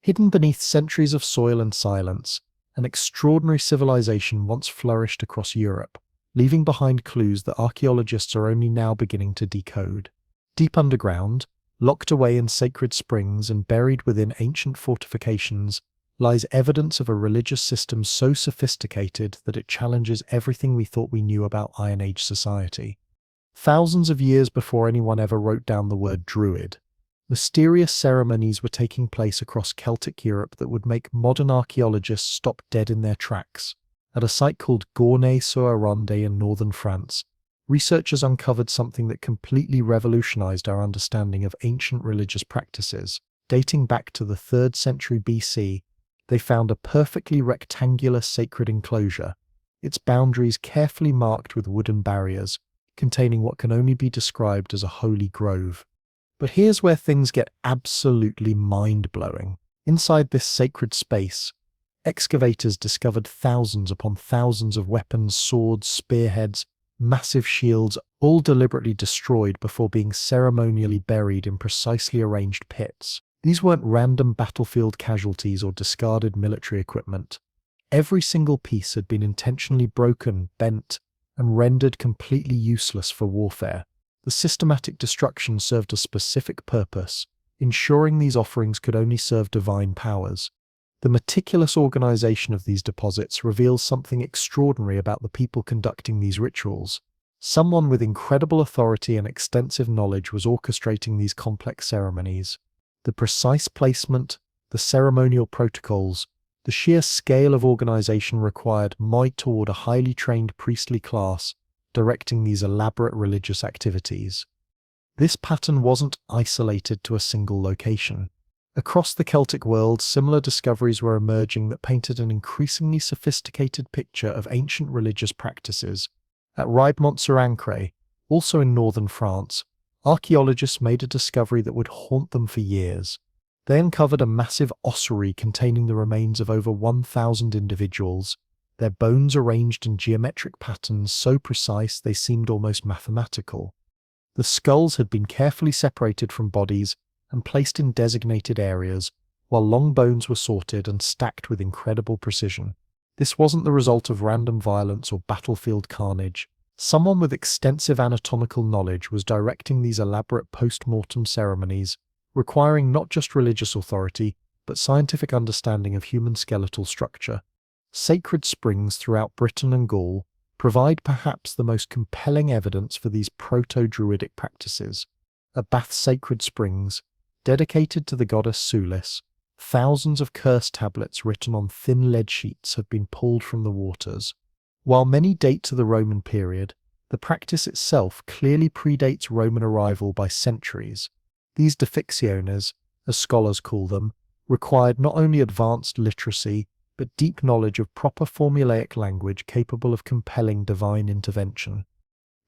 Hidden beneath centuries of soil and silence, an extraordinary civilization once flourished across Europe, leaving behind clues that archaeologists are only now beginning to decode. Deep underground, locked away in sacred springs and buried within ancient fortifications, lies evidence of a religious system so sophisticated that it challenges everything we thought we knew about Iron Age society. Thousands of years before anyone ever wrote down the word Druid, mysterious ceremonies were taking place across Celtic Europe that would make modern archaeologists stop dead in their tracks. At a site called Gournay-sur-Arronde in northern France, researchers uncovered something that completely revolutionized our understanding of ancient religious practices. Dating back to the 3rd century BC, they found a perfectly rectangular sacred enclosure, its boundaries carefully marked with wooden barriers, containing what can only be described as a holy grove. But here's where things get absolutely mind-blowing. Inside this sacred space, excavators discovered thousands upon thousands of weapons, swords, spearheads, massive shields, all deliberately destroyed before being ceremonially buried in precisely arranged pits. These weren't random battlefield casualties or discarded military equipment. Every single piece had been intentionally broken, bent, and rendered completely useless for warfare. The systematic destruction served a specific purpose, ensuring these offerings could only serve divine powers. The meticulous organization of these deposits reveals something extraordinary about the people conducting these rituals. Someone with incredible authority and extensive knowledge was orchestrating these complex ceremonies. The precise placement, the ceremonial protocols, the sheer scale of organization required might toward a highly trained priestly class directing these elaborate religious activities. This pattern wasn't isolated to a single location. Across the Celtic world, similar discoveries were emerging that painted an increasingly sophisticated picture of ancient religious practices. At Riedmont-sur-Ancre, also in northern France, archaeologists made a discovery that would haunt them for years. They uncovered a massive ossuary containing the remains of over 1,000 individuals, their bones arranged in geometric patterns so precise they seemed almost mathematical. The skulls had been carefully separated from bodies and placed in designated areas, while long bones were sorted and stacked with incredible precision. This wasn't the result of random violence or battlefield carnage. Someone with extensive anatomical knowledge was directing these elaborate post-mortem ceremonies, requiring not just religious authority, but scientific understanding of human skeletal structure. Sacred springs throughout Britain and Gaul provide perhaps the most compelling evidence for these proto-Druidic practices. At Bath's sacred springs, dedicated to the goddess Sulis, thousands of curse tablets written on thin lead sheets have been pulled from the waters. While many date to the Roman period, the practice itself clearly predates Roman arrival by centuries. These deficciones, as scholars call them, required not only advanced literacy, but deep knowledge of proper formulaic language capable of compelling divine intervention.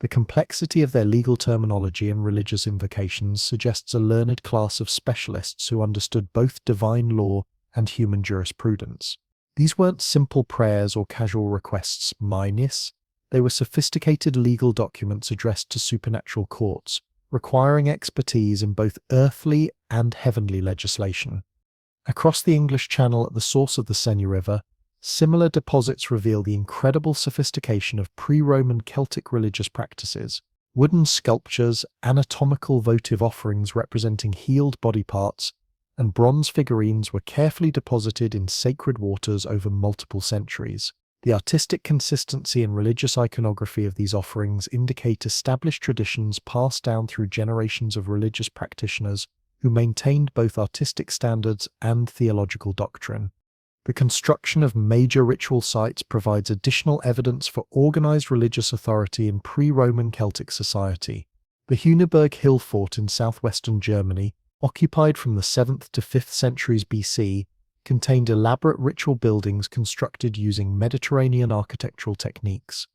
The complexity of their legal terminology and religious invocations suggests a learned class of specialists who understood both divine law and human jurisprudence. These weren't simple prayers or casual requests, minus. They were sophisticated legal documents addressed to supernatural courts, requiring expertise in both earthly and heavenly legislation. Across the English Channel at the source of the Seine River, similar deposits reveal the incredible sophistication of pre-Roman Celtic religious practices. Wooden sculptures, anatomical votive offerings representing healed body parts, and bronze figurines were carefully deposited in sacred waters over multiple centuries. The artistic consistency and religious iconography of these offerings indicate established traditions passed down through generations of religious practitioners who maintained both artistic standards and theological doctrine. The construction of major ritual sites provides additional evidence for organized religious authority in pre-Roman Celtic society. The Hüneberg Hill Fort in southwestern Germany, occupied from the 7th to 5th centuries BC, contained elaborate ritual buildings constructed using Mediterranean architectural techniques.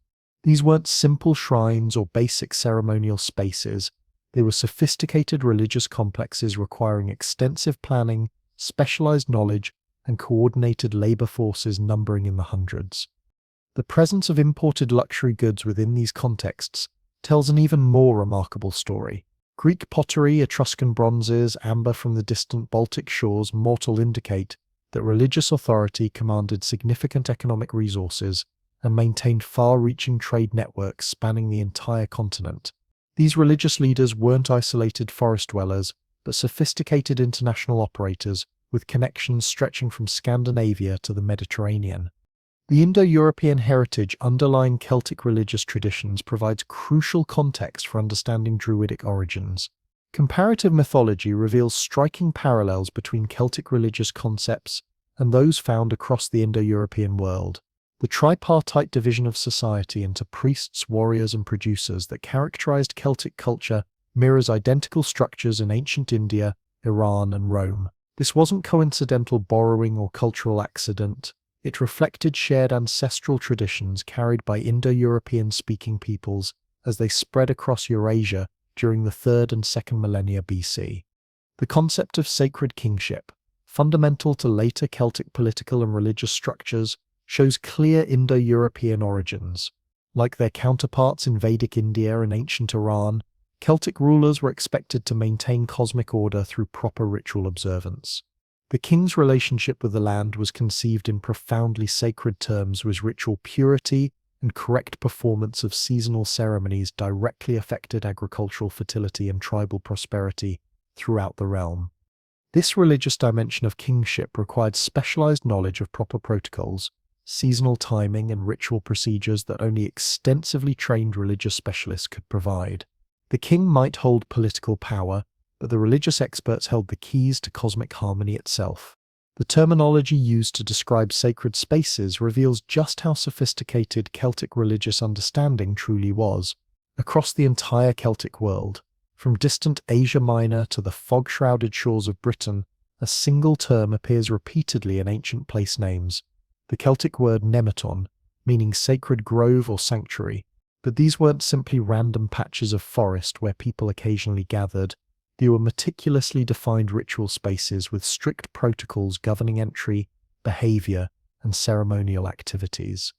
These weren't simple shrines or basic ceremonial spaces. They were sophisticated religious complexes requiring extensive planning, specialized knowledge, and coordinated labor forces numbering in the hundreds. The presence of imported luxury goods within these contexts tells an even more remarkable story. Greek pottery, Etruscan bronzes, amber from the distant Baltic shores mortal indicate that religious authority commanded significant economic resources and maintained far-reaching trade networks spanning the entire continent. These religious leaders weren't isolated forest dwellers, but sophisticated international operators with connections stretching from Scandinavia to the Mediterranean. The Indo-European heritage underlying Celtic religious traditions provides crucial context for understanding Druidic origins. Comparative mythology reveals striking parallels between Celtic religious concepts and those found across the Indo-European world. The tripartite division of society into priests, warriors, and producers that characterized Celtic culture mirrors identical structures in ancient India, Iran, and Rome. This wasn't coincidental borrowing or cultural accident. It reflected shared ancestral traditions carried by Indo-European speaking peoples as they spread across Eurasia during the 3rd and 2nd millennia BC. The concept of sacred kingship, fundamental to later Celtic political and religious structures, shows clear Indo-European origins. Like their counterparts in Vedic India and ancient Iran, Celtic rulers were expected to maintain cosmic order through proper ritual observance. The king's relationship with the land was conceived in profoundly sacred terms, with ritual purity and correct performance of seasonal ceremonies directly affected agricultural fertility and tribal prosperity throughout the realm. This religious dimension of kingship required specialized knowledge of proper protocols, seasonal timing, and ritual procedures that only extensively trained religious specialists could provide. The king might hold political power, but the religious experts held the keys to cosmic harmony itself. The terminology used to describe sacred spaces reveals just how sophisticated Celtic religious understanding truly was. Across the entire Celtic world, from distant Asia Minor to the fog-shrouded shores of Britain, a single term appears repeatedly in ancient place names, the Celtic word nematon, meaning sacred grove or sanctuary. But these weren't simply random patches of forest where people occasionally gathered. They were meticulously defined ritual spaces with strict protocols governing entry, behavior, and ceremonial activities.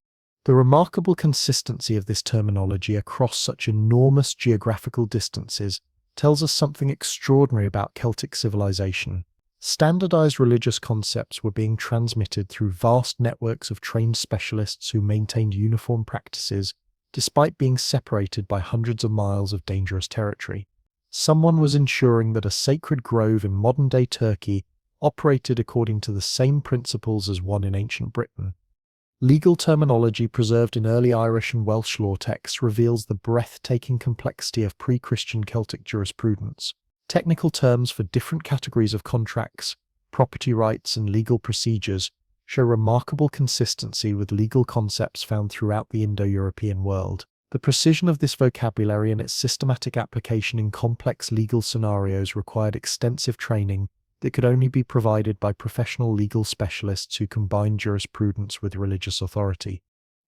The remarkable consistency of this terminology across such enormous geographical distances tells us something extraordinary about Celtic civilization. Standardized religious concepts were being transmitted through vast networks of trained specialists who maintained uniform practices, despite being separated by hundreds of miles of dangerous territory. Someone was ensuring that a sacred grove in modern-day Turkey operated according to the same principles as one in ancient Britain. Legal terminology preserved in early Irish and Welsh law texts reveals the breathtaking complexity of pre-Christian Celtic jurisprudence. Technical terms for different categories of contracts, property rights, and legal procedures show remarkable consistency with legal concepts found throughout the Indo-European world. The precision of this vocabulary and its systematic application in complex legal scenarios required extensive training that could only be provided by professional legal specialists who combined jurisprudence with religious authority.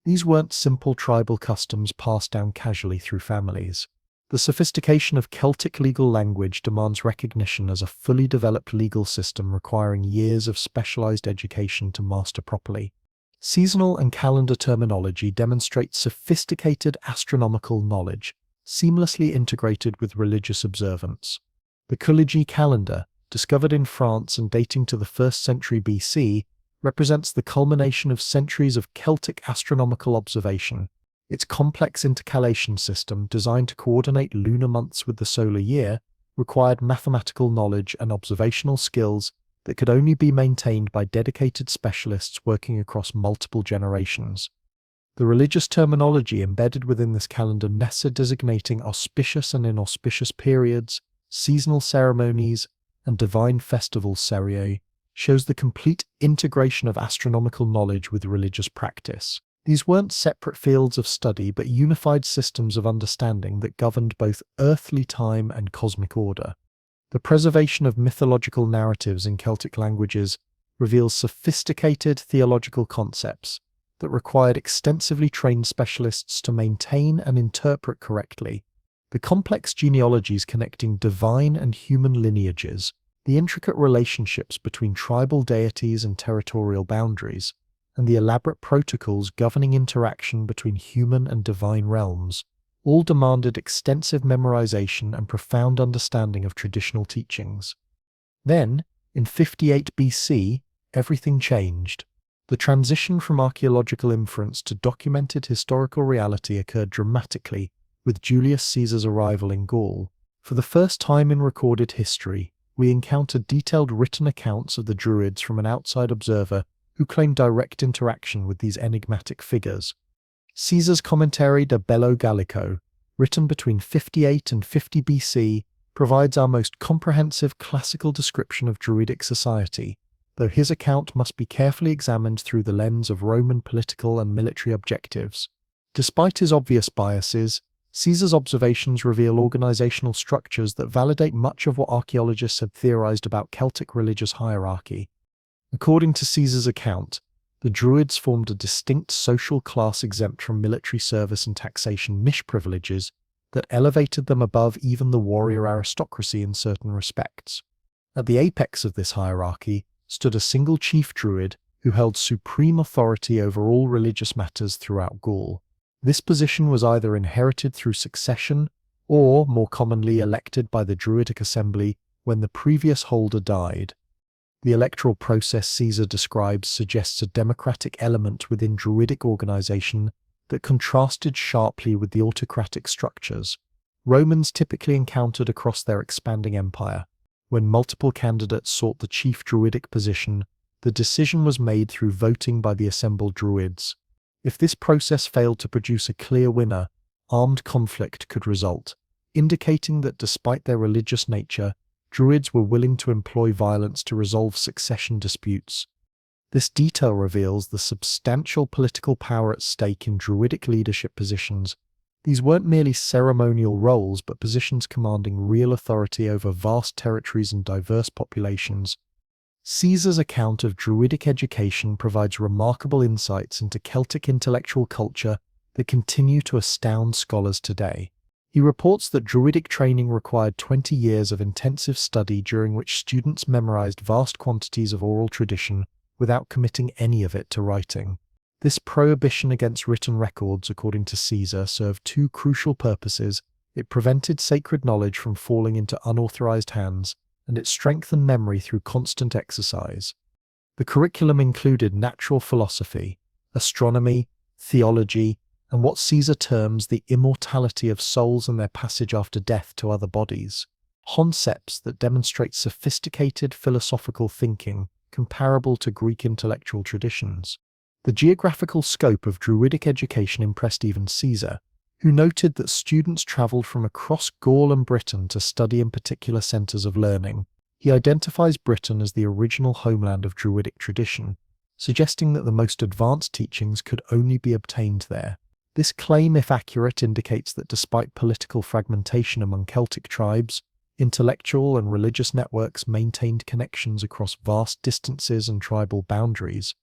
These weren't simple tribal customs passed down casually through families. The sophistication of Celtic legal language demands recognition as a fully developed legal system requiring years of specialized education to master properly. Seasonal and calendar terminology demonstrates sophisticated astronomical knowledge, seamlessly integrated with religious observance. The Kuliji calendar, discovered in France and dating to the 1st century BC, represents the culmination of centuries of Celtic astronomical observation. Its complex intercalation system, designed to coordinate lunar months with the solar year, required mathematical knowledge and observational skills that could only be maintained by dedicated specialists working across multiple generations. The religious terminology embedded within this calendar Nessa designating auspicious and inauspicious periods, seasonal ceremonies, and divine festivals serie shows the complete integration of astronomical knowledge with religious practice. These weren't separate fields of study but unified systems of understanding that governed both earthly time and cosmic order. The preservation of mythological narratives in Celtic languages reveals sophisticated theological concepts that required extensively trained specialists to maintain and interpret correctly. The complex genealogies connecting divine and human lineages, the intricate relationships between tribal deities and territorial boundaries, and the elaborate protocols governing interaction between human and divine realms all demanded extensive memorization and profound understanding of traditional teachings. Then, in 58 BC, everything changed. The transition from archaeological inference to documented historical reality occurred dramatically with Julius Caesar's arrival in Gaul. For the first time in recorded history, we encounter detailed written accounts of the Druids from an outside observer who claimed direct interaction with these enigmatic figures. Caesar's commentary De Bello Gallico, written between 58 and 50 BC, provides our most comprehensive classical description of Druidic society, though his account must be carefully examined through the lens of Roman political and military objectives. Despite his obvious biases, Caesar's observations reveal organizational structures that validate much of what archaeologists had theorized about Celtic religious hierarchy. According to Caesar's account, the Druids formed a distinct social class exempt from military service and taxation mish privileges that elevated them above even the warrior aristocracy in certain respects. At the apex of this hierarchy stood a single chief Druid who held supreme authority over all religious matters throughout Gaul. This position was either inherited through succession or, more commonly, elected by the Druidic assembly when the previous holder died. The electoral process Caesar describes suggests a democratic element within Druidic organization that contrasted sharply with the autocratic structures Romans typically encountered across their expanding empire. When multiple candidates sought the chief Druidic position, the decision was made through voting by the assembled Druids. If this process failed to produce a clear winner, armed conflict could result, indicating that despite their religious nature, Druids were willing to employ violence to resolve succession disputes. This detail reveals the substantial political power at stake in Druidic leadership positions. These weren't merely ceremonial roles, but positions commanding real authority over vast territories and diverse populations. Caesar's account of Druidic education provides remarkable insights into Celtic intellectual culture that continue to astound scholars today. He reports that Druidic training required 20 years of intensive study during which students memorized vast quantities of oral tradition without committing any of it to writing. This prohibition against written records, according to Caesar, served two crucial purposes. It prevented sacred knowledge from falling into unauthorized hands, and it strengthened memory through constant exercise. The curriculum included natural philosophy, astronomy, theology, and what Caesar terms the immortality of souls and their passage after death to other bodies, concepts that demonstrate sophisticated philosophical thinking comparable to Greek intellectual traditions. The geographical scope of Druidic education impressed even Caesar, who noted that students traveled from across Gaul and Britain to study in particular centers of learning. He identifies Britain as the original homeland of Druidic tradition, suggesting that the most advanced teachings could only be obtained there. This claim, if accurate, indicates that despite political fragmentation among Celtic tribes, intellectual and religious networks maintained connections across vast distances and tribal boundaries.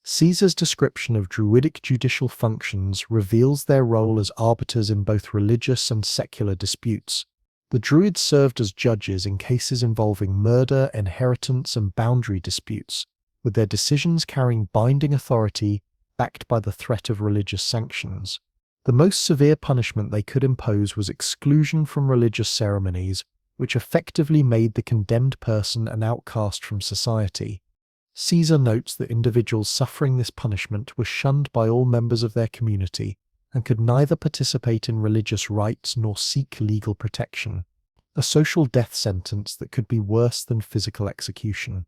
Caesar's description of Druidic judicial functions reveals their role as arbiters in both religious and secular disputes. The Druids served as judges in cases involving murder, inheritance, and boundary disputes, with their decisions carrying binding authority backed by the threat of religious sanctions. The most severe punishment they could impose was exclusion from religious ceremonies, which effectively made the condemned person an outcast from society. Caesar notes that individuals suffering this punishment were shunned by all members of their community and could neither participate in religious rites nor seek legal protection, a social death sentence that could be worse than physical execution.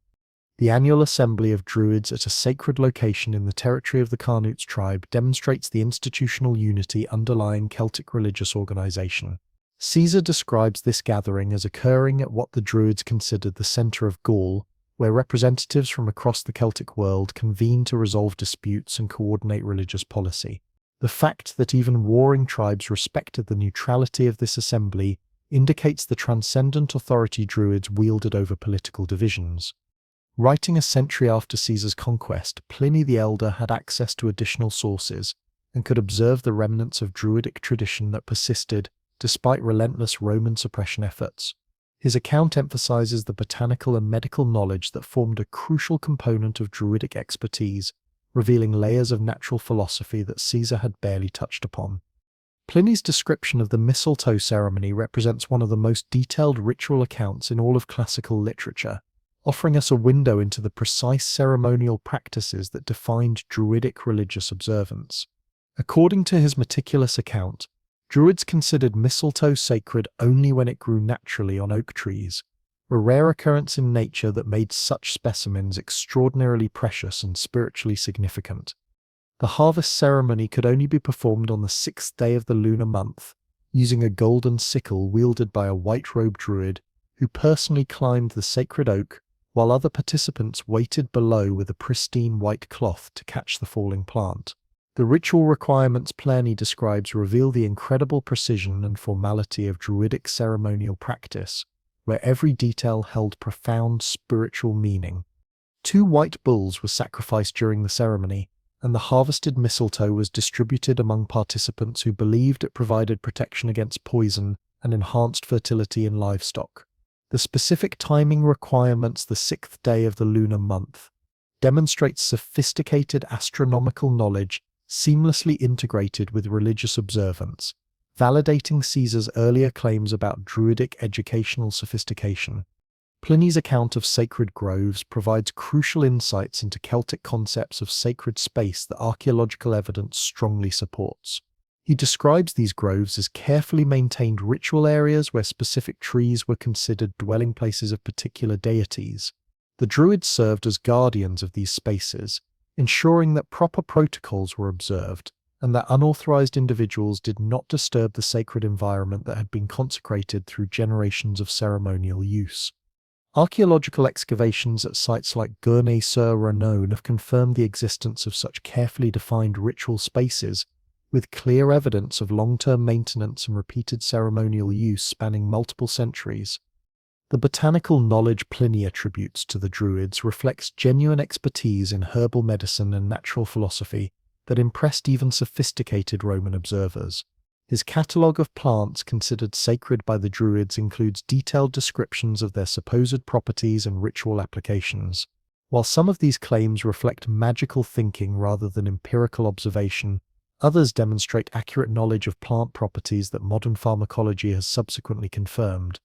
The annual assembly of Druids at a sacred location in the territory of the Carnutes tribe demonstrates the institutional unity underlying Celtic religious organization. Caesar describes this gathering as occurring at what the Druids considered the center of Gaul, where representatives from across the Celtic world convene to resolve disputes and coordinate religious policy. The fact that even warring tribes respected the neutrality of this assembly indicates the transcendent authority Druids wielded over political divisions. Writing a century after Caesar's conquest, Pliny the Elder had access to additional sources and could observe the remnants of Druidic tradition that persisted despite relentless Roman suppression efforts. His account emphasizes the botanical and medical knowledge that formed a crucial component of Druidic expertise, revealing layers of natural philosophy that Caesar had barely touched upon. Pliny's description of the mistletoe ceremony represents one of the most detailed ritual accounts in all of classical literature, offering us a window into the precise ceremonial practices that defined Druidic religious observance. According to his meticulous account, Druids considered mistletoe sacred only when it grew naturally on oak trees, a rare occurrence in nature that made such specimens extraordinarily precious and spiritually significant. The harvest ceremony could only be performed on the 6th day of the lunar month, using a golden sickle wielded by a white-robed druid who personally climbed the sacred oak, while other participants waited below with a pristine white cloth to catch the falling plant. The ritual requirements Pliny describes reveal the incredible precision and formality of Druidic ceremonial practice, where every detail held profound spiritual meaning. 2 white bulls were sacrificed during the ceremony, and the harvested mistletoe was distributed among participants who believed it provided protection against poison and enhanced fertility in livestock. The specific timing requirements, the 6th day of the lunar month, demonstrates sophisticated astronomical knowledge seamlessly integrated with religious observance, validating Caesar's earlier claims about Druidic educational sophistication. Pliny's account of sacred groves provides crucial insights into Celtic concepts of sacred space that archaeological evidence strongly supports. He describes these groves as carefully maintained ritual areas where specific trees were considered dwelling places of particular deities. The Druids served as guardians of these spaces, ensuring that proper protocols were observed and that unauthorized individuals did not disturb the sacred environment that had been consecrated through generations of ceremonial use. Archaeological excavations at sites like Gournay-sur-Rhône have confirmed the existence of such carefully defined ritual spaces, with clear evidence of long-term maintenance and repeated ceremonial use spanning multiple centuries. The botanical knowledge Pliny attributes to the Druids reflects genuine expertise in herbal medicine and natural philosophy that impressed even sophisticated Roman observers. His catalogue of plants considered sacred by the Druids includes detailed descriptions of their supposed properties and ritual applications. While some of these claims reflect magical thinking rather than empirical observation, others demonstrate accurate knowledge of plant properties that modern pharmacology has subsequently confirmed.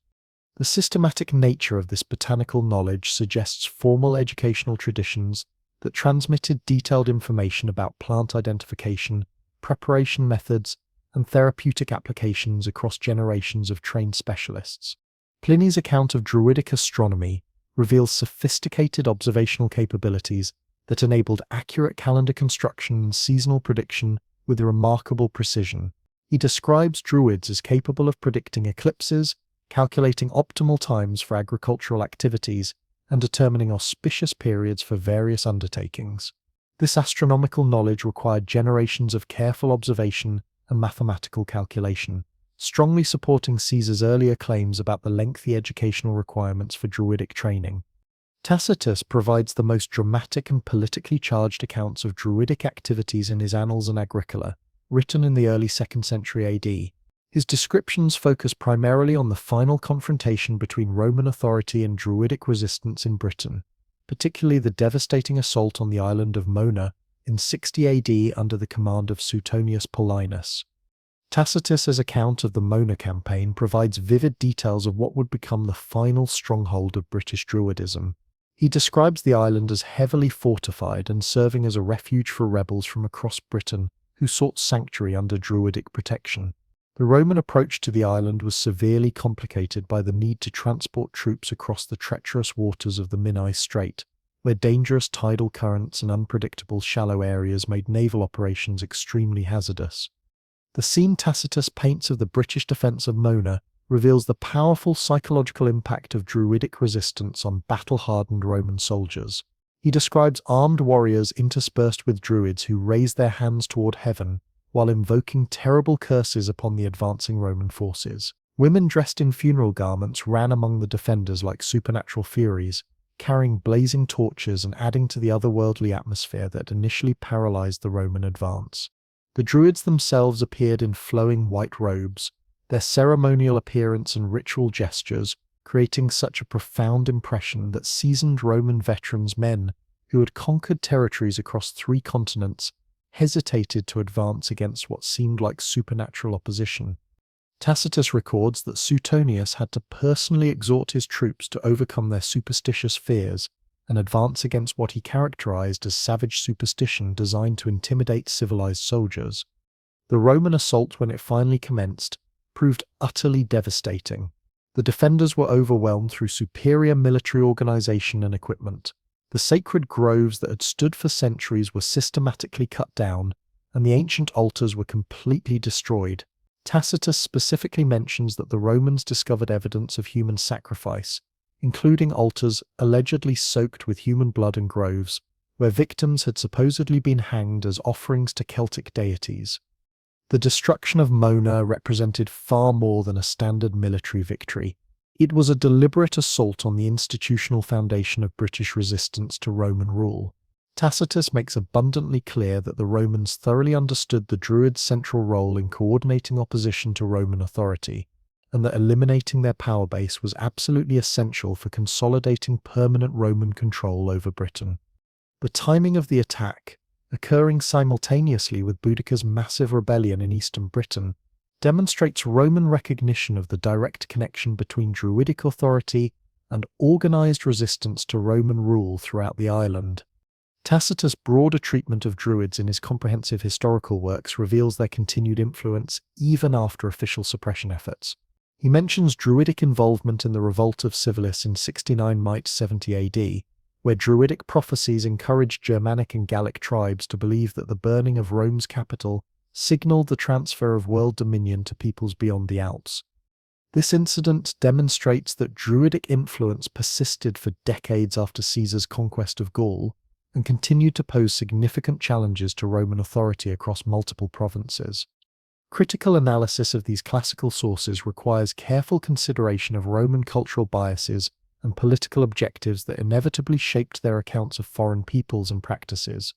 The systematic nature of this botanical knowledge suggests formal educational traditions that transmitted detailed information about plant identification, preparation methods, and therapeutic applications across generations of trained specialists. Pliny's account of Druidic astronomy reveals sophisticated observational capabilities that enabled accurate calendar construction and seasonal prediction with remarkable precision. He describes Druids as capable of predicting eclipses, calculating optimal times for agricultural activities, and determining auspicious periods for various undertakings. This astronomical knowledge required generations of careful observation and mathematical calculation, strongly supporting Caesar's earlier claims about the lengthy educational requirements for Druidic training. Tacitus provides the most dramatic and politically charged accounts of Druidic activities in his Annals and Agricola, written in the early 2nd century AD. His descriptions focus primarily on the final confrontation between Roman authority and Druidic resistance in Britain, particularly the devastating assault on the island of Mona in 60 AD under the command of Suetonius Paulinus. Tacitus's account of the Mona campaign provides vivid details of what would become the final stronghold of British Druidism. He describes the island as heavily fortified and serving as a refuge for rebels from across Britain who sought sanctuary under Druidic protection. The Roman approach to the island was severely complicated by the need to transport troops across the treacherous waters of the Menai Strait, where dangerous tidal currents and unpredictable shallow areas made naval operations extremely hazardous. The scene Tacitus paints of the British defence of Mona reveals the powerful psychological impact of Druidic resistance on battle-hardened Roman soldiers. He describes armed warriors interspersed with Druids who raised their hands toward heaven while invoking terrible curses upon the advancing Roman forces. Women dressed in funeral garments ran among the defenders like supernatural furies, carrying blazing torches and adding to the otherworldly atmosphere that initially paralyzed the Roman advance. The Druids themselves appeared in flowing white robes, their ceremonial appearance and ritual gestures creating such a profound impression that seasoned Roman veterans, men who had conquered territories across 3 continents, hesitated to advance against what seemed like supernatural opposition. Tacitus records that Suetonius had to personally exhort his troops to overcome their superstitious fears and advance against what he characterized as savage superstition designed to intimidate civilized soldiers. The Roman assault, when it finally commenced, proved utterly devastating. The defenders were overwhelmed through superior military organization and equipment. The sacred groves that had stood for centuries were systematically cut down, and the ancient altars were completely destroyed. Tacitus specifically mentions that the Romans discovered evidence of human sacrifice, including altars allegedly soaked with human blood and groves, where victims had supposedly been hanged as offerings to Celtic deities. The destruction of Mona represented far more than a standard military victory. It was a deliberate assault on the institutional foundation of British resistance to Roman rule. Tacitus makes abundantly clear that the Romans thoroughly understood the Druids' central role in coordinating opposition to Roman authority, and that eliminating their power base was absolutely essential for consolidating permanent Roman control over Britain. The timing of the attack, occurring simultaneously with Boudicca's massive rebellion in eastern Britain, demonstrates Roman recognition of the direct connection between Druidic authority and organized resistance to Roman rule throughout the island. Tacitus' broader treatment of Druids in his comprehensive historical works reveals their continued influence even after official suppression efforts. He mentions Druidic involvement in the revolt of Civilis in 69 might 70 AD, where Druidic prophecies encouraged Germanic and Gallic tribes to believe that the burning of Rome's capital signaled the transfer of world dominion to peoples beyond the Alps. This incident demonstrates that Druidic influence persisted for decades after Caesar's conquest of Gaul, and continued to pose significant challenges to Roman authority across multiple provinces. Critical analysis of these classical sources requires careful consideration of Roman cultural biases and political objectives that inevitably shaped their accounts of foreign peoples and practices.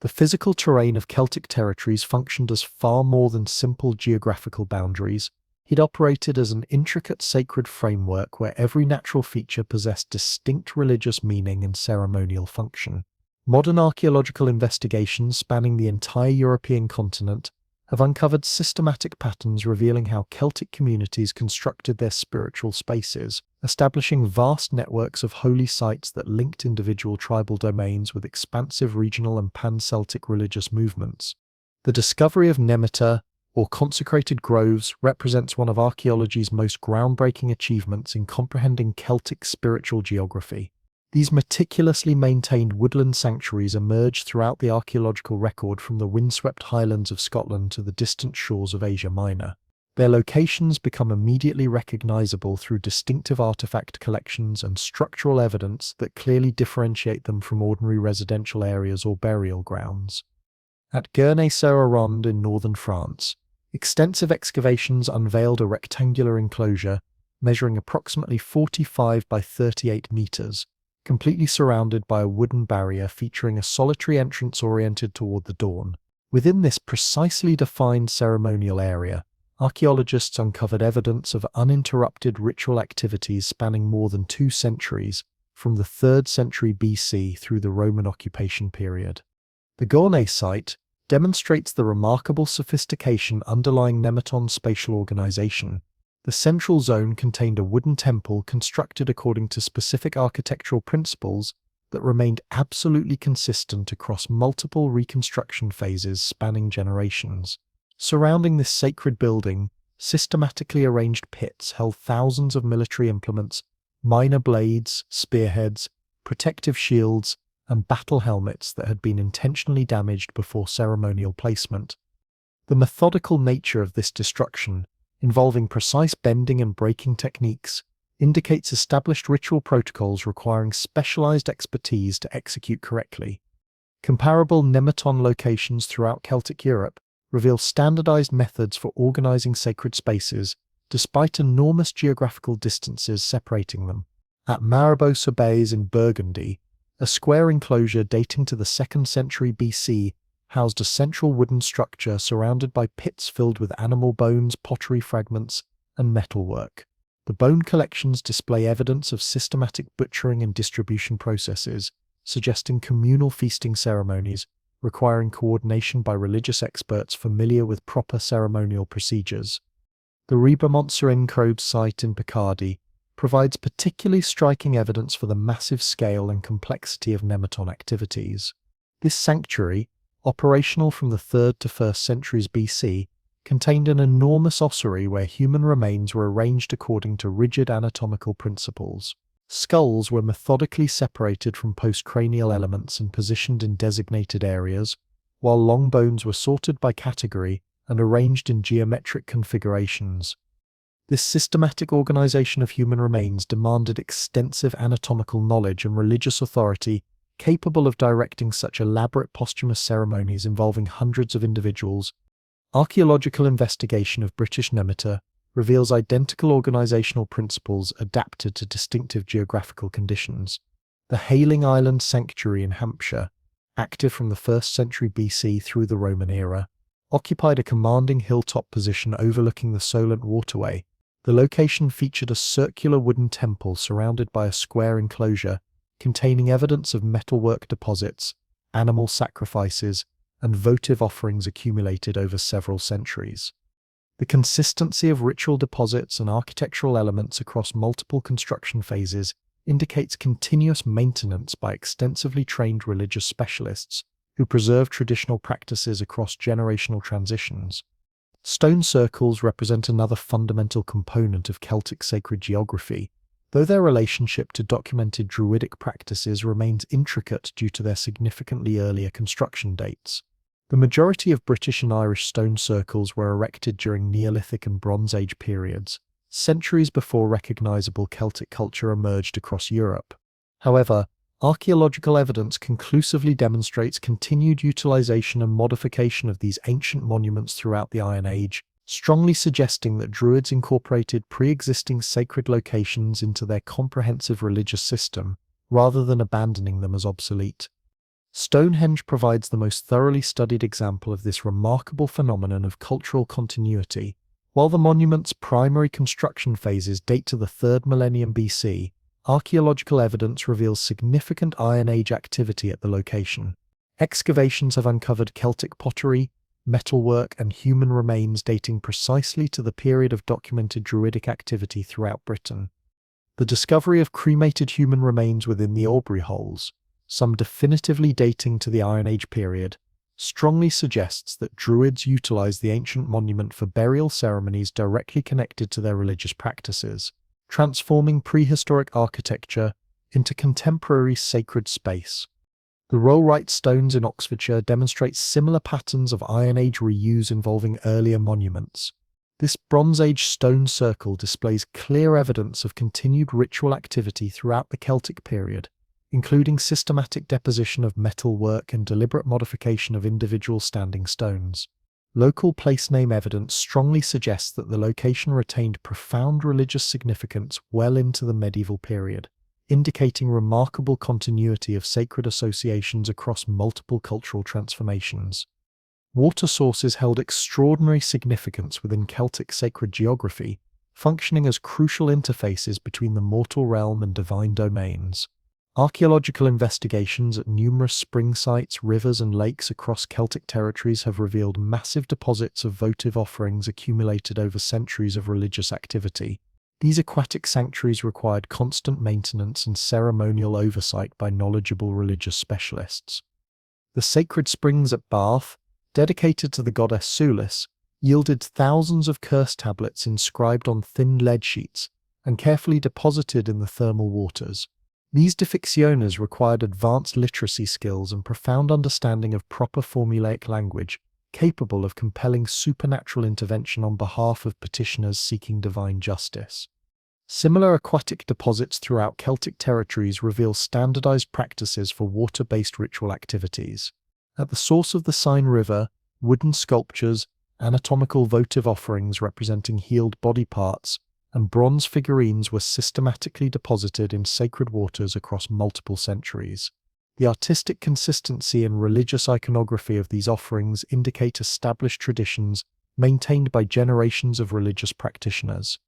The physical terrain of Celtic territories functioned as far more than simple geographical boundaries. It operated as an intricate sacred framework where every natural feature possessed distinct religious meaning and ceremonial function. Modern archaeological investigations spanning the entire European continent have uncovered systematic patterns revealing how Celtic communities constructed their spiritual spaces, establishing vast networks of holy sites that linked individual tribal domains with expansive regional and pan-Celtic religious movements. The discovery of Nemeter, or consecrated groves, represents one of archaeology's most groundbreaking achievements in comprehending Celtic spiritual geography. These meticulously maintained woodland sanctuaries emerge throughout the archaeological record from the windswept highlands of Scotland to the distant shores of Asia Minor. Their locations become immediately recognizable through distinctive artifact collections and structural evidence that clearly differentiate them from ordinary residential areas or burial grounds. At Gurney-sur-Aronde in northern France, extensive excavations unveiled a rectangular enclosure measuring approximately 45 by 38 meters, completely surrounded by a wooden barrier featuring a solitary entrance oriented toward the dawn. Within this precisely defined ceremonial area, archaeologists uncovered evidence of uninterrupted ritual activities spanning more than 2 centuries, from the 3rd century BC through the Roman occupation period. The Gournay site demonstrates the remarkable sophistication underlying Nemeton's spatial organization. The central zone contained a wooden temple constructed according to specific architectural principles that remained absolutely consistent across multiple reconstruction phases spanning generations. Surrounding this sacred building, systematically arranged pits held thousands of military implements, minor blades, spearheads, protective shields, and battle helmets that had been intentionally damaged before ceremonial placement. The methodical nature of this destruction, involving precise bending and breaking techniques, indicates established ritual protocols requiring specialized expertise to execute correctly. Comparable Nemeton locations throughout Celtic Europe reveal standardized methods for organizing sacred spaces, despite enormous geographical distances separating them. At Maribaux-sur-Bèze in Burgundy, a square enclosure dating to the 2nd century BC housed a central wooden structure surrounded by pits filled with animal bones, pottery fragments, and metalwork. The bone collections display evidence of systematic butchering and distribution processes, suggesting communal feasting ceremonies requiring coordination by religious experts familiar with proper ceremonial procedures. The Riebermont-sur-Incrobe site in Picardy provides particularly striking evidence for the massive scale and complexity of nematon activities. This sanctuary, operational from the 3rd to 1st centuries BC, contained an enormous ossuary where human remains were arranged according to rigid anatomical principles. Skulls were methodically separated from postcranial elements and positioned in designated areas, while long bones were sorted by category and arranged in geometric configurations. This systematic organization of human remains demanded extensive anatomical knowledge and religious authority capable of directing such elaborate posthumous ceremonies involving hundreds of individuals. Archaeological investigation of British Nemeta reveals identical organizational principles adapted to distinctive geographical conditions. The Hayling Island Sanctuary in Hampshire, active from the 1st century BC through the Roman era, occupied a commanding hilltop position overlooking the Solent waterway. The location featured a circular wooden temple surrounded by a square enclosure containing evidence of metalwork deposits, animal sacrifices, and votive offerings accumulated over several centuries. The consistency of ritual deposits and architectural elements across multiple construction phases indicates continuous maintenance by extensively trained religious specialists who preserve traditional practices across generational transitions. Stone circles represent another fundamental component of Celtic sacred geography, though their relationship to documented Druidic practices remains intricate due to their significantly earlier construction dates. The majority of British and Irish stone circles were erected during Neolithic and Bronze Age periods, centuries before recognizable Celtic culture emerged across Europe. However, archaeological evidence conclusively demonstrates continued utilization and modification of these ancient monuments throughout the Iron Age, strongly suggesting that Druids incorporated pre-existing sacred locations into their comprehensive religious system, rather than abandoning them as obsolete. Stonehenge provides the most thoroughly studied example of this remarkable phenomenon of cultural continuity. While the monument's primary construction phases date to the 3rd millennium BC, archaeological evidence reveals significant Iron Age activity at the location. Excavations have uncovered Celtic pottery, metalwork, and human remains dating precisely to the period of documented Druidic activity throughout Britain. The discovery of cremated human remains within the Aubrey holes, some definitively dating to the Iron Age period, strongly suggests that Druids utilized the ancient monument for burial ceremonies directly connected to their religious practices, transforming prehistoric architecture into contemporary sacred space. The Rollright stones in Oxfordshire demonstrate similar patterns of Iron Age reuse involving earlier monuments. This Bronze Age stone circle displays clear evidence of continued ritual activity throughout the Celtic period, including systematic deposition of metalwork and deliberate modification of individual standing stones. Local place name evidence strongly suggests that the location retained profound religious significance well into the medieval period, indicating remarkable continuity of sacred associations across multiple cultural transformations. Water sources held extraordinary significance within Celtic sacred geography, functioning as crucial interfaces between the mortal realm and divine domains. Archaeological investigations at numerous spring sites, rivers, and lakes across Celtic territories have revealed massive deposits of votive offerings accumulated over centuries of religious activity. These aquatic sanctuaries required constant maintenance and ceremonial oversight by knowledgeable religious specialists. The sacred springs at Bath, dedicated to the goddess Sulis, yielded thousands of curse tablets inscribed on thin lead sheets and carefully deposited in the thermal waters. These depicciones required advanced literacy skills and profound understanding of proper formulaic language, capable of compelling supernatural intervention on behalf of petitioners seeking divine justice. Similar aquatic deposits throughout Celtic territories reveal standardized practices for water-based ritual activities. At the source of the Seine River, wooden sculptures, anatomical votive offerings representing healed body parts, and bronze figurines were systematically deposited in sacred waters across multiple centuries. The artistic consistency and religious iconography of these offerings indicate established traditions maintained by generations of religious practitioners.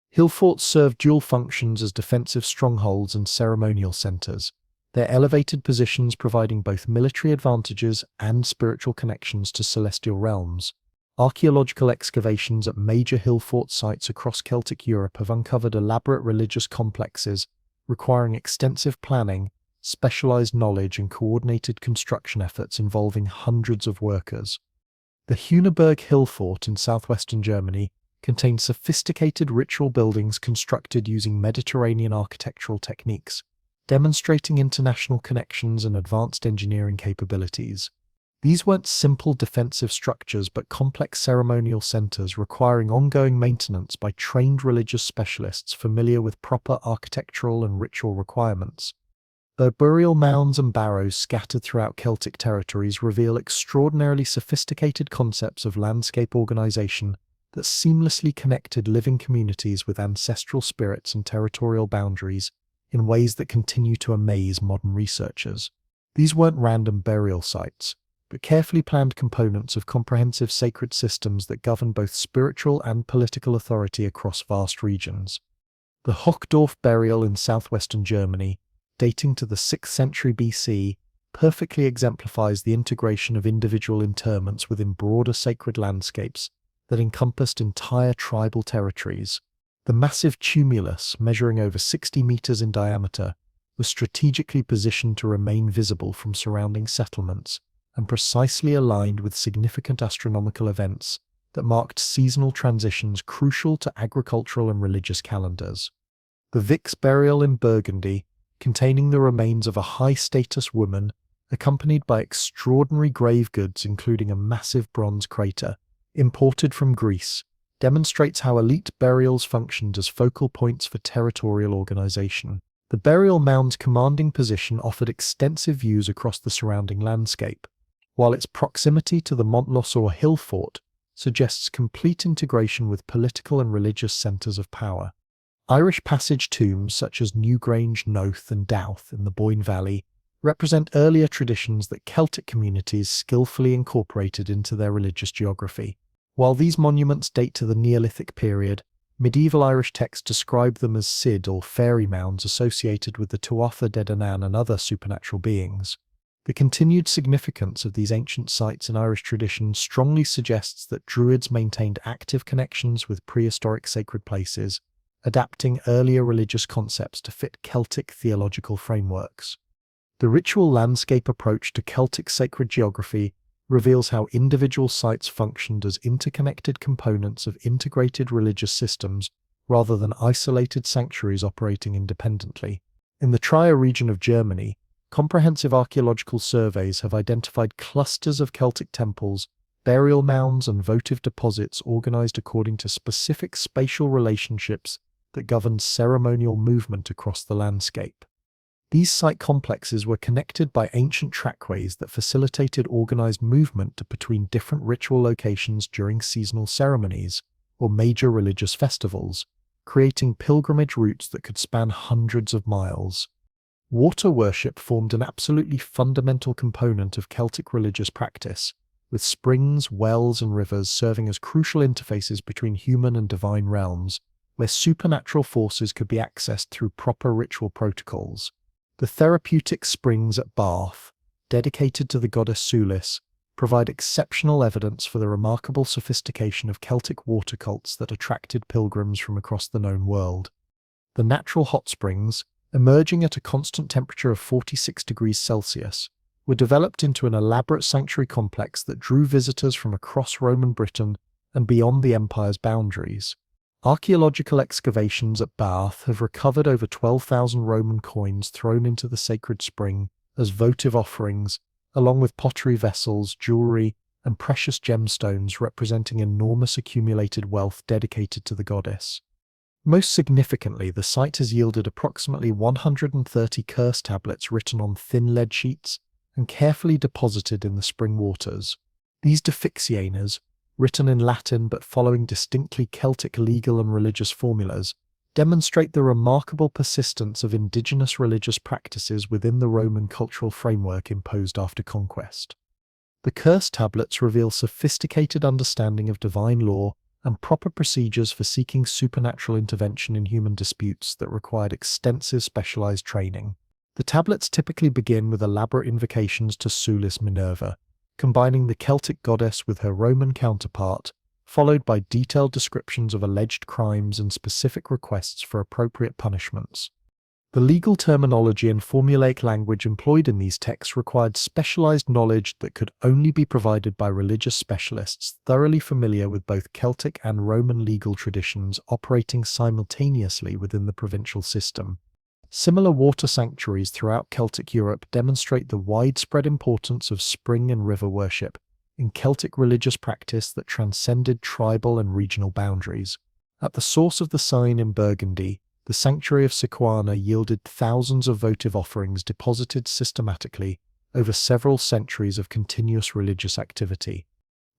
Hill forts served dual functions as defensive strongholds and ceremonial centers. their elevated positions providing both military advantages and spiritual connections to celestial realms. Archaeological excavations at major hill fort sites across Celtic Europe have uncovered elaborate religious complexes requiring extensive planning, specialized knowledge, and coordinated construction efforts involving hundreds of workers. The Huneberg Hill Fort in southwestern Germany contains sophisticated ritual buildings constructed using Mediterranean architectural techniques, demonstrating international connections and advanced engineering capabilities. These weren't simple defensive structures but complex ceremonial centers requiring ongoing maintenance by trained religious specialists familiar with proper architectural and ritual requirements. The burial mounds and barrows scattered throughout Celtic territories reveal extraordinarily sophisticated concepts of landscape organization that seamlessly connected living communities with ancestral spirits and territorial boundaries in ways that continue to amaze modern researchers. These weren't random burial sites, but carefully planned components of comprehensive sacred systems that govern both spiritual and political authority across vast regions. The Hochdorf burial in southwestern Germany, dating to the 6th century BC, perfectly exemplifies the integration of individual interments within broader sacred landscapes that encompassed entire tribal territories. The massive tumulus, measuring over 60 meters in diameter, was strategically positioned to remain visible from surrounding settlements and precisely aligned with significant astronomical events that marked seasonal transitions crucial to agricultural and religious calendars. The Vix burial in Burgundy, containing the remains of a high-status woman, accompanied by extraordinary grave goods including a massive bronze crater, imported from Greece, demonstrates how elite burials functioned as focal points for territorial organization. The burial mound's commanding position offered extensive views across the surrounding landscape, while its proximity to the Montlosor Hill Fort suggests complete integration with political and religious centres of power. Irish passage tombs such as Newgrange, Knowth and Douth in the Boyne Valley represent earlier traditions that Celtic communities skillfully incorporated into their religious geography. While these monuments date to the Neolithic period, medieval Irish texts describe them as Sid or fairy mounds associated with the Tuatha De Danann and other supernatural beings. The continued significance of these ancient sites in Irish tradition strongly suggests that Druids maintained active connections with prehistoric sacred places, adapting earlier religious concepts to fit Celtic theological frameworks. The ritual landscape approach to Celtic sacred geography reveals how individual sites functioned as interconnected components of integrated religious systems rather than isolated sanctuaries operating independently. In the Trier region of Germany, comprehensive archaeological surveys have identified clusters of Celtic temples, burial mounds, and votive deposits organized according to specific spatial relationships that governed ceremonial movement across the landscape. These site complexes were connected by ancient trackways that facilitated organized movement between different ritual locations during seasonal ceremonies or major religious festivals, creating pilgrimage routes that could span hundreds of miles. Water worship formed an absolutely fundamental component of Celtic religious practice, with springs, wells, and rivers serving as crucial interfaces between human and divine realms, where supernatural forces could be accessed through proper ritual protocols. The therapeutic springs at Bath, dedicated to the goddess Sulis, provide exceptional evidence for the remarkable sophistication of Celtic water cults that attracted pilgrims from across the known world. The natural hot springs, emerging at a constant temperature of 46 degrees Celsius, were developed into an elaborate sanctuary complex that drew visitors from across Roman Britain and beyond the empire's boundaries. Archaeological excavations at Bath have recovered over 12,000 Roman coins thrown into the sacred spring as votive offerings, along with pottery vessels, jewelry, and precious gemstones representing enormous accumulated wealth dedicated to the goddess. Most significantly, the site has yielded approximately 130 curse tablets written on thin lead sheets and carefully deposited in the spring waters. These defixianas, written in Latin but following distinctly Celtic legal and religious formulas, demonstrate the remarkable persistence of indigenous religious practices within the Roman cultural framework imposed after conquest. The curse tablets reveal sophisticated understanding of divine law and proper procedures for seeking supernatural intervention in human disputes that required extensive specialized training. The tablets typically begin with elaborate invocations to Sulis Minerva, combining the Celtic goddess with her Roman counterpart, followed by detailed descriptions of alleged crimes and specific requests for appropriate punishments. The legal terminology and formulaic language employed in these texts required specialized knowledge that could only be provided by religious specialists thoroughly familiar with both Celtic and Roman legal traditions operating simultaneously within the provincial system. Similar water sanctuaries throughout Celtic Europe demonstrate the widespread importance of spring and river worship in Celtic religious practice that transcended tribal and regional boundaries. At the source of the Seine in Burgundy, the sanctuary of Sequana yielded thousands of votive offerings deposited systematically over several centuries of continuous religious activity.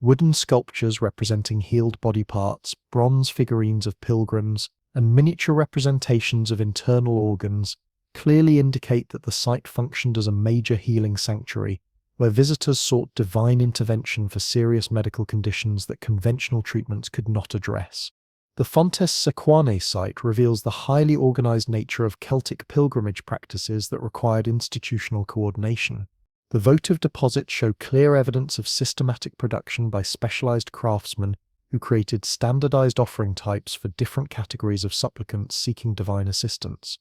Wooden sculptures representing healed body parts, bronze figurines of pilgrims, and miniature representations of internal organs clearly indicate that the site functioned as a major healing sanctuary, where visitors sought divine intervention for serious medical conditions that conventional treatments could not address. The Fontes Sequanae site reveals the highly organized nature of Celtic pilgrimage practices that required institutional coordination. The votive deposits show clear evidence of systematic production by specialized craftsmen who created standardized offering types for different categories of supplicants seeking divine assistance.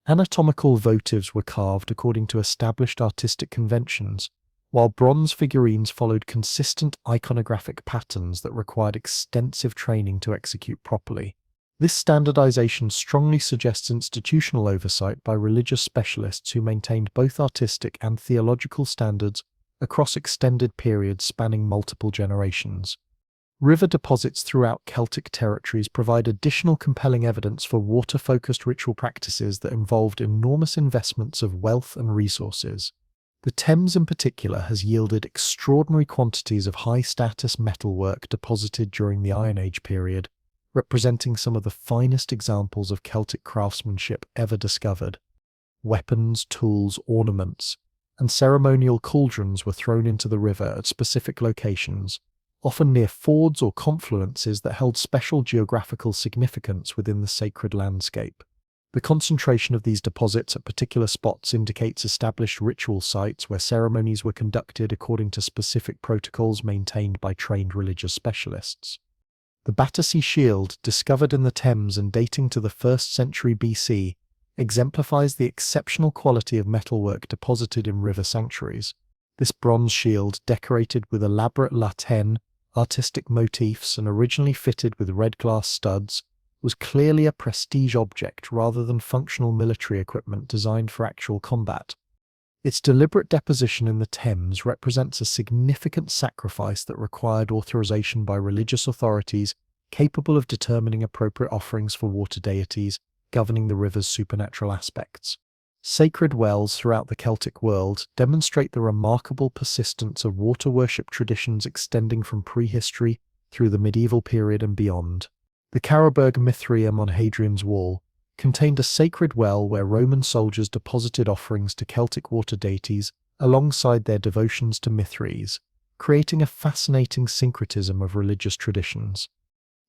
Anatomical votives were carved according to established artistic conventions, while bronze figurines followed consistent iconographic patterns that required extensive training to execute properly. This standardization strongly suggests institutional oversight by religious specialists who maintained both artistic and theological standards across extended periods spanning multiple generations. River deposits throughout Celtic territories provide additional compelling evidence for water-focused ritual practices that involved enormous investments of wealth and resources. The Thames in particular has yielded extraordinary quantities of high-status metalwork deposited during the Iron Age period, representing some of the finest examples of Celtic craftsmanship ever discovered. Weapons, tools, ornaments, and ceremonial cauldrons were thrown into the river at specific locations, often near fords or confluences that held special geographical significance within the sacred landscape. The concentration of these deposits at particular spots indicates established ritual sites where ceremonies were conducted according to specific protocols maintained by trained religious specialists. The Battersea Shield, discovered in the Thames and dating to the 1st century BC, exemplifies the exceptional quality of metalwork deposited in river sanctuaries. This bronze shield, decorated with elaborate lateen, artistic motifs and originally fitted with red glass studs, was clearly a prestige object rather than functional military equipment designed for actual combat. Its deliberate deposition in the Thames represents a significant sacrifice that required authorization by religious authorities capable of determining appropriate offerings for water deities governing the river's supernatural aspects. Sacred wells throughout the Celtic world demonstrate the remarkable persistence of water worship traditions extending from prehistory through the medieval period and beyond. The Caroburg Mithraeum on Hadrian's Wall contained a sacred well where Roman soldiers deposited offerings to Celtic water deities alongside their devotions to Mithras, creating a fascinating syncretism of religious traditions.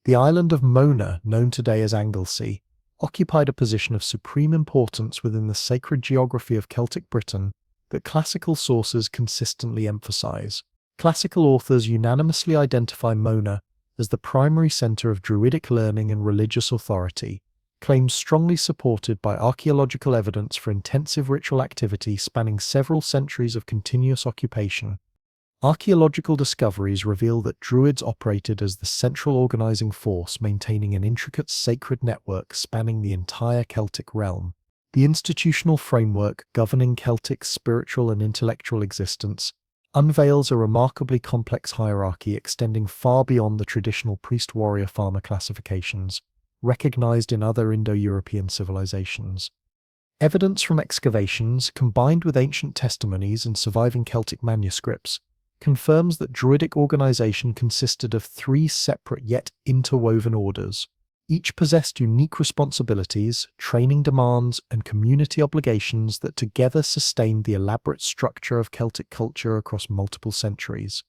The island of Mona, known today as Anglesey, occupied a position of supreme importance within the sacred geography of Celtic Britain that classical sources consistently emphasize. Classical authors unanimously identify Mona as the primary center of Druidic learning and religious authority, claims strongly supported by archaeological evidence for intensive ritual activity spanning several centuries of continuous occupation. Archaeological discoveries reveal that Druids operated as the central organizing force maintaining an intricate sacred network spanning the entire Celtic realm. The institutional framework governing Celtic's spiritual and intellectual existence unveils a remarkably complex hierarchy extending far beyond the traditional priest-warrior-farmer classifications recognized in other Indo-European civilizations. Evidence from excavations, combined with ancient testimonies and surviving Celtic manuscripts, confirms that Druidic organization consisted of 3 separate yet interwoven orders. Each possessed unique responsibilities, training demands, and community obligations that together sustained the elaborate structure of Celtic culture across multiple centuries.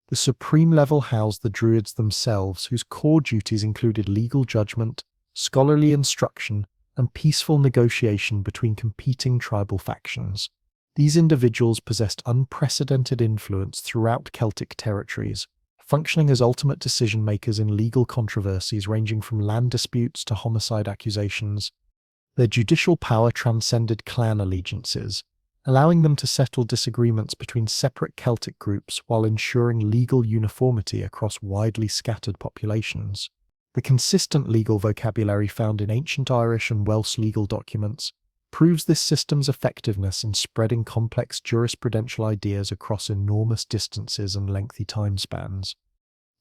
The supreme level housed the Druids themselves, whose core duties included legal judgment, scholarly instruction, and peaceful negotiation between competing tribal factions. These individuals possessed unprecedented influence throughout Celtic territories, functioning as ultimate decision-makers in legal controversies ranging from land disputes to homicide accusations. Their judicial power transcended clan allegiances, allowing them to settle disagreements between separate Celtic groups while ensuring legal uniformity across widely scattered populations. The consistent legal vocabulary found in ancient Irish and Welsh legal documents proves this system's effectiveness in spreading complex jurisprudential ideas across enormous distances and lengthy time spans.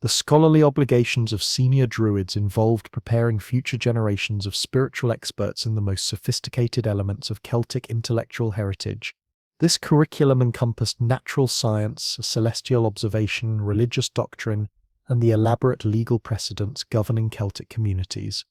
The scholarly obligations of senior Druids involved preparing future generations of spiritual experts in the most sophisticated elements of Celtic intellectual heritage. This curriculum encompassed natural science, celestial observation, religious doctrine, and the elaborate legal precedents governing Celtic communities.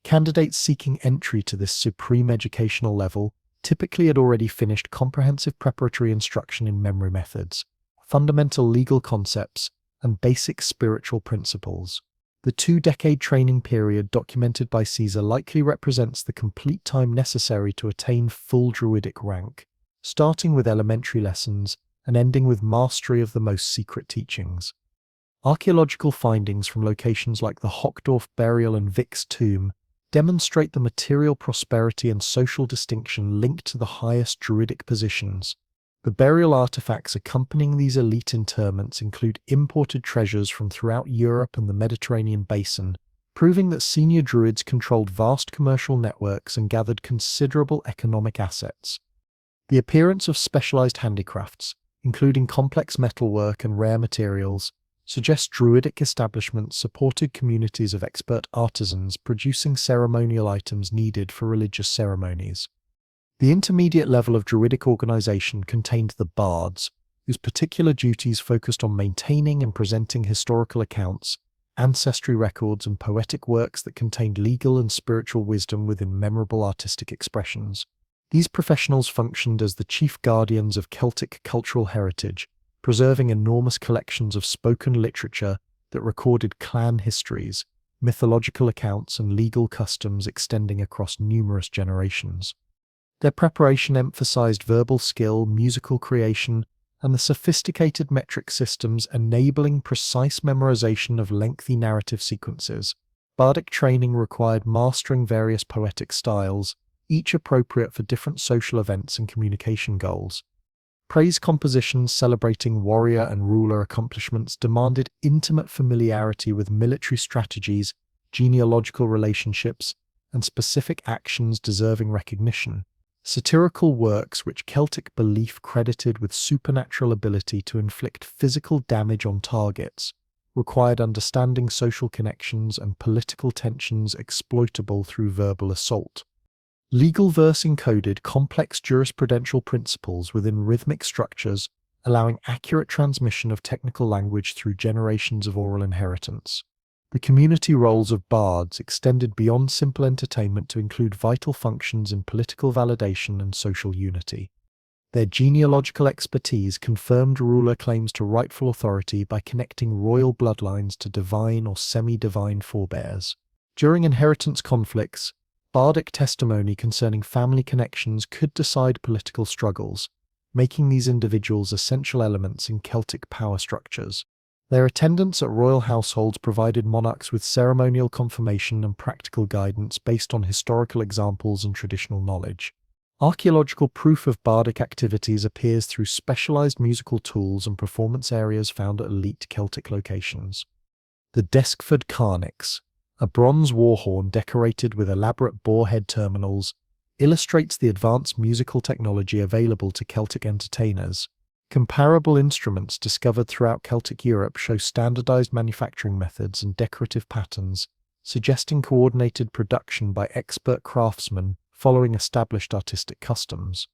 Candidates seeking entry to this supreme educational level typically had already finished comprehensive preparatory instruction in memory methods, fundamental legal concepts, and basic spiritual principles. The 2-decade training period documented by Caesar likely represents the complete time necessary to attain full Druidic rank, starting with elementary lessons and ending with mastery of the most secret teachings. Archaeological findings from locations like the Hockdorf burial and Vic's tomb demonstrate the material prosperity and social distinction linked to the highest Druidic positions. The burial artifacts accompanying these elite interments include imported treasures from throughout Europe and the Mediterranean basin, proving that senior Druids controlled vast commercial networks and gathered considerable economic assets. The appearance of specialized handicrafts, including complex metalwork and rare materials, suggests Druidic establishments supported communities of expert artisans producing ceremonial items needed for religious ceremonies. The intermediate level of Druidic organization contained the bards, whose particular duties focused on maintaining and presenting historical accounts, ancestry records, and poetic works that contained legal and spiritual wisdom within memorable artistic expressions. These professionals functioned as the chief guardians of Celtic cultural heritage, preserving enormous collections of spoken literature that recorded clan histories, mythological accounts, and legal customs extending across numerous generations. Their preparation emphasized verbal skill, musical creation, and the sophisticated metric systems enabling precise memorization of lengthy narrative sequences. Bardic training required mastering various poetic styles, each appropriate for different social events and communication goals. Praise compositions celebrating warrior and ruler accomplishments demanded intimate familiarity with military strategies, genealogical relationships, and specific actions deserving recognition. Satirical works which Celtic belief credited with supernatural ability to inflict physical damage on targets required understanding social connections and political tensions exploitable through verbal assault. Legal verse encoded complex jurisprudential principles within rhythmic structures, allowing accurate transmission of technical language through generations of oral inheritance. The community roles of bards extended beyond simple entertainment to include vital functions in political validation and social unity. Their genealogical expertise confirmed ruler claims to rightful authority by connecting royal bloodlines to divine or semi-divine forebears. During inheritance conflicts, bardic testimony concerning family connections could decide political struggles, making these individuals essential elements in Celtic power structures. Their attendance at royal households provided monarchs with ceremonial confirmation and practical guidance based on historical examples and traditional knowledge. Archaeological proof of bardic activities appears through specialized musical tools and performance areas found at elite Celtic locations. The Deskford Carnix, a bronze war horn decorated with elaborate boar-head terminals, illustrates the advanced musical technology available to Celtic entertainers. Comparable instruments discovered throughout Celtic Europe show standardized manufacturing methods and decorative patterns, suggesting coordinated production by expert craftsmen following established artistic customs.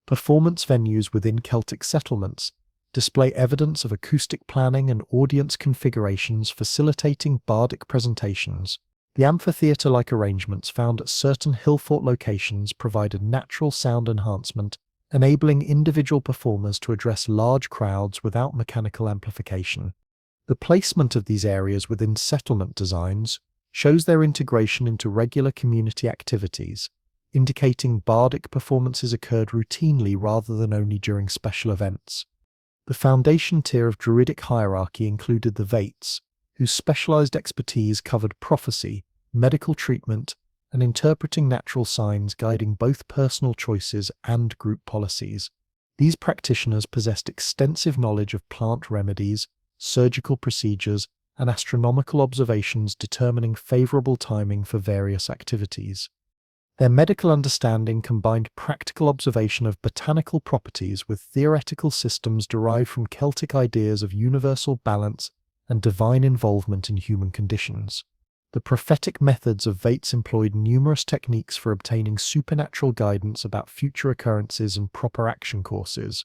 Performance venues within Celtic settlements display evidence of acoustic planning and audience configurations facilitating bardic presentations. The amphitheatre-like arrangements found at certain hillfort locations provided natural sound enhancement, enabling individual performers to address large crowds without mechanical amplification. The placement of these areas within settlement designs shows their integration into regular community activities, indicating bardic performances occurred routinely rather than only during special events. The foundation tier of Druidic hierarchy included the Vates, whose specialized expertise covered prophecy, medical treatment, and interpreting natural signs, guiding both personal choices and group policies. These practitioners possessed extensive knowledge of plant remedies, surgical procedures, and astronomical observations determining favorable timing for various activities. Their medical understanding combined practical observation of botanical properties with theoretical systems derived from Celtic ideas of universal balance and divine involvement in human conditions. The prophetic methods of Vates employed numerous techniques for obtaining supernatural guidance about future occurrences and proper action courses.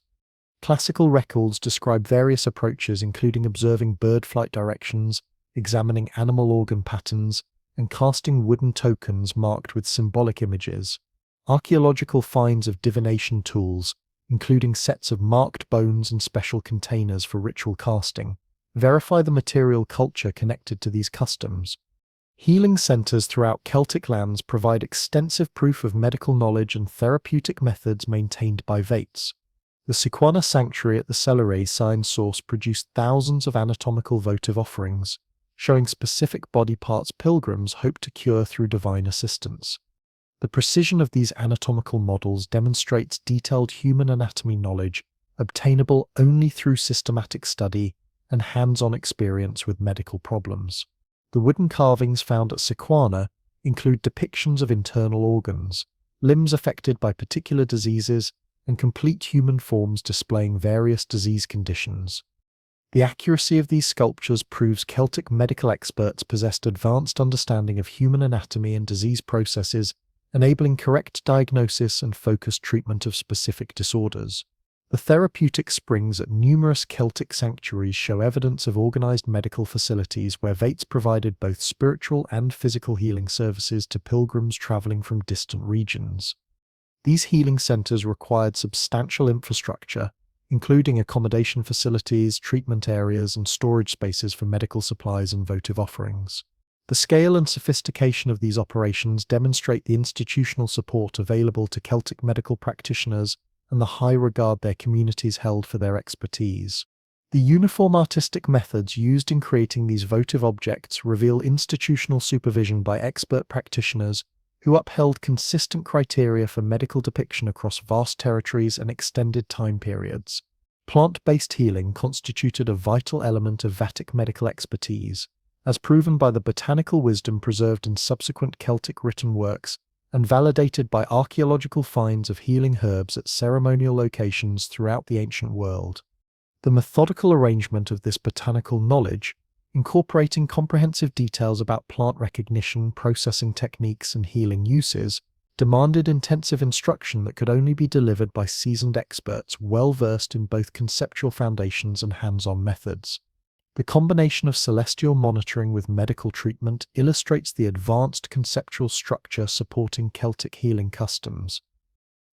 Classical records describe various approaches, including observing bird flight directions, examining animal organ patterns, and casting wooden tokens marked with symbolic images. Archaeological finds of divination tools, including sets of marked bones and special containers for ritual casting, verify the material culture connected to these customs. Healing centers throughout Celtic lands provide extensive proof of medical knowledge and therapeutic methods maintained by Vates. The Sequana sanctuary at the Celerae sign source produced thousands of anatomical votive offerings, showing specific body parts pilgrims hope to cure through divine assistance. The precision of these anatomical models demonstrates detailed human anatomy knowledge obtainable only through systematic study and hands-on experience with medical problems. The wooden carvings found at Sequana include depictions of internal organs, limbs affected by particular diseases, and complete human forms displaying various disease conditions. The accuracy of these sculptures proves Celtic medical experts possessed advanced understanding of human anatomy and disease processes, enabling correct diagnosis and focused treatment of specific disorders. The therapeutic springs at numerous Celtic sanctuaries show evidence of organized medical facilities where Vates provided both spiritual and physical healing services to pilgrims traveling from distant regions. These healing centers required substantial infrastructure, including accommodation facilities, treatment areas, and storage spaces for medical supplies and votive offerings. The scale and sophistication of these operations demonstrate the institutional support available to Celtic medical practitioners and the high regard their communities held for their expertise. The uniform artistic methods used in creating these votive objects reveal institutional supervision by expert practitioners who upheld consistent criteria for medical depiction across vast territories and extended time periods. Plant-based healing constituted a vital element of Vatic medical expertise, as proven by the botanical wisdom preserved in subsequent Celtic written works and validated by archaeological finds of healing herbs at ceremonial locations throughout the ancient world. The methodical arrangement of this botanical knowledge, incorporating comprehensive details about plant recognition, processing techniques, and healing uses, demanded intensive instruction that could only be delivered by seasoned experts well versed in both conceptual foundations and hands-on methods. The combination of celestial monitoring with medical treatment illustrates the advanced conceptual structure supporting Celtic healing customs.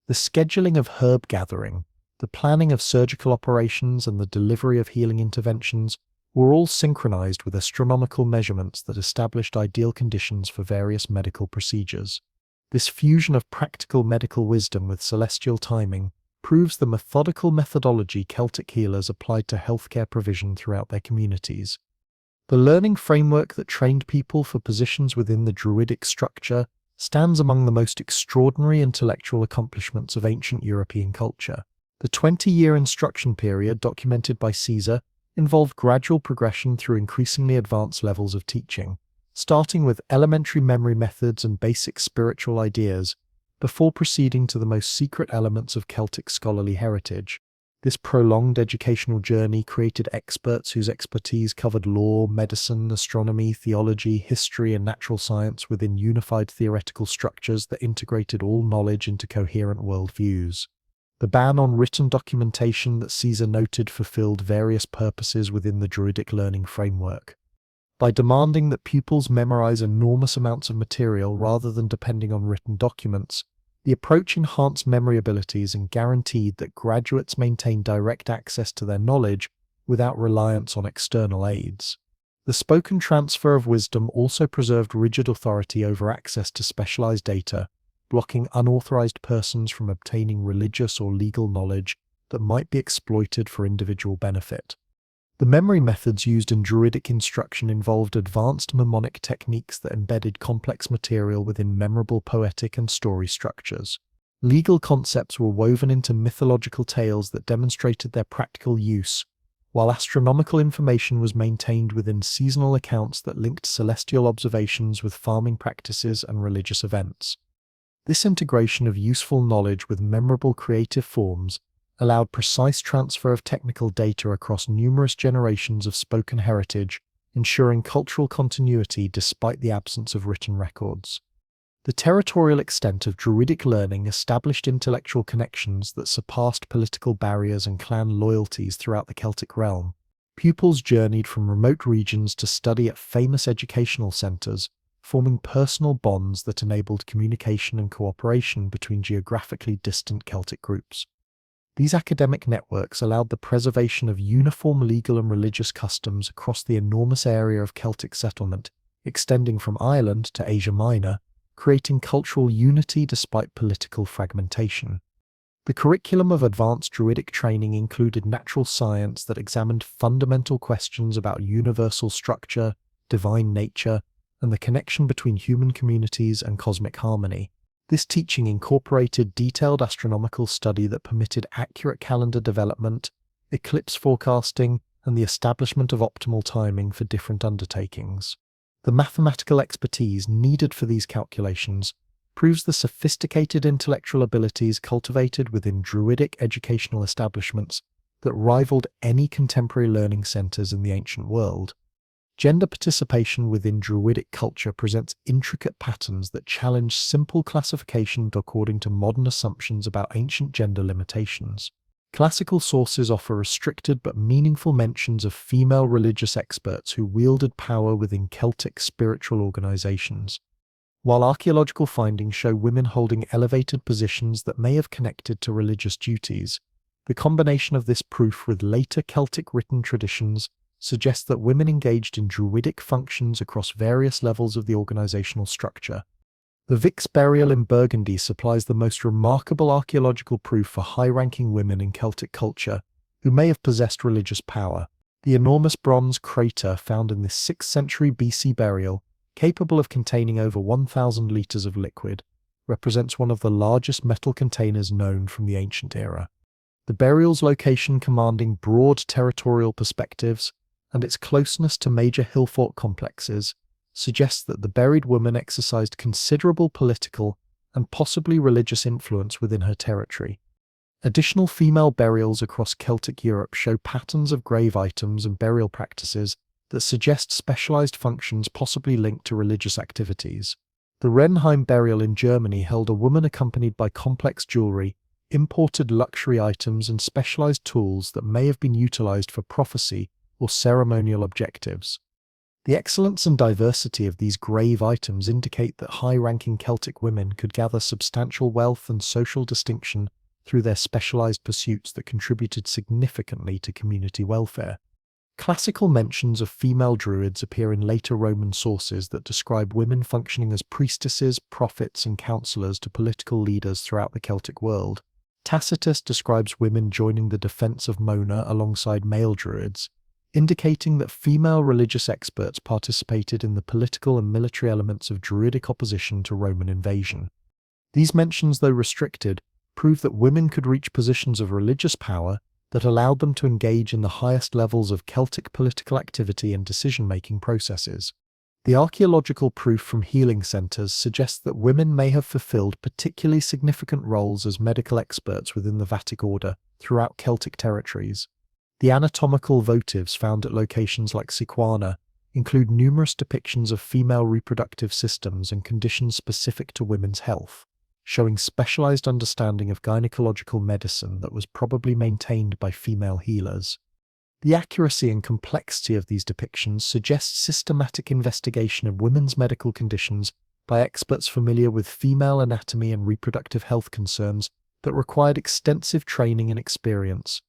The scheduling of herb gathering, the planning of surgical operations, and the delivery of healing interventions were all synchronized with astronomical measurements that established ideal conditions for various medical procedures. This fusion of practical medical wisdom with celestial timing proves the methodical methodology Celtic healers applied to healthcare provision throughout their communities. The learning framework that trained people for positions within the Druidic structure stands among the most extraordinary intellectual accomplishments of ancient European culture. The 20-year instruction period documented by Caesar involved gradual progression through increasingly advanced levels of teaching, starting with elementary memory methods and basic spiritual ideas, before proceeding to the most secret elements of Celtic scholarly heritage. This prolonged educational journey created experts whose expertise covered law, medicine, astronomy, theology, history, and natural science within unified theoretical structures that integrated all knowledge into coherent worldviews. The ban on written documentation that Caesar noted fulfilled various purposes within the Druidic learning framework. By demanding that pupils memorize enormous amounts of material rather than depending on written documents, the approach enhanced memory abilities and guaranteed that graduates maintain direct access to their knowledge without reliance on external aids. The spoken transfer of wisdom also preserved rigid authority over access to specialized data, blocking unauthorized persons from obtaining religious or legal knowledge that might be exploited for individual benefit. The memory methods used in Druidic instruction involved advanced mnemonic techniques that embedded complex material within memorable poetic and story structures. Legal concepts were woven into mythological tales that demonstrated their practical use, while astronomical information was maintained within seasonal accounts that linked celestial observations with farming practices and religious events. This integration of useful knowledge with memorable creative forms allowed precise transfer of technical data across numerous generations of spoken heritage, ensuring cultural continuity despite the absence of written records. The territorial extent of Druidic learning established intellectual connections that surpassed political barriers and clan loyalties throughout the Celtic realm. Pupils journeyed from remote regions to study at famous educational centres, forming personal bonds that enabled communication and cooperation between geographically distant Celtic groups. These academic networks allowed the preservation of uniform legal and religious customs across the enormous area of Celtic settlement, extending from Ireland to Asia Minor, creating cultural unity despite political fragmentation. The curriculum of advanced Druidic training included natural science that examined fundamental questions about universal structure, divine nature, and the connection between human communities and cosmic harmony. This teaching incorporated detailed astronomical study that permitted accurate calendar development, eclipse forecasting, and the establishment of optimal timing for different undertakings. The mathematical expertise needed for these calculations proves the sophisticated intellectual abilities cultivated within Druidic educational establishments that rivaled any contemporary learning centres in the ancient world. Gender participation within Druidic culture presents intricate patterns that challenge simple classification according to modern assumptions about ancient gender limitations. Classical sources offer restricted but meaningful mentions of female religious experts who wielded power within Celtic spiritual organizations, while archaeological findings show women holding elevated positions that may have connected to religious duties. The combination of this proof with later Celtic written traditions suggests that women engaged in Druidic functions across various levels of the organizational structure. The Vix burial in Burgundy supplies the most remarkable archaeological proof for high-ranking women in Celtic culture who may have possessed religious power. The enormous bronze crater found in this 6th century BC burial, capable of containing over 1,000 litres of liquid, represents one of the largest metal containers known from the ancient era. The burial's location commanding broad territorial perspectives and its closeness to major hillfort complexes suggests that the buried woman exercised considerable political and possibly religious influence within her territory. Additional female burials across Celtic Europe show patterns of grave items and burial practices that suggest specialized functions possibly linked to religious activities. The Renheim burial in Germany held a woman accompanied by complex jewelry, imported luxury items, and specialized tools that may have been utilized for prophecy or ceremonial objectives. The excellence and diversity of these grave items indicate that high-ranking Celtic women could gather substantial wealth and social distinction through their specialized pursuits that contributed significantly to community welfare. Classical mentions of female Druids appear in later Roman sources that describe women functioning as priestesses, prophets, and counselors to political leaders throughout the Celtic world. Tacitus describes women joining the defense of Mona alongside male Druids, indicating that female religious experts participated in the political and military elements of Druidic opposition to Roman invasion. These mentions, though restricted, prove that women could reach positions of religious power that allowed them to engage in the highest levels of Celtic political activity and decision-making processes. The archaeological proof from healing centres suggests that women may have fulfilled particularly significant roles as medical experts within the Vatic order throughout Celtic territories. The anatomical votives found at locations like Sequana include numerous depictions of female reproductive systems and conditions specific to women's health, showing specialized understanding of gynecological medicine that was probably maintained by female healers. The accuracy and complexity of these depictions suggests systematic investigation of women's medical conditions by experts familiar with female anatomy and reproductive health concerns that required extensive training and experience.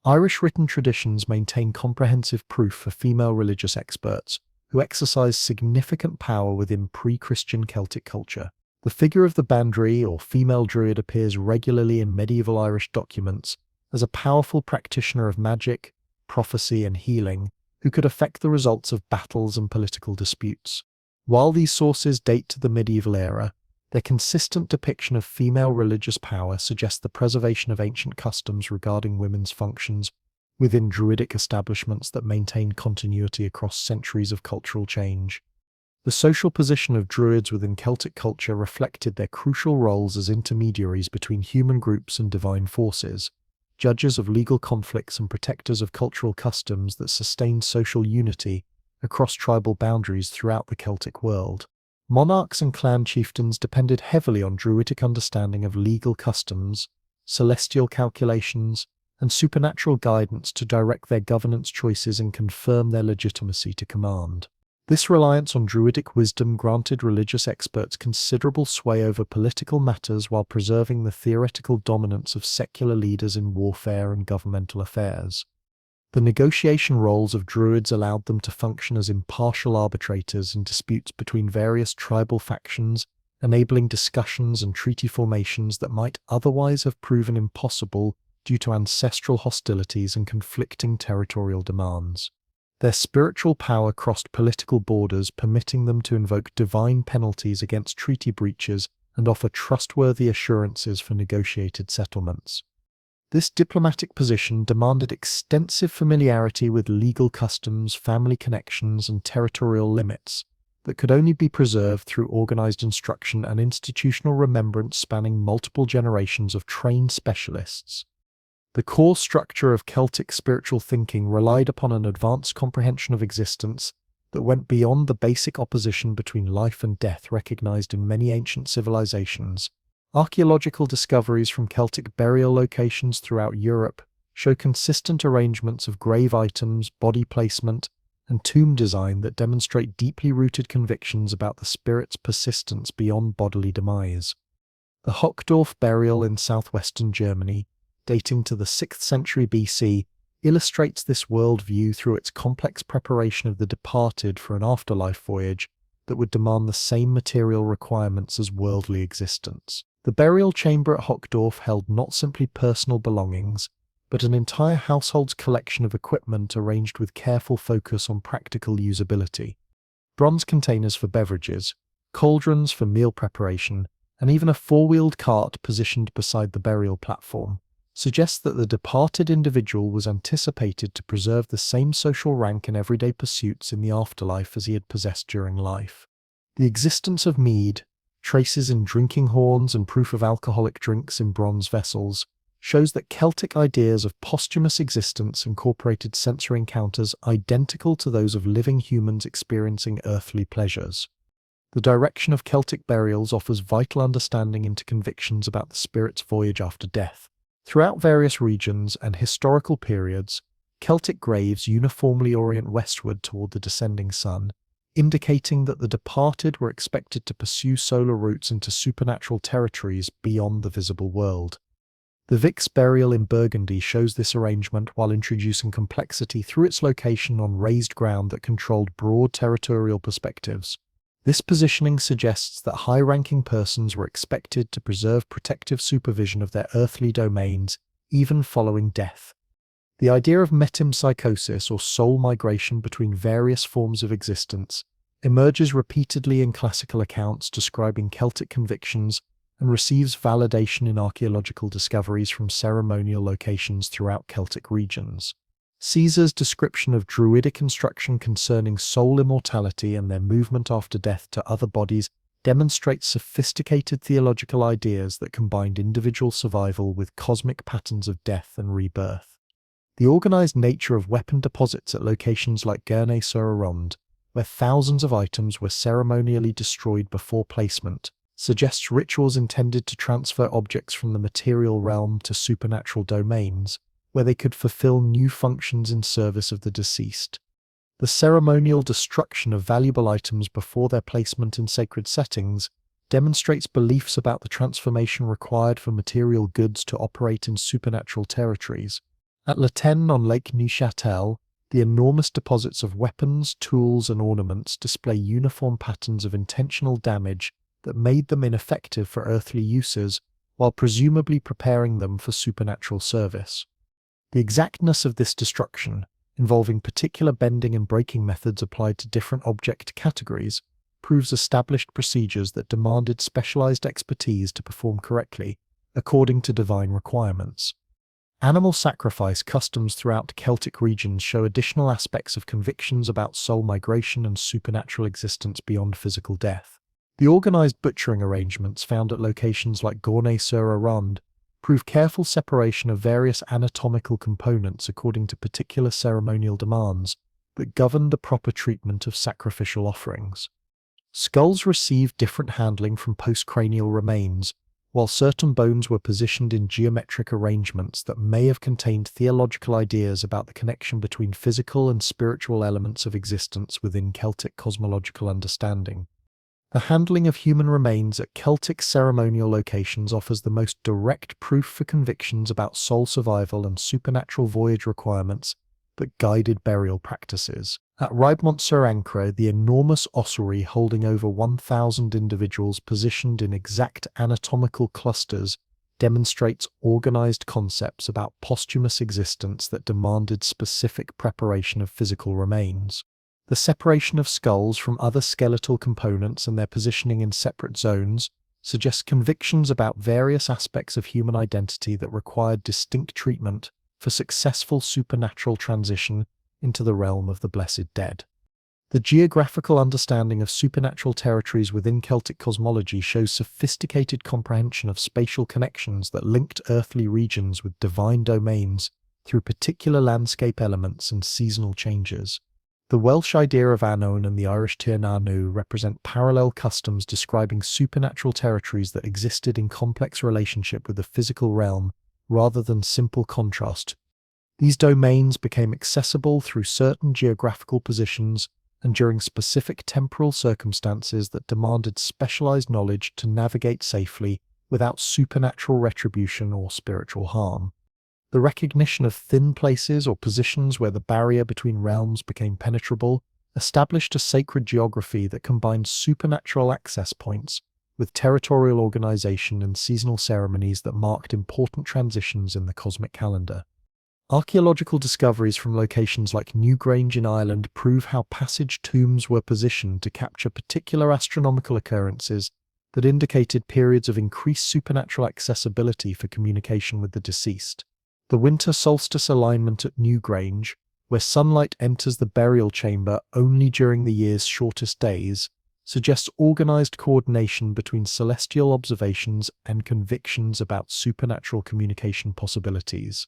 Irish written traditions maintain comprehensive proof for female religious experts who exercised significant power within pre-Christian Celtic culture. The figure of the Bandri or female druid appears regularly in medieval Irish documents as a powerful practitioner of magic, prophecy, and healing who could affect the results of battles and political disputes. While these sources date to the medieval era, their consistent depiction of female religious power suggests the preservation of ancient customs regarding women's functions within Druidic establishments that maintain continuity across centuries of cultural change. The social position of Druids within Celtic culture reflected their crucial roles as intermediaries between human groups and divine forces, judges of legal conflicts and protectors of cultural customs that sustained social unity across tribal boundaries throughout the Celtic world. Monarchs and clan chieftains depended heavily on Druidic understanding of legal customs, celestial calculations, and supernatural guidance to direct their governance choices and confirm their legitimacy to command. This reliance on Druidic wisdom granted religious experts considerable sway over political matters while preserving the theoretical dominance of secular leaders in warfare and governmental affairs. The negotiation roles of Druids allowed them to function as impartial arbitrators in disputes between various tribal factions, enabling discussions and treaty formations that might otherwise have proven impossible due to ancestral hostilities and conflicting territorial demands. Their spiritual power crossed political borders, permitting them to invoke divine penalties against treaty breaches and offer trustworthy assurances for negotiated settlements. This diplomatic position demanded extensive familiarity with legal customs, family connections, and territorial limits that could only be preserved through organized instruction and institutional remembrance spanning multiple generations of trained specialists. The core structure of Celtic spiritual thinking relied upon an advanced comprehension of existence that went beyond the basic opposition between life and death recognized in many ancient civilizations. Archaeological discoveries from Celtic burial locations throughout Europe show consistent arrangements of grave items, body placement, and tomb design that demonstrate deeply rooted convictions about the spirit's persistence beyond bodily demise. The Hockdorf burial in southwestern Germany, dating to the 6th century BC, illustrates this worldview through its complex preparation of the departed for an afterlife voyage that would demand the same material requirements as worldly existence. The burial chamber at Hockdorf held not simply personal belongings, but an entire household's collection of equipment arranged with careful focus on practical usability. Bronze containers for beverages, cauldrons for meal preparation, and even a four-wheeled cart positioned beside the burial platform suggests that the departed individual was anticipated to preserve the same social rank and everyday pursuits in the afterlife as he had possessed during life. The existence of mead, traces in drinking horns, and proof of alcoholic drinks in bronze vessels shows that Celtic ideas of posthumous existence incorporated sensory encounters identical to those of living humans experiencing earthly pleasures. The direction of Celtic burials offers vital understanding into convictions about the spirit's voyage after death. Throughout various regions and historical periods, Celtic graves uniformly orient westward toward the descending sun, indicating that the departed were expected to pursue solar routes into supernatural territories beyond the visible world. The Vix burial in Burgundy shows this arrangement while introducing complexity through its location on raised ground that controlled broad territorial perspectives. This positioning suggests that high-ranking persons were expected to preserve protective supervision of their earthly domains, even following death. The idea of metempsychosis, or soul migration between various forms of existence, emerges repeatedly in classical accounts describing Celtic convictions and receives validation in archaeological discoveries from ceremonial locations throughout Celtic regions. Caesar's description of Druidic instruction concerning soul immortality and their movement after death to other bodies demonstrates sophisticated theological ideas that combined individual survival with cosmic patterns of death and rebirth. The organized nature of weapon deposits at locations like Gurney-sur-Aronde, where thousands of items were ceremonially destroyed before placement, suggests rituals intended to transfer objects from the material realm to supernatural domains, where they could fulfill new functions in service of the deceased. The ceremonial destruction of valuable items before their placement in sacred settings demonstrates beliefs about the transformation required for material goods to operate in supernatural territories, At La Tène on Lake Neuchâtel, the enormous deposits of weapons, tools, and ornaments display uniform patterns of intentional damage that made them ineffective for earthly uses, while presumably preparing them for supernatural service. The exactness of this destruction, involving particular bending and breaking methods applied to different object categories, proves established procedures that demanded specialized expertise to perform correctly, according to divine requirements. Animal sacrifice customs throughout Celtic regions show additional aspects of convictions about soul migration and supernatural existence beyond physical death. The organized butchering arrangements found at locations like Gournay-sur-Arronde prove careful separation of various anatomical components according to particular ceremonial demands that govern the proper treatment of sacrificial offerings. Skulls received different handling from postcranial remains, while certain bones were positioned in geometric arrangements that may have contained theological ideas about the connection between physical and spiritual elements of existence within Celtic cosmological understanding. The handling of human remains at Celtic ceremonial locations offers the most direct proof for convictions about soul survival and supernatural voyage requirements that guided burial practices. At Riedmont-sur-Ancre, the enormous ossuary holding over 1,000 individuals positioned in exact anatomical clusters demonstrates organized concepts about posthumous existence that demanded specific preparation of physical remains. The separation of skulls from other skeletal components and their positioning in separate zones suggests convictions about various aspects of human identity that required distinct treatment for successful supernatural transition into the realm of the blessed dead. The geographical understanding of supernatural territories within Celtic cosmology shows sophisticated comprehension of spatial connections that linked earthly regions with divine domains through particular landscape elements and seasonal changes. The Welsh idea of Annwn and the Irish Tir na nw represent parallel customs describing supernatural territories that existed in complex relationship with the physical realm rather than simple contrast. These domains became accessible through certain geographical positions and during specific temporal circumstances that demanded specialized knowledge to navigate safely without supernatural retribution or spiritual harm. The recognition of thin places or positions where the barrier between realms became penetrable established a sacred geography that combined supernatural access points with territorial organization and seasonal ceremonies that marked important transitions in the cosmic calendar. Archaeological discoveries from locations like Newgrange in Ireland prove how passage tombs were positioned to capture particular astronomical occurrences that indicated periods of increased supernatural accessibility for communication with the deceased. The winter solstice alignment at Newgrange, where sunlight enters the burial chamber only during the year's shortest days, suggests organized coordination between celestial observations and convictions about supernatural communication possibilities.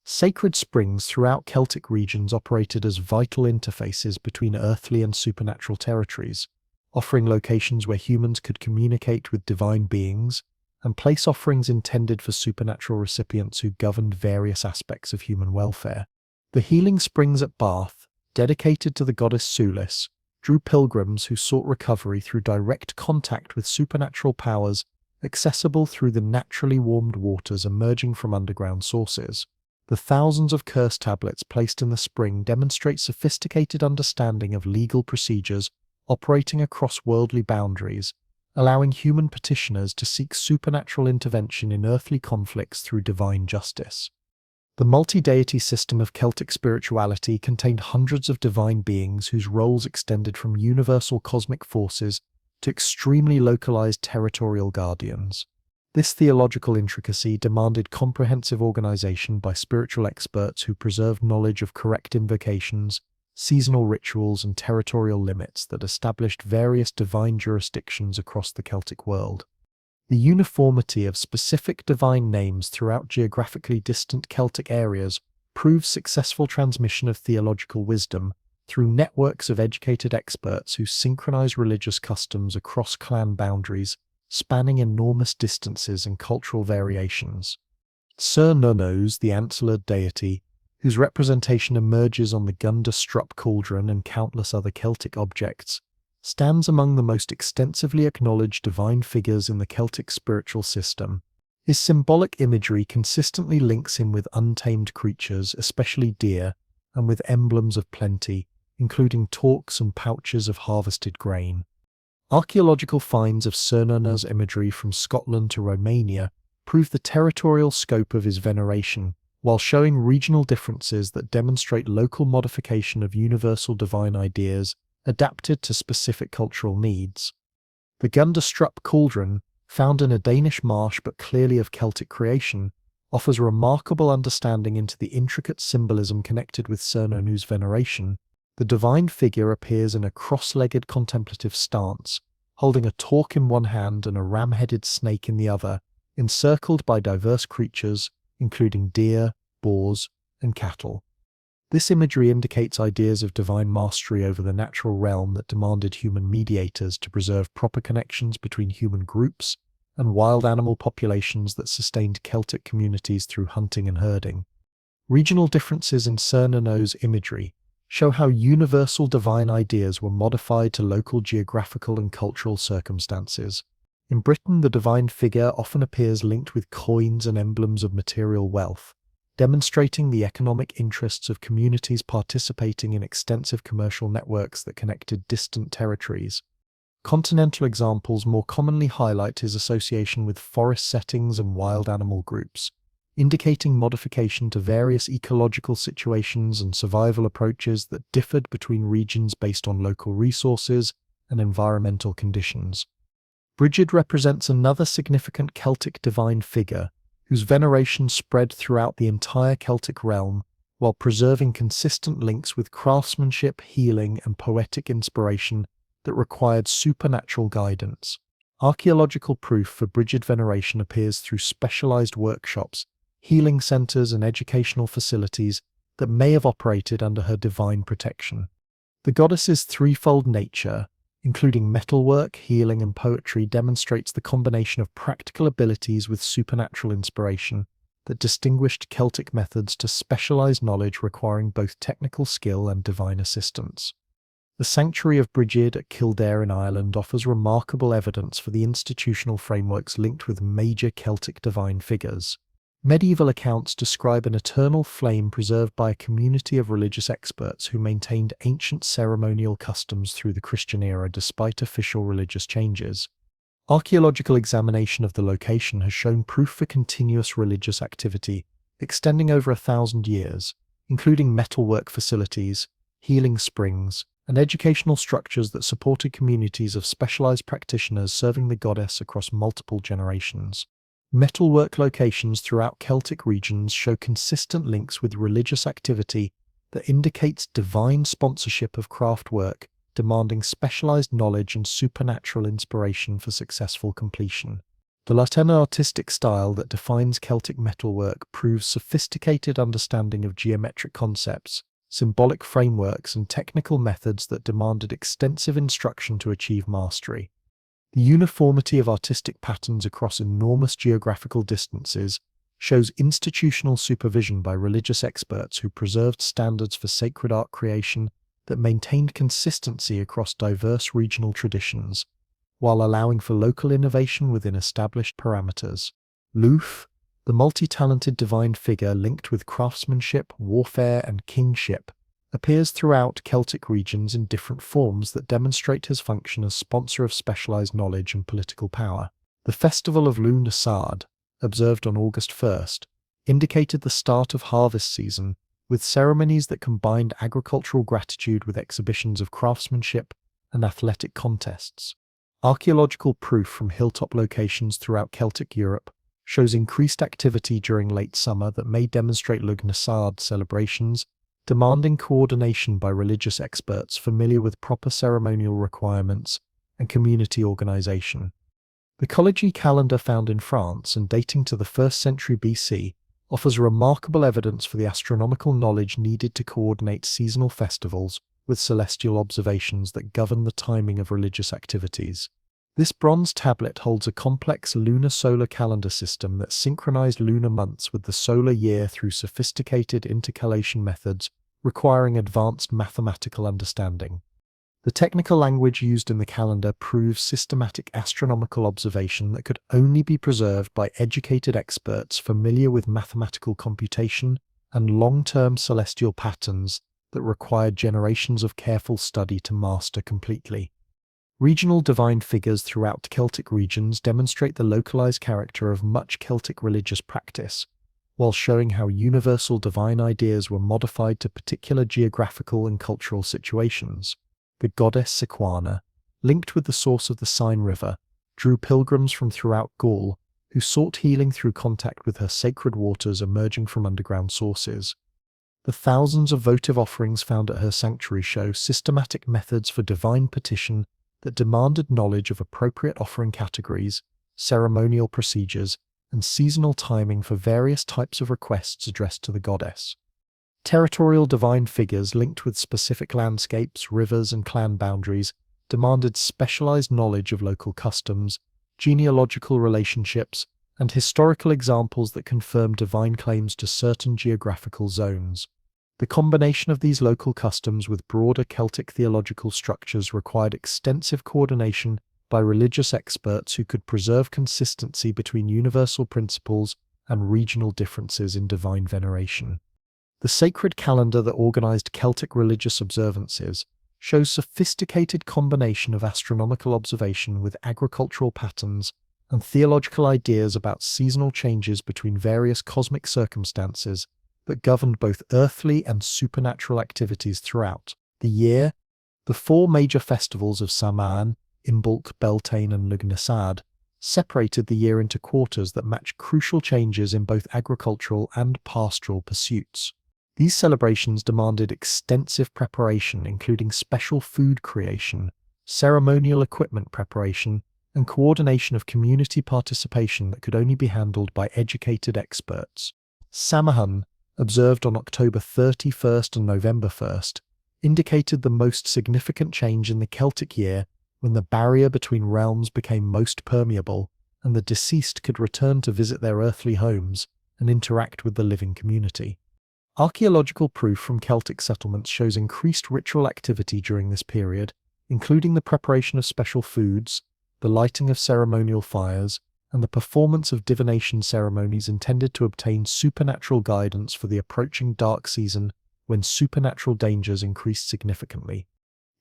Sacred springs throughout Celtic regions operated as vital interfaces between earthly and supernatural territories, offering locations where humans could communicate with divine beings and place offerings intended for supernatural recipients who governed various aspects of human welfare. The healing springs at Bath, dedicated to the goddess Sulis, drew pilgrims who sought recovery through direct contact with supernatural powers accessible through the naturally warmed waters emerging from underground sources. The thousands of curse tablets placed in the spring demonstrate sophisticated understanding of legal procedures operating across worldly boundaries, allowing human petitioners to seek supernatural intervention in earthly conflicts through divine justice. The multi-deity system of Celtic spirituality contained hundreds of divine beings whose roles extended from universal cosmic forces to extremely localized territorial guardians. This theological intricacy demanded comprehensive organization by spiritual experts who preserved knowledge of correct invocations, seasonal rituals, and territorial limits that established various divine jurisdictions across the Celtic world. The uniformity of specific divine names throughout geographically distant Celtic areas proves successful transmission of theological wisdom through networks of educated experts who synchronize religious customs across clan boundaries, spanning enormous distances and cultural variations. Sir Nunnos, the antlered deity, whose representation emerges on the Gunda Strup cauldron and countless other Celtic objects, stands among the most extensively acknowledged divine figures in the Celtic spiritual system, His symbolic imagery consistently links him with untamed creatures, especially deer, and with emblems of plenty, including torques and pouches of harvested grain. Archaeological finds of Cernunnos imagery from Scotland to Romania prove the territorial scope of his veneration, while showing regional differences that demonstrate local modification of universal divine ideas adapted to specific cultural needs. The Gundestrup cauldron, found in a Danish marsh but clearly of Celtic creation, offers remarkable understanding into the intricate symbolism connected with Cernunnos veneration. The divine figure appears in a cross-legged contemplative stance, holding a torque in one hand and a ram-headed snake in the other, encircled by diverse creatures, including deer, boars, and cattle. This imagery indicates ideas of divine mastery over the natural realm that demanded human mediators to preserve proper connections between human groups and wild animal populations that sustained Celtic communities through hunting and herding. Regional differences in Cernunnos imagery show how universal divine ideas were modified to local geographical and cultural circumstances. In Britain, the divine figure often appears linked with coins and emblems of material wealth, demonstrating the economic interests of communities participating in extensive commercial networks that connected distant territories. Continental examples more commonly highlight his association with forest settings and wild animal groups, indicating modification to various ecological situations and survival approaches that differed between regions based on local resources and environmental conditions. Brigid represents another significant Celtic divine figure, whose veneration spread throughout the entire Celtic realm, while preserving consistent links with craftsmanship, healing, and poetic inspiration that required supernatural guidance. Archaeological proof for Brigid veneration appears through specialized workshops, healing centers, and educational facilities that may have operated under her divine protection. The goddess's threefold nature, including metalwork, healing, and poetry, demonstrates the combination of practical abilities with supernatural inspiration that distinguished Celtic methods to specialized knowledge requiring both technical skill and divine assistance. The Sanctuary of Brigid at Kildare in Ireland offers remarkable evidence for the institutional frameworks linked with major Celtic divine figures. Medieval accounts describe an eternal flame preserved by a community of religious experts who maintained ancient ceremonial customs through the Christian era despite official religious changes. Archaeological examination of the location has shown proof for continuous religious activity, extending over 1,000 years, including metalwork facilities, healing springs, and educational structures that supported communities of specialized practitioners serving the goddess across multiple generations. Metalwork locations throughout Celtic regions show consistent links with religious activity that indicates divine sponsorship of craft work, demanding specialized knowledge and supernatural inspiration for successful completion. The Latin artistic style that defines Celtic metalwork proves sophisticated understanding of geometric concepts, symbolic frameworks, and technical methods that demanded extensive instruction to achieve mastery. The uniformity of artistic patterns across enormous geographical distances shows institutional supervision by religious experts who preserved standards for sacred art creation that maintained consistency across diverse regional traditions, while allowing for local innovation within established parameters. Lugh, the multi-talented divine figure linked with craftsmanship, warfare, and kingship, appears throughout Celtic regions in different forms that demonstrate his function as sponsor of specialized knowledge and political power. The festival of Lugh Nasad, observed on August 1st, indicated the start of harvest season, with ceremonies that combined agricultural gratitude with exhibitions of craftsmanship and athletic contests. Archaeological proof from hilltop locations throughout Celtic Europe shows increased activity during late summer that may demonstrate Lugh Nasad celebrations, demanding coordination by religious experts familiar with proper ceremonial requirements and community organization. The Collegi calendar found in France and dating to the 1st century BC offers remarkable evidence for the astronomical knowledge needed to coordinate seasonal festivals with celestial observations that govern the timing of religious activities. This bronze tablet holds a complex lunar-solar calendar system that synchronized lunar months with the solar year through sophisticated intercalation methods requiring advanced mathematical understanding. The technical language used in the calendar proves systematic astronomical observation that could only be preserved by educated experts familiar with mathematical computation and long-term celestial patterns that required generations of careful study to master completely. Regional divine figures throughout Celtic regions demonstrate the localized character of much Celtic religious practice, while showing how universal divine ideas were modified to particular geographical and cultural situations. The goddess Sequana, linked with the source of the Seine River, drew pilgrims from throughout Gaul who sought healing through contact with her sacred waters emerging from underground sources. The thousands of votive offerings found at her sanctuary show systematic methods for divine petition that demanded knowledge of appropriate offering categories, ceremonial procedures, and seasonal timing for various types of requests addressed to the goddess. Territorial divine figures linked with specific landscapes, rivers, and clan boundaries demanded specialized knowledge of local customs, genealogical relationships, and historical examples that confirm divine claims to certain geographical zones. The combination of these local customs with broader Celtic theological structures required extensive coordination by religious experts who could preserve consistency between universal principles and regional differences in divine veneration. The sacred calendar that organized Celtic religious observances shows sophisticated combination of astronomical observation with agricultural patterns and theological ideas about seasonal changes between various cosmic circumstances that governed both earthly and supernatural activities throughout the year. The four major festivals of Samhain, Imbolc, Beltane, and Lughnasadh separated the year into quarters that match crucial changes in both agricultural and pastoral pursuits. These celebrations demanded extensive preparation, including special food creation, ceremonial equipment preparation, and coordination of community participation that could only be handled by educated experts. Samhain, observed on October 31st and November 1st, indicated the most significant change in the Celtic year when the barrier between realms became most permeable and the deceased could return to visit their earthly homes and interact with the living community. Archaeological proof from Celtic settlements shows increased ritual activity during this period, including the preparation of special foods, the lighting of ceremonial fires, and the performance of divination ceremonies intended to obtain supernatural guidance for the approaching dark season when supernatural dangers increased significantly.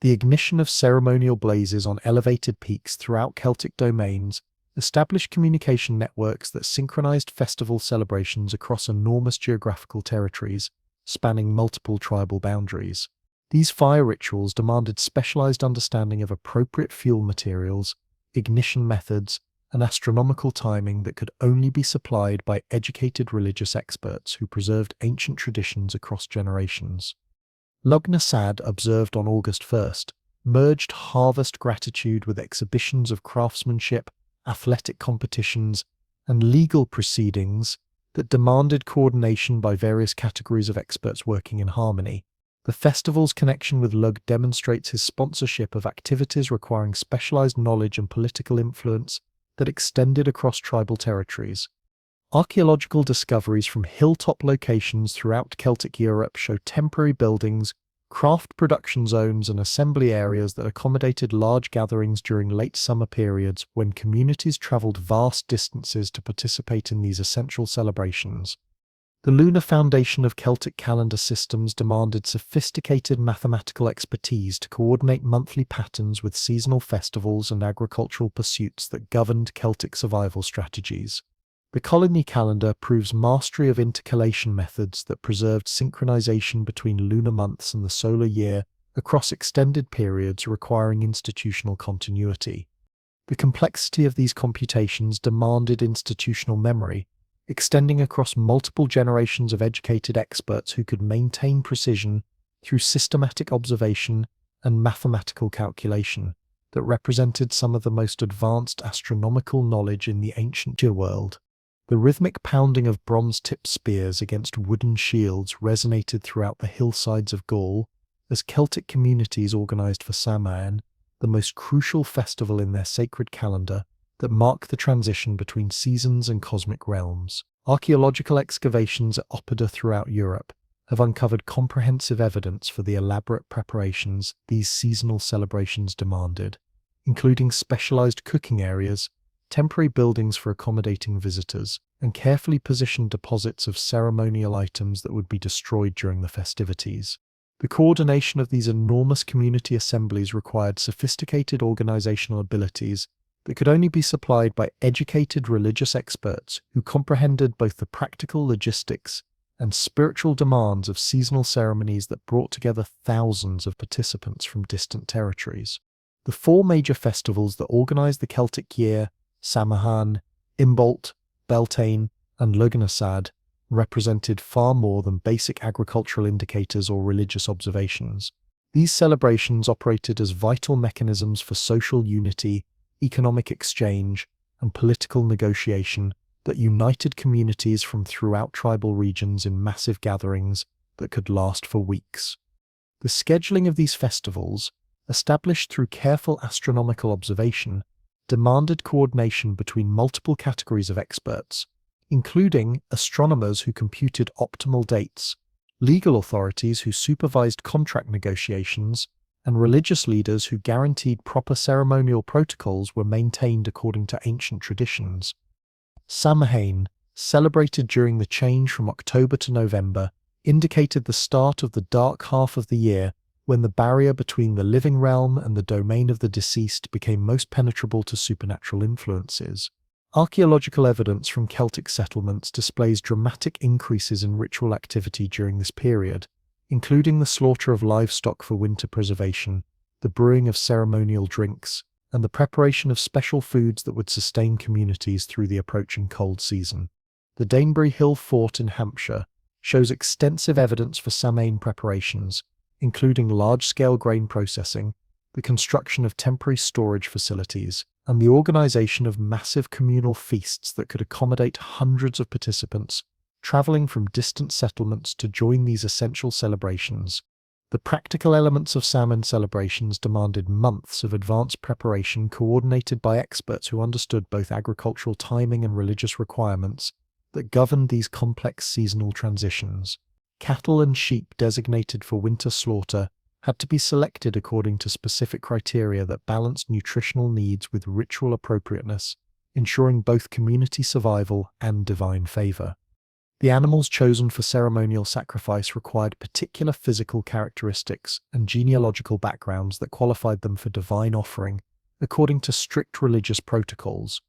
The ignition of ceremonial blazes on elevated peaks throughout Celtic domains established communication networks that synchronized festival celebrations across enormous geographical territories, spanning multiple tribal boundaries. These fire rituals demanded specialized understanding of appropriate fuel materials, ignition methods, and astronomical timing that could only be supplied by educated religious experts who preserved ancient traditions across generations. Lughnasadh, observed on August 1st, merged harvest gratitude with exhibitions of craftsmanship, athletic competitions, and legal proceedings that demanded coordination by various categories of experts working in harmony. The festival's connection with Lugh demonstrates his sponsorship of activities requiring specialized knowledge and political influence that extended across tribal territories. Archaeological discoveries from hilltop locations throughout Celtic Europe show temporary buildings, craft production zones, and assembly areas that accommodated large gatherings during late summer periods when communities traveled vast distances to participate in these essential celebrations. The lunar foundation of Celtic calendar systems demanded sophisticated mathematical expertise to coordinate monthly patterns with seasonal festivals and agricultural pursuits that governed Celtic survival strategies. The colony calendar proves mastery of intercalation methods that preserved synchronization between lunar months and the solar year across extended periods requiring institutional continuity. The complexity of these computations demanded institutional memory, extending across multiple generations of educated experts who could maintain precision through systematic observation and mathematical calculation that represented some of the most advanced astronomical knowledge in the ancient world. The rhythmic pounding of bronze-tipped spears against wooden shields resonated throughout the hillsides of Gaul as Celtic communities organized for Samhain, the most crucial festival in their sacred calendar that marked the transition between seasons and cosmic realms. Archaeological excavations at Oppidah throughout Europe, have uncovered comprehensive evidence for the elaborate preparations these seasonal celebrations demanded, including specialized cooking areas, temporary buildings for accommodating visitors, and carefully positioned deposits of ceremonial items that would be destroyed during the festivities. The coordination of these enormous community assemblies required sophisticated organizational abilities that could only be supplied by educated religious experts who comprehended both the practical logistics and spiritual demands of seasonal ceremonies that brought together thousands of participants from distant territories. The four major festivals that organized the Celtic year, Samhain, Imbolc, Beltane, and Lughnasadh, represented far more than basic agricultural indicators or religious observations. These celebrations operated as vital mechanisms for social unity, economic exchange, and political negotiation that united communities from throughout tribal regions in massive gatherings that could last for weeks. The scheduling of these festivals, established through careful astronomical observation, demanded coordination between multiple categories of experts, including astronomers who computed optimal dates, legal authorities who supervised contract negotiations, and religious leaders who guaranteed proper ceremonial protocols were maintained according to ancient traditions. Samhain, celebrated during the change from October to November, indicated the start of the dark half of the year, when the barrier between the living realm and the domain of the deceased became most penetrable to supernatural influences. Archaeological evidence from Celtic settlements displays dramatic increases in ritual activity during this period, including the slaughter of livestock for winter preservation, the brewing of ceremonial drinks, and the preparation of special foods that would sustain communities through the approaching cold season. The Danebury Hill Fort in Hampshire shows extensive evidence for Samhain preparations, including large-scale grain processing, the construction of temporary storage facilities, and the organization of massive communal feasts that could accommodate hundreds of participants traveling from distant settlements to join these essential celebrations. The practical elements of Samhain celebrations demanded months of advanced preparation coordinated by experts who understood both agricultural timing and religious requirements that governed these complex seasonal transitions. Cattle and sheep designated for winter slaughter had to be selected according to specific criteria that balanced nutritional needs with ritual appropriateness, ensuring both community survival and divine favor. The animals chosen for ceremonial sacrifice required particular physical characteristics and genealogical backgrounds that qualified them for divine offering, according to strict religious protocols.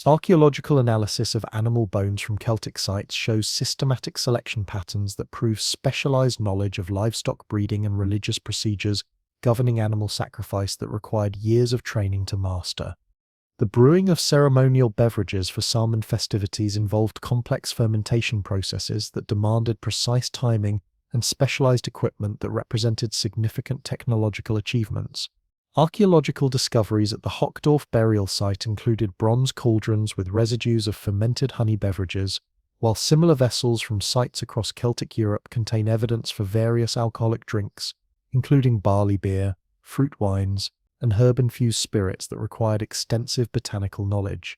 Archaeological analysis of animal bones from Celtic sites shows systematic selection patterns that prove specialized knowledge of livestock breeding and religious procedures governing animal sacrifice that required years of training to master. The brewing of ceremonial beverages for Samhain festivities involved complex fermentation processes that demanded precise timing and specialized equipment that represented significant technological achievements. Archaeological discoveries at the Hockdorf burial site included bronze cauldrons with residues of fermented honey beverages, while similar vessels from sites across Celtic Europe contain evidence for various alcoholic drinks, including barley beer, fruit wines, and herb-infused spirits that required extensive botanical knowledge.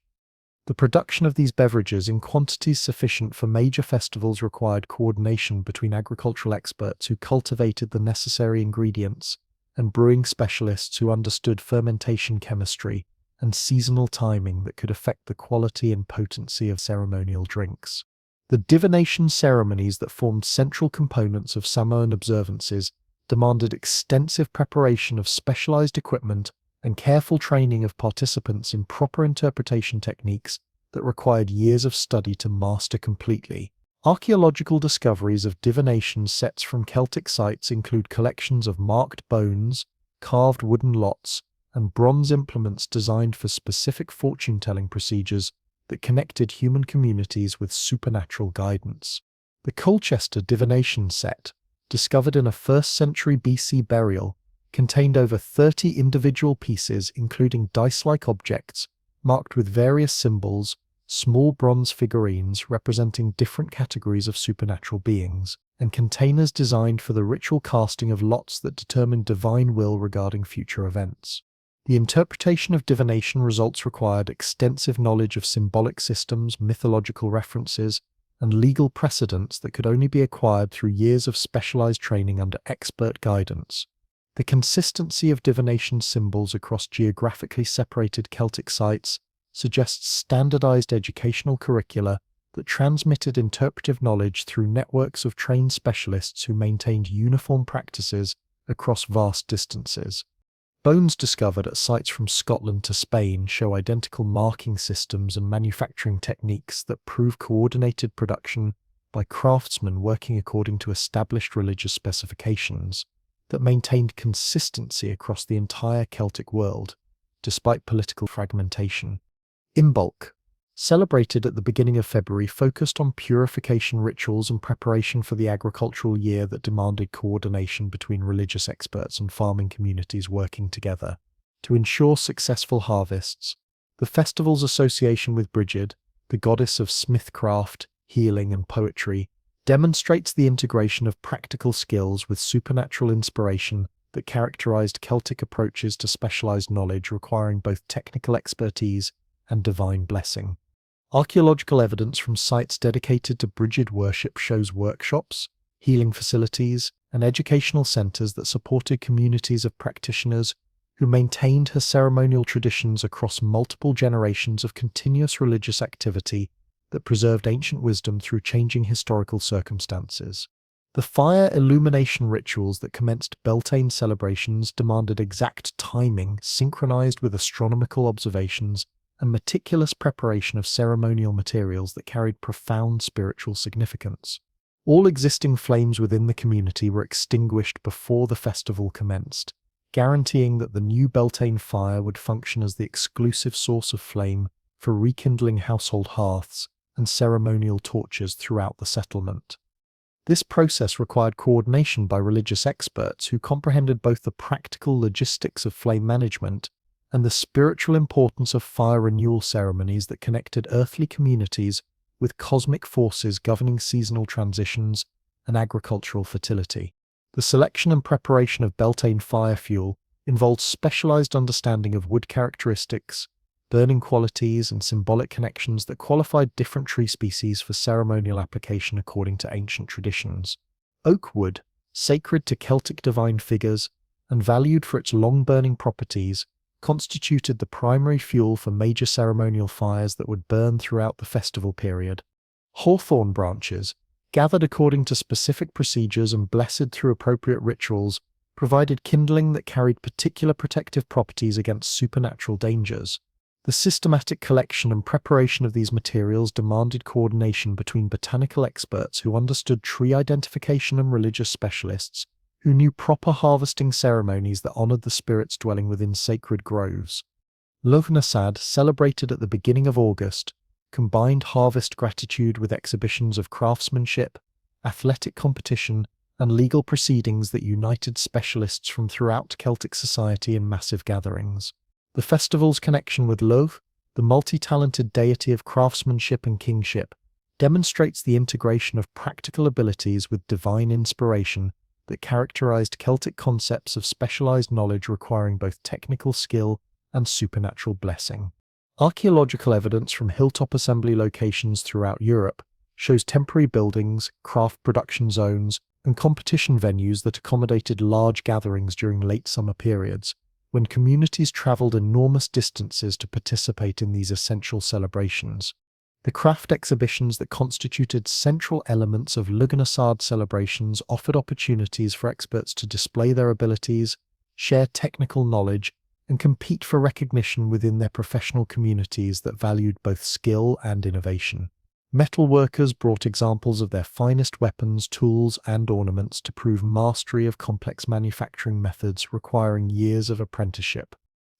The production of these beverages in quantities sufficient for major festivals required coordination between agricultural experts who cultivated the necessary ingredients and brewing specialists who understood fermentation chemistry and seasonal timing that could affect the quality and potency of ceremonial drinks. The divination ceremonies that formed central components of Samhain observances demanded extensive preparation of specialized equipment and careful training of participants in proper interpretation techniques that required years of study to master completely. Archaeological discoveries of divination sets from Celtic sites include collections of marked bones, carved wooden lots, and bronze implements designed for specific fortune-telling procedures that connected human communities with supernatural guidance. The Colchester divination set, discovered in a 1st century BC burial, contained over 30 individual pieces including dice-like objects marked with various symbols, small bronze figurines representing different categories of supernatural beings, and containers designed for the ritual casting of lots that determined divine will regarding future events. The interpretation of divination results required extensive knowledge of symbolic systems, mythological references, and legal precedents that could only be acquired through years of specialized training under expert guidance. The consistency of divination symbols across geographically separated Celtic sites suggests standardized educational curricula that transmitted interpretive knowledge through networks of trained specialists who maintained uniform practices across vast distances. Bones discovered at sites from Scotland to Spain show identical marking systems and manufacturing techniques that prove coordinated production by craftsmen working according to established religious specifications that maintained consistency across the entire Celtic world, despite political fragmentation. Imbolc, celebrated at the beginning of February, focused on purification rituals and preparation for the agricultural year that demanded coordination between religious experts and farming communities working together to ensure successful harvests. The festival's association with Brigid, the goddess of smithcraft, healing, and poetry, demonstrates the integration of practical skills with supernatural inspiration that characterized Celtic approaches to specialized knowledge requiring both technical expertise and divine blessing. Archaeological evidence from sites dedicated to Brigid worship shows workshops, healing facilities, and educational centers that supported communities of practitioners who maintained her ceremonial traditions across multiple generations of continuous religious activity that preserved ancient wisdom through changing historical circumstances. The fire illumination rituals that commenced Beltane celebrations demanded exact timing synchronized with astronomical observations and meticulous preparation of ceremonial materials that carried profound spiritual significance. All existing flames within the community were extinguished before the festival commenced, guaranteeing that the new Beltane fire would function as the exclusive source of flame for rekindling household hearths and ceremonial torches throughout the settlement. This process required coordination by religious experts who comprehended both the practical logistics of flame management and the spiritual importance of fire renewal ceremonies that connected earthly communities with cosmic forces governing seasonal transitions and agricultural fertility. The selection and preparation of Beltane fire fuel involved specialized understanding of wood characteristics, burning qualities, and symbolic connections that qualified different tree species for ceremonial application according to ancient traditions. Oak wood, sacred to Celtic divine figures and valued for its long-burning properties, constituted the primary fuel for major ceremonial fires that would burn throughout the festival period. Hawthorn branches, gathered according to specific procedures and blessed through appropriate rituals, provided kindling that carried particular protective properties against supernatural dangers. The systematic collection and preparation of these materials demanded coordination between botanical experts who understood tree identification and religious specialists who knew proper harvesting ceremonies that honored the spirits dwelling within sacred groves. Lughnasadh, celebrated at the beginning of August, combined harvest gratitude with exhibitions of craftsmanship, athletic competition, and legal proceedings that united specialists from throughout Celtic society in massive gatherings. The festival's connection with Lugh, the multi-talented deity of craftsmanship and kingship, demonstrates the integration of practical abilities with divine inspiration that characterized Celtic concepts of specialized knowledge requiring both technical skill and supernatural blessing. Archaeological evidence from hilltop assembly locations throughout Europe shows temporary buildings, craft production zones, and competition venues that accommodated large gatherings during late summer periods, when communities traveled enormous distances to participate in these essential celebrations. The craft exhibitions that constituted central elements of Lughnasadh celebrations offered opportunities for experts to display their abilities, share technical knowledge, and compete for recognition within their professional communities that valued both skill and innovation. Metalworkers brought examples of their finest weapons, tools, and ornaments to prove mastery of complex manufacturing methods requiring years of apprenticeship.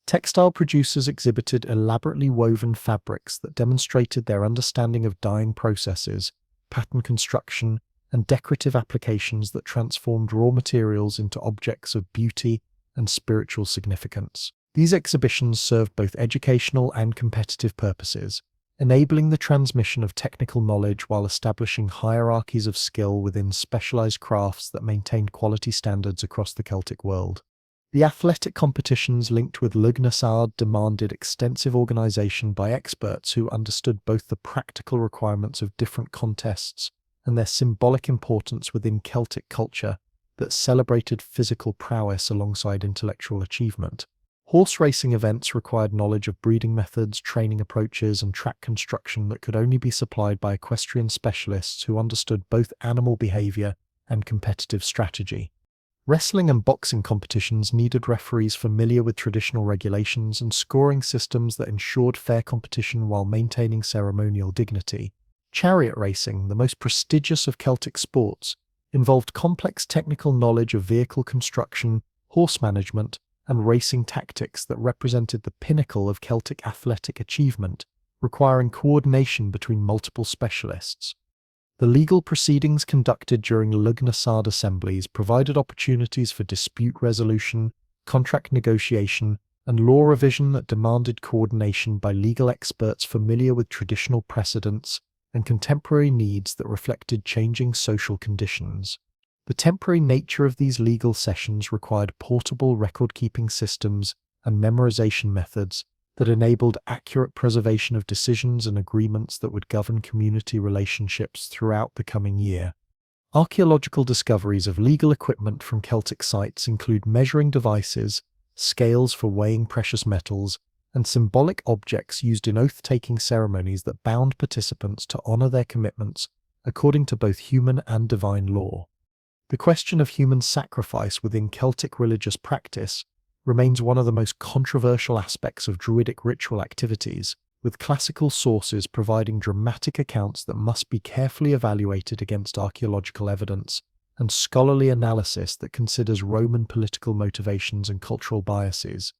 Textile producers exhibited elaborately woven fabrics that demonstrated their understanding of dyeing processes, pattern construction, and decorative applications that transformed raw materials into objects of beauty and spiritual significance. These exhibitions served both educational and competitive purposes, enabling the transmission of technical knowledge while establishing hierarchies of skill within specialized crafts that maintained quality standards across the Celtic world. The athletic competitions linked with Lughnasadh demanded extensive organization by experts who understood both the practical requirements of different contests and their symbolic importance within Celtic culture that celebrated physical prowess alongside intellectual achievement. Horse racing events required knowledge of breeding methods, training approaches, and track construction that could only be supplied by equestrian specialists who understood both animal behavior and competitive strategy. Wrestling and boxing competitions needed referees familiar with traditional regulations and scoring systems that ensured fair competition while maintaining ceremonial dignity. Chariot racing, the most prestigious of Celtic sports, involved complex technical knowledge of vehicle construction, horse management, and racing tactics that represented the pinnacle of Celtic athletic achievement, requiring coordination between multiple specialists. The legal proceedings conducted during Lughnasadh assemblies provided opportunities for dispute resolution, contract negotiation, and law revision that demanded coordination by legal experts familiar with traditional precedents and contemporary needs that reflected changing social conditions. The temporary nature of these legal sessions required portable record-keeping systems and memorization methods that enabled accurate preservation of decisions and agreements that would govern community relationships throughout the coming year. Archaeological discoveries of legal equipment from Celtic sites include measuring devices, scales for weighing precious metals, and symbolic objects used in oath-taking ceremonies that bound participants to honor their commitments according to both human and divine law. The question of human sacrifice within Celtic religious practice remains one of the most controversial aspects of Druidic ritual activities, with classical sources providing dramatic accounts that must be carefully evaluated against archaeological evidence and scholarly analysis that considers Roman political motivations and cultural biases.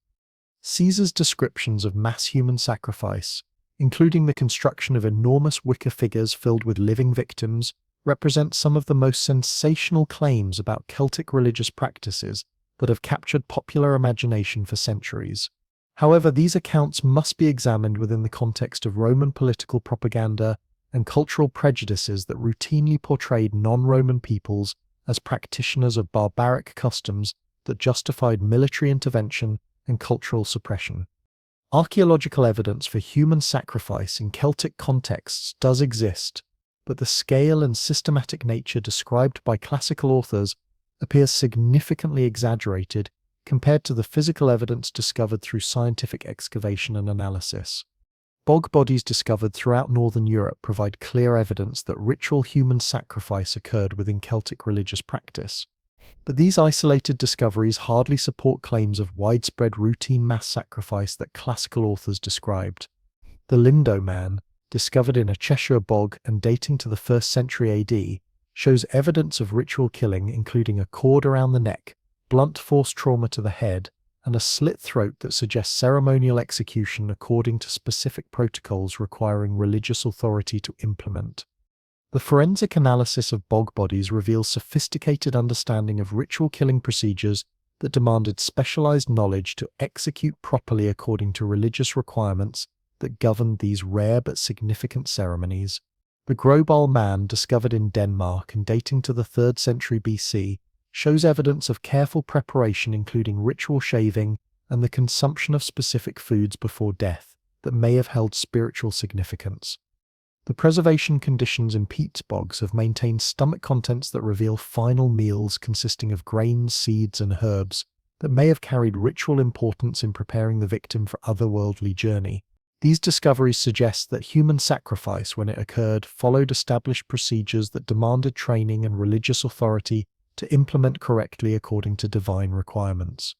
Caesar's descriptions of mass human sacrifice, including the construction of enormous wicker figures filled with living victims, represent some of the most sensational claims about Celtic religious practices that have captured popular imagination for centuries. However, these accounts must be examined within the context of Roman political propaganda and cultural prejudices that routinely portrayed non-Roman peoples as practitioners of barbaric customs that justified military intervention and cultural suppression. Archaeological evidence for human sacrifice in Celtic contexts does exist, but the scale and systematic nature described by classical authors appears significantly exaggerated compared to the physical evidence discovered through scientific excavation and analysis. Bog bodies discovered throughout northern Europe provide clear evidence that ritual human sacrifice occurred within Celtic religious practice. But these isolated discoveries hardly support claims of widespread routine mass sacrifice that classical authors described. The Lindo man, discovered in a Cheshire bog and dating to the 1st century AD, shows evidence of ritual killing including a cord around the neck, blunt force trauma to the head, and a slit throat that suggests ceremonial execution according to specific protocols requiring religious authority to implement. The forensic analysis of bog bodies reveals sophisticated understanding of ritual killing procedures that demanded specialized knowledge to execute properly according to religious requirements that governed these rare but significant ceremonies. The Grobal man, discovered in Denmark and dating to the 3rd century BC, shows evidence of careful preparation including ritual shaving and the consumption of specific foods before death that may have held spiritual significance. The preservation conditions in peat bogs have maintained stomach contents that reveal final meals consisting of grains, seeds, and herbs that may have carried ritual importance in preparing the victim for otherworldly journey. These discoveries suggest that human sacrifice, when it occurred, followed established procedures that demanded training and religious authority to implement correctly according to divine requirements.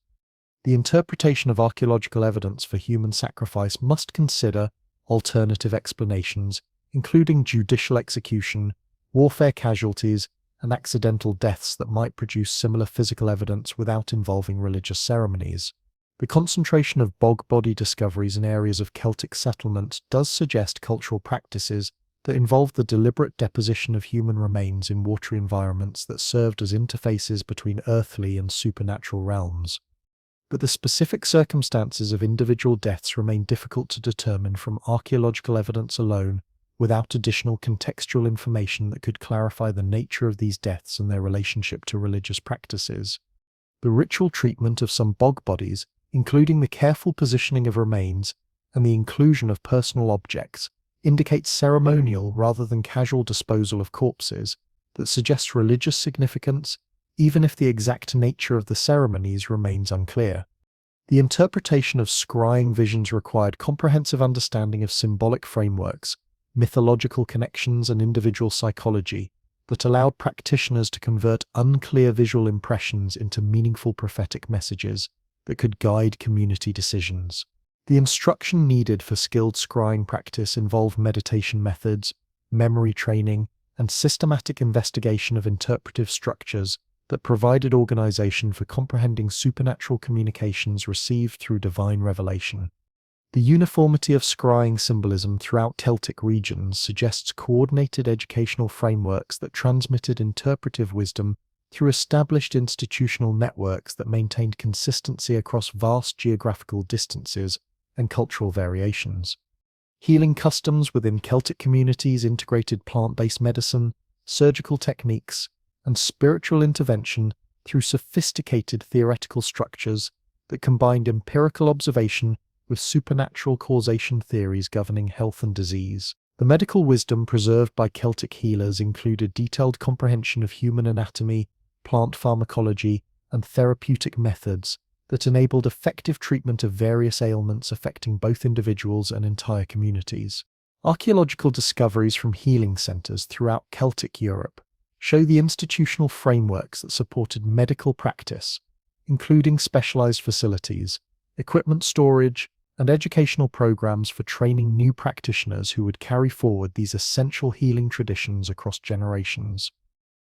The interpretation of archaeological evidence for human sacrifice must consider alternative explanations, including judicial execution, warfare casualties, and accidental deaths that might produce similar physical evidence without involving religious ceremonies. The concentration of bog body discoveries in areas of Celtic settlement does suggest cultural practices that involved the deliberate deposition of human remains in watery environments that served as interfaces between earthly and supernatural realms. But the specific circumstances of individual deaths remain difficult to determine from archaeological evidence alone, without additional contextual information that could clarify the nature of these deaths and their relationship to religious practices. The ritual treatment of some bog bodies, including the careful positioning of remains and the inclusion of personal objects, indicates ceremonial rather than casual disposal of corpses that suggests religious significance, even if the exact nature of the ceremonies remains unclear. The interpretation of scrying visions required comprehensive understanding of symbolic frameworks, mythological connections, and individual psychology that allowed practitioners to convert unclear visual impressions into meaningful prophetic messages that could guide community decisions. The instruction needed for skilled scrying practice involved meditation methods, memory training, and systematic investigation of interpretive structures that provided organization for comprehending supernatural communications received through divine revelation. The uniformity of scrying symbolism throughout Celtic regions suggests coordinated educational frameworks that transmitted interpretive wisdom through established institutional networks that maintained consistency across vast geographical distances and cultural variations. Healing customs within Celtic communities integrated plant-based medicine, surgical techniques, and spiritual intervention through sophisticated theoretical structures that combined empirical observation with supernatural causation theories governing health and disease. The medical wisdom preserved by Celtic healers included detailed comprehension of human anatomy, plant pharmacology, and therapeutic methods that enabled effective treatment of various ailments affecting both individuals and entire communities. Archaeological discoveries from healing centers throughout Celtic Europe show the institutional frameworks that supported medical practice, including specialized facilities, equipment storage, and educational programs for training new practitioners who would carry forward these essential healing traditions across generations.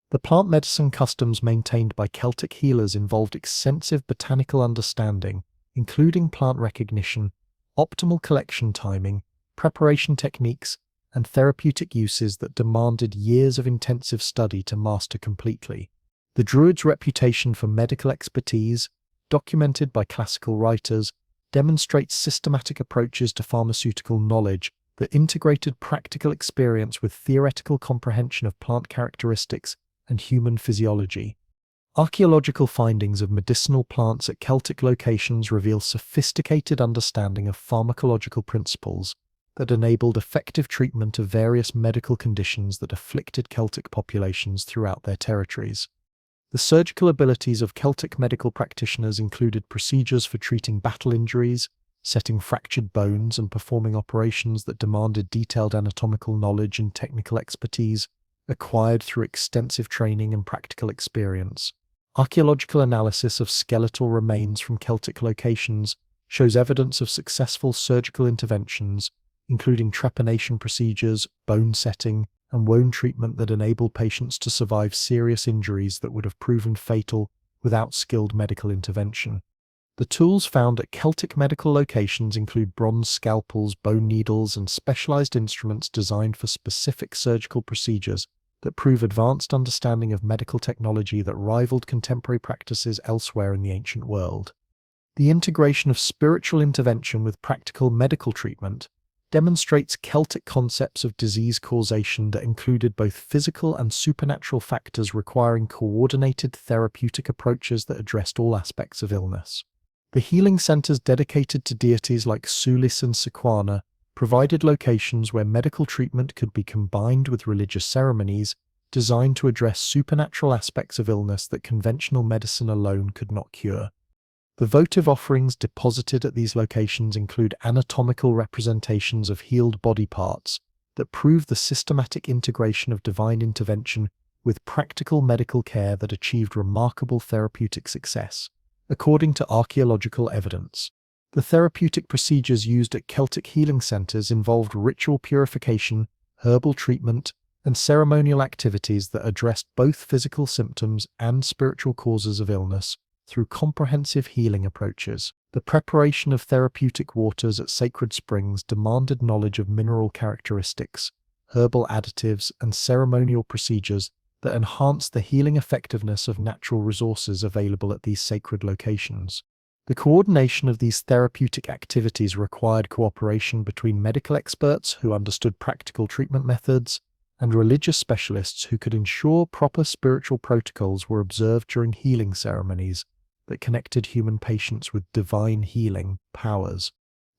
The plant medicine customs maintained by Celtic healers involved extensive botanical understanding, including plant recognition, optimal collection timing, preparation techniques, and therapeutic uses that demanded years of intensive study to master completely. The Druids' reputation for medical expertise, documented by classical writers, demonstrates systematic approaches to pharmaceutical knowledge that integrated practical experience with theoretical comprehension of plant characteristics and human physiology. Archaeological findings of medicinal plants at Celtic locations reveal sophisticated understanding of pharmacological principles that enabled effective treatment of various medical conditions that afflicted Celtic populations throughout their territories. The surgical abilities of Celtic medical practitioners included procedures for treating battle injuries, setting fractured bones, and performing operations that demanded detailed anatomical knowledge and technical expertise acquired through extensive training and practical experience. Archaeological analysis of skeletal remains from Celtic locations shows evidence of successful surgical interventions, including trepanation procedures, bone setting, and wound treatment that enabled patients to survive serious injuries that would have proven fatal without skilled medical intervention. The tools found at Celtic medical locations include bronze scalpels, bone needles, and specialized instruments designed for specific surgical procedures that prove advanced understanding of medical technology that rivaled contemporary practices elsewhere in the ancient world. The integration of spiritual intervention with practical medical treatment demonstrates Celtic concepts of disease causation that included both physical and supernatural factors requiring coordinated therapeutic approaches that addressed all aspects of illness. The healing centers dedicated to deities like Sulis and Sequana provided locations where medical treatment could be combined with religious ceremonies designed to address supernatural aspects of illness that conventional medicine alone could not cure. The votive offerings deposited at these locations include anatomical representations of healed body parts that prove the systematic integration of divine intervention with practical medical care that achieved remarkable therapeutic success, according to archaeological evidence. The therapeutic procedures used at Celtic healing centers involved ritual purification, herbal treatment, and ceremonial activities that addressed both physical symptoms and spiritual causes of illness through comprehensive healing approaches. The preparation of therapeutic waters at sacred springs demanded knowledge of mineral characteristics, herbal additives, and ceremonial procedures that enhanced the healing effectiveness of natural resources available at these sacred locations. The coordination of these therapeutic activities required cooperation between medical experts who understood practical treatment methods and religious specialists who could ensure proper spiritual protocols were observed during healing ceremonies that connected human patients with divine healing powers.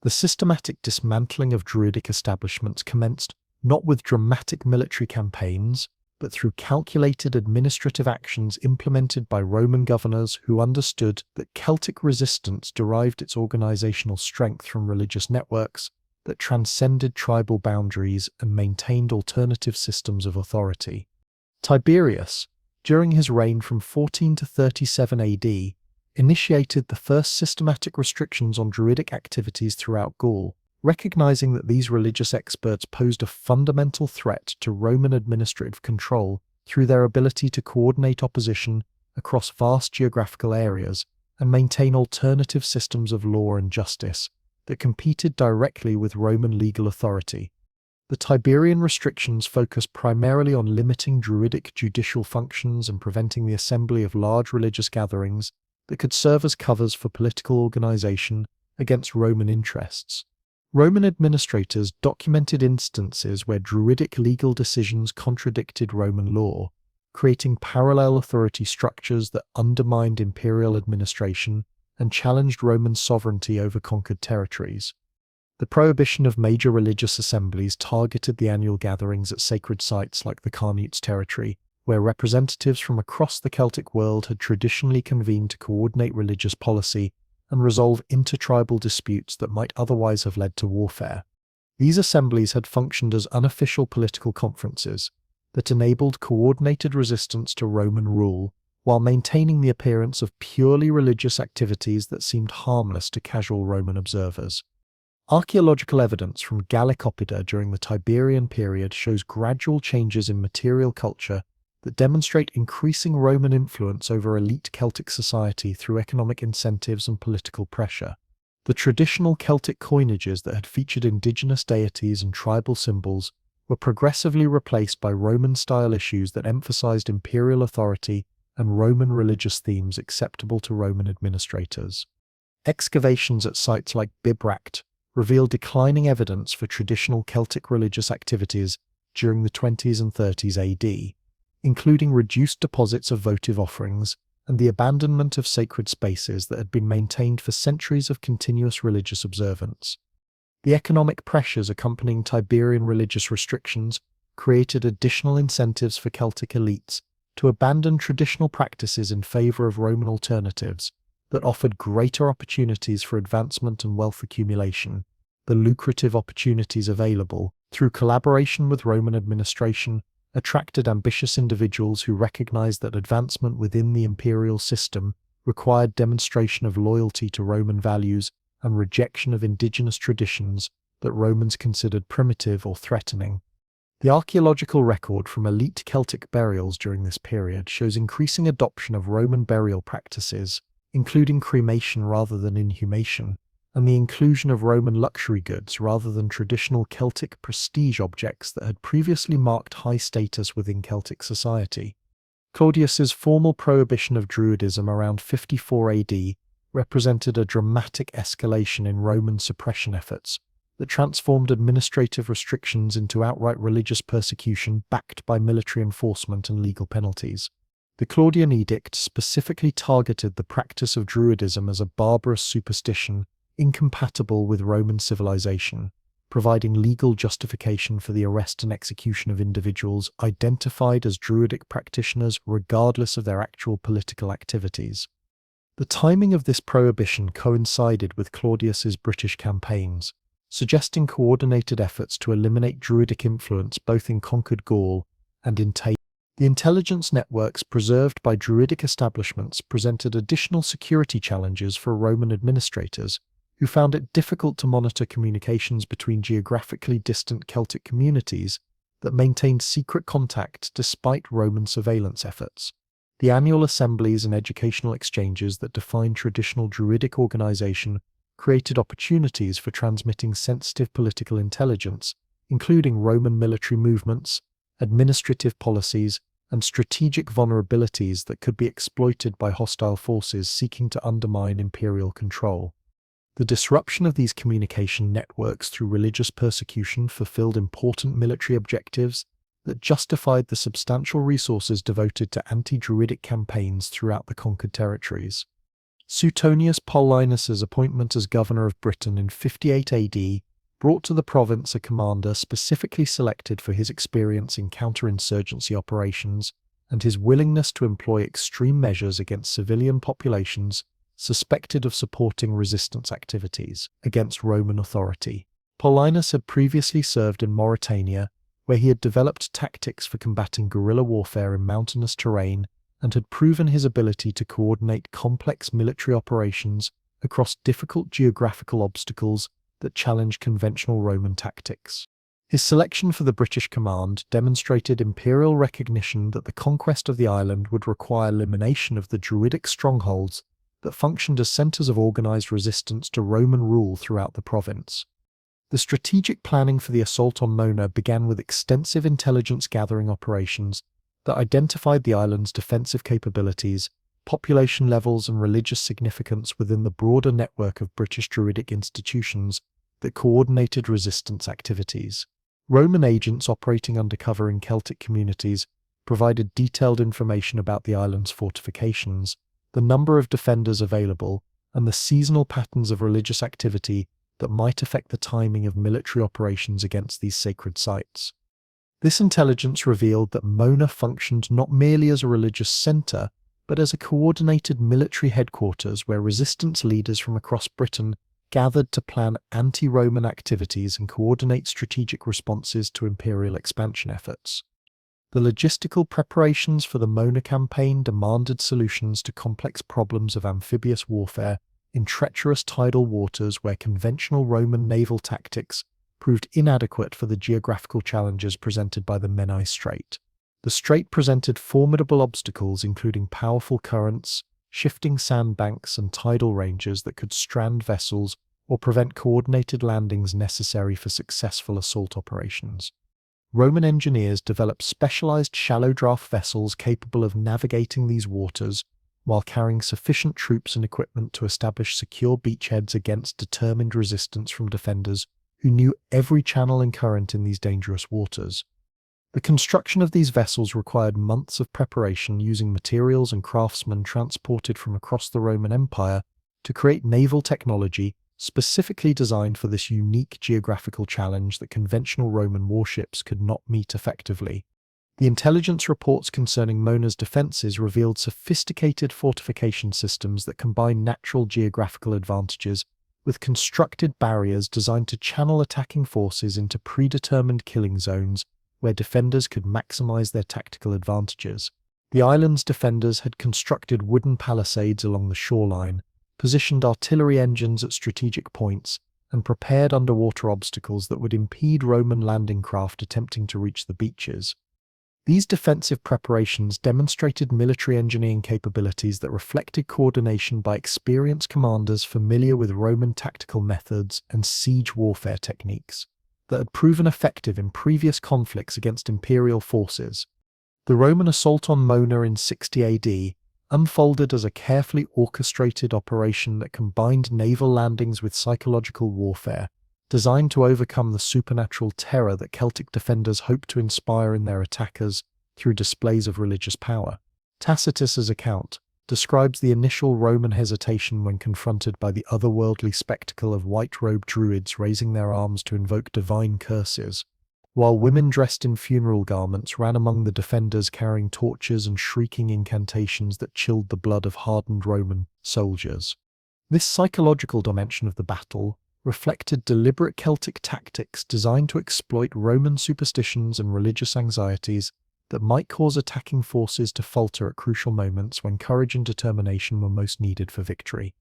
The systematic dismantling of Druidic establishments commenced not with dramatic military campaigns, but through calculated administrative actions implemented by Roman governors who understood that Celtic resistance derived its organizational strength from religious networks that transcended tribal boundaries and maintained alternative systems of authority. Tiberius, during his reign from 14 to 37 AD, initiated the first systematic restrictions on Druidic activities throughout Gaul, recognizing that these religious experts posed a fundamental threat to Roman administrative control through their ability to coordinate opposition across vast geographical areas and maintain alternative systems of law and justice that competed directly with Roman legal authority. The Tiberian restrictions focused primarily on limiting Druidic judicial functions and preventing the assembly of large religious gatherings that could serve as covers for political organization against Roman interests. Roman administrators documented instances where Druidic legal decisions contradicted Roman law, creating parallel authority structures that undermined imperial administration and challenged Roman sovereignty over conquered territories. The prohibition of major religious assemblies targeted the annual gatherings at sacred sites like the Carnutes territory, where representatives from across the Celtic world had traditionally convened to coordinate religious policy and resolve intertribal disputes that might otherwise have led to warfare. These assemblies had functioned as unofficial political conferences that enabled coordinated resistance to Roman rule while maintaining the appearance of purely religious activities that seemed harmless to casual Roman observers. Archaeological evidence from Gallic Oppida during the Tiberian period shows gradual changes in material culture that demonstrate increasing Roman influence over elite Celtic society through economic incentives and political pressure. The traditional Celtic coinages that had featured indigenous deities and tribal symbols were progressively replaced by Roman-style issues that emphasized imperial authority and Roman religious themes acceptable to Roman administrators. Excavations at sites like Bibracte revealed declining evidence for traditional Celtic religious activities during the 20s and 30s AD, including reduced deposits of votive offerings and the abandonment of sacred spaces that had been maintained for centuries of continuous religious observance. The economic pressures accompanying Tiberian religious restrictions created additional incentives for Celtic elites to abandon traditional practices in favor of Roman alternatives that offered greater opportunities for advancement and wealth accumulation. The lucrative opportunities available through collaboration with Roman administration attracted ambitious individuals who recognized that advancement within the imperial system required demonstration of loyalty to Roman values and rejection of indigenous traditions that Romans considered primitive or threatening. The archaeological record from elite Celtic burials during this period shows increasing adoption of Roman burial practices, including cremation rather than inhumation, and the inclusion of Roman luxury goods rather than traditional Celtic prestige objects that had previously marked high status within Celtic society. Claudius's formal prohibition of Druidism around 54 AD represented a dramatic escalation in Roman suppression efforts that transformed administrative restrictions into outright religious persecution backed by military enforcement and legal penalties. The Claudian edict specifically targeted the practice of Druidism as a barbarous superstition incompatible with Roman civilization, providing legal justification for the arrest and execution of individuals identified as Druidic practitioners regardless of their actual political activities. The timing of this prohibition coincided with Claudius's British campaigns, suggesting coordinated efforts to eliminate Druidic influence both in conquered Gaul and in Tabor. The intelligence networks preserved by Druidic establishments presented additional security challenges for Roman administrators, who found it difficult to monitor communications between geographically distant Celtic communities that maintained secret contact despite Roman surveillance efforts. The annual assemblies and educational exchanges that defined traditional Druidic organization created opportunities for transmitting sensitive political intelligence, including Roman military movements, administrative policies, and strategic vulnerabilities that could be exploited by hostile forces seeking to undermine imperial control. The disruption of these communication networks through religious persecution fulfilled important military objectives that justified the substantial resources devoted to anti-Druidic campaigns throughout the conquered territories. Suetonius Paulinus's appointment as governor of Britain in 58 AD brought to the province a commander specifically selected for his experience in counterinsurgency operations and his willingness to employ extreme measures against civilian populations suspected of supporting resistance activities against Roman authority. Paulinus had previously served in Mauritania, where he had developed tactics for combating guerrilla warfare in mountainous terrain and had proven his ability to coordinate complex military operations across difficult geographical obstacles that challenged conventional Roman tactics. His selection for the British command demonstrated imperial recognition that the conquest of the island would require elimination of the Druidic strongholds that functioned as centres of organised resistance to Roman rule throughout the province. The strategic planning for the assault on Mona began with extensive intelligence gathering operations that identified the island's defensive capabilities, population levels and religious significance within the broader network of British Druidic institutions that coordinated resistance activities. Roman agents operating undercover in Celtic communities provided detailed information about the island's fortifications, the number of defenders available, and the seasonal patterns of religious activity that might affect the timing of military operations against these sacred sites. This intelligence revealed that Mona functioned not merely as a religious centre, but as a coordinated military headquarters where resistance leaders from across Britain gathered to plan anti-Roman activities and coordinate strategic responses to imperial expansion efforts. The logistical preparations for the Mona campaign demanded solutions to complex problems of amphibious warfare in treacherous tidal waters where conventional Roman naval tactics proved inadequate for the geographical challenges presented by the Menai Strait. The strait presented formidable obstacles including powerful currents, shifting sandbanks and tidal ranges that could strand vessels or prevent coordinated landings necessary for successful assault operations. Roman engineers developed specialized shallow draft vessels capable of navigating these waters while carrying sufficient troops and equipment to establish secure beachheads against determined resistance from defenders who knew every channel and current in these dangerous waters. The construction of these vessels required months of preparation using materials and craftsmen transported from across the Roman Empire to create naval technology specifically designed for this unique geographical challenge that conventional Roman warships could not meet effectively. The intelligence reports concerning Mona's defences revealed sophisticated fortification systems that combine natural geographical advantages with constructed barriers designed to channel attacking forces into predetermined killing zones where defenders could maximize their tactical advantages. The island's defenders had constructed wooden palisades along the shoreline, positioned artillery engines at strategic points, and prepared underwater obstacles that would impede Roman landing craft attempting to reach the beaches. These defensive preparations demonstrated military engineering capabilities that reflected coordination by experienced commanders familiar with Roman tactical methods and siege warfare techniques that had proven effective in previous conflicts against imperial forces. The Roman assault on Mona in 60 AD unfolded as a carefully orchestrated operation that combined naval landings with psychological warfare, designed to overcome the supernatural terror that Celtic defenders hoped to inspire in their attackers through displays of religious power. Tacitus's account describes the initial Roman hesitation when confronted by the otherworldly spectacle of white-robed Druids raising their arms to invoke divine curses, while women dressed in funeral garments ran among the defenders carrying torches and shrieking incantations that chilled the blood of hardened Roman soldiers. This psychological dimension of the battle reflected deliberate Celtic tactics designed to exploit Roman superstitions and religious anxieties that might cause attacking forces to falter at crucial moments when courage and determination were most needed for victory.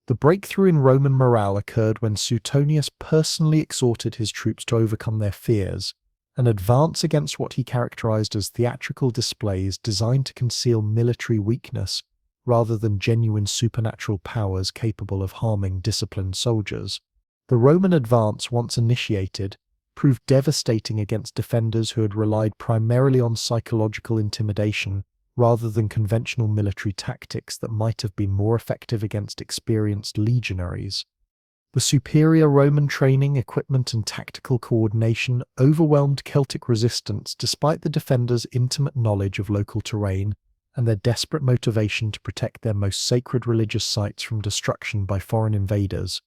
The breakthrough in Roman morale occurred when Suetonius personally exhorted his troops to overcome their fears and advance against what he characterized as theatrical displays designed to conceal military weakness rather than genuine supernatural powers capable of harming disciplined soldiers. The Roman advance, once initiated, proved devastating against defenders who had relied primarily on psychological intimidation rather than conventional military tactics that might have been more effective against experienced legionaries. The superior Roman training, equipment, and tactical coordination overwhelmed Celtic resistance despite the defenders' intimate knowledge of local terrain and their desperate motivation to protect their most sacred religious sites from destruction by foreign invaders.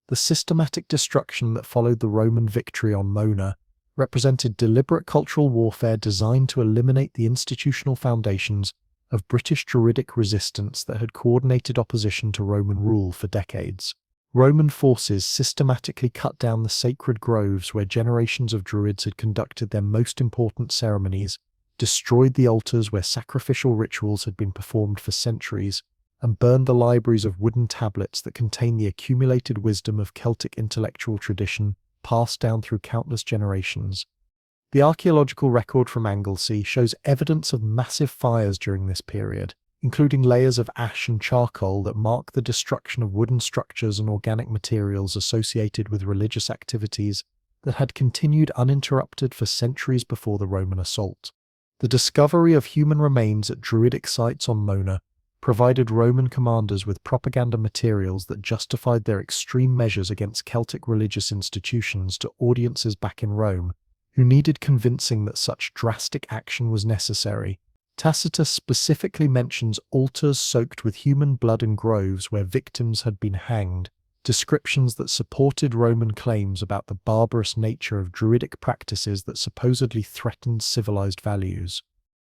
The systematic destruction that followed the Roman victory on Mona represented deliberate cultural warfare designed to eliminate the institutional foundations of British Druidic resistance that had coordinated opposition to Roman rule for decades. Roman forces systematically cut down the sacred groves where generations of Druids had conducted their most important ceremonies, destroyed the altars where sacrificial rituals had been performed for centuries, and burned the libraries of wooden tablets that contain the accumulated wisdom of Celtic intellectual tradition passed down through countless generations. The archaeological record from Anglesey shows evidence of massive fires during this period, including layers of ash and charcoal that mark the destruction of wooden structures and organic materials associated with religious activities that had continued uninterrupted for centuries before the Roman assault. The discovery of human remains at Druidic sites on Mona provided Roman commanders with propaganda materials that justified their extreme measures against Celtic religious institutions to audiences back in Rome, who needed convincing that such drastic action was necessary. Tacitus specifically mentions altars soaked with human blood and groves where victims had been hanged, descriptions that supported Roman claims about the barbarous nature of Druidic practices that supposedly threatened civilized values.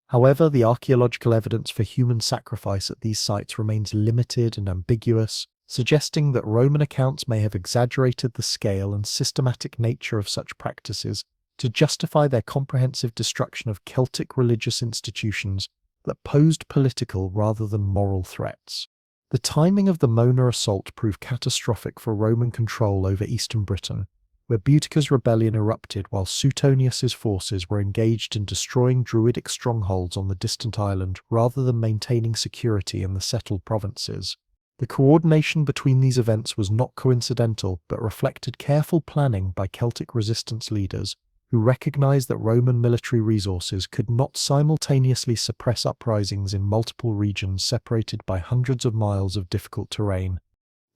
However, the archaeological evidence for human sacrifice at these sites remains limited and ambiguous, suggesting that Roman accounts may have exaggerated the scale and systematic nature of such practices to justify their comprehensive destruction of Celtic religious institutions that posed political rather than moral threats. The timing of the Mona assault proved catastrophic for Roman control over eastern Britain, where Boudicca's rebellion erupted while Suetonius's forces were engaged in destroying Druidic strongholds on the distant island rather than maintaining security in the settled provinces. The coordination between these events was not coincidental but reflected careful planning by Celtic resistance leaders who recognized that Roman military resources could not simultaneously suppress uprisings in multiple regions separated by hundreds of miles of difficult terrain.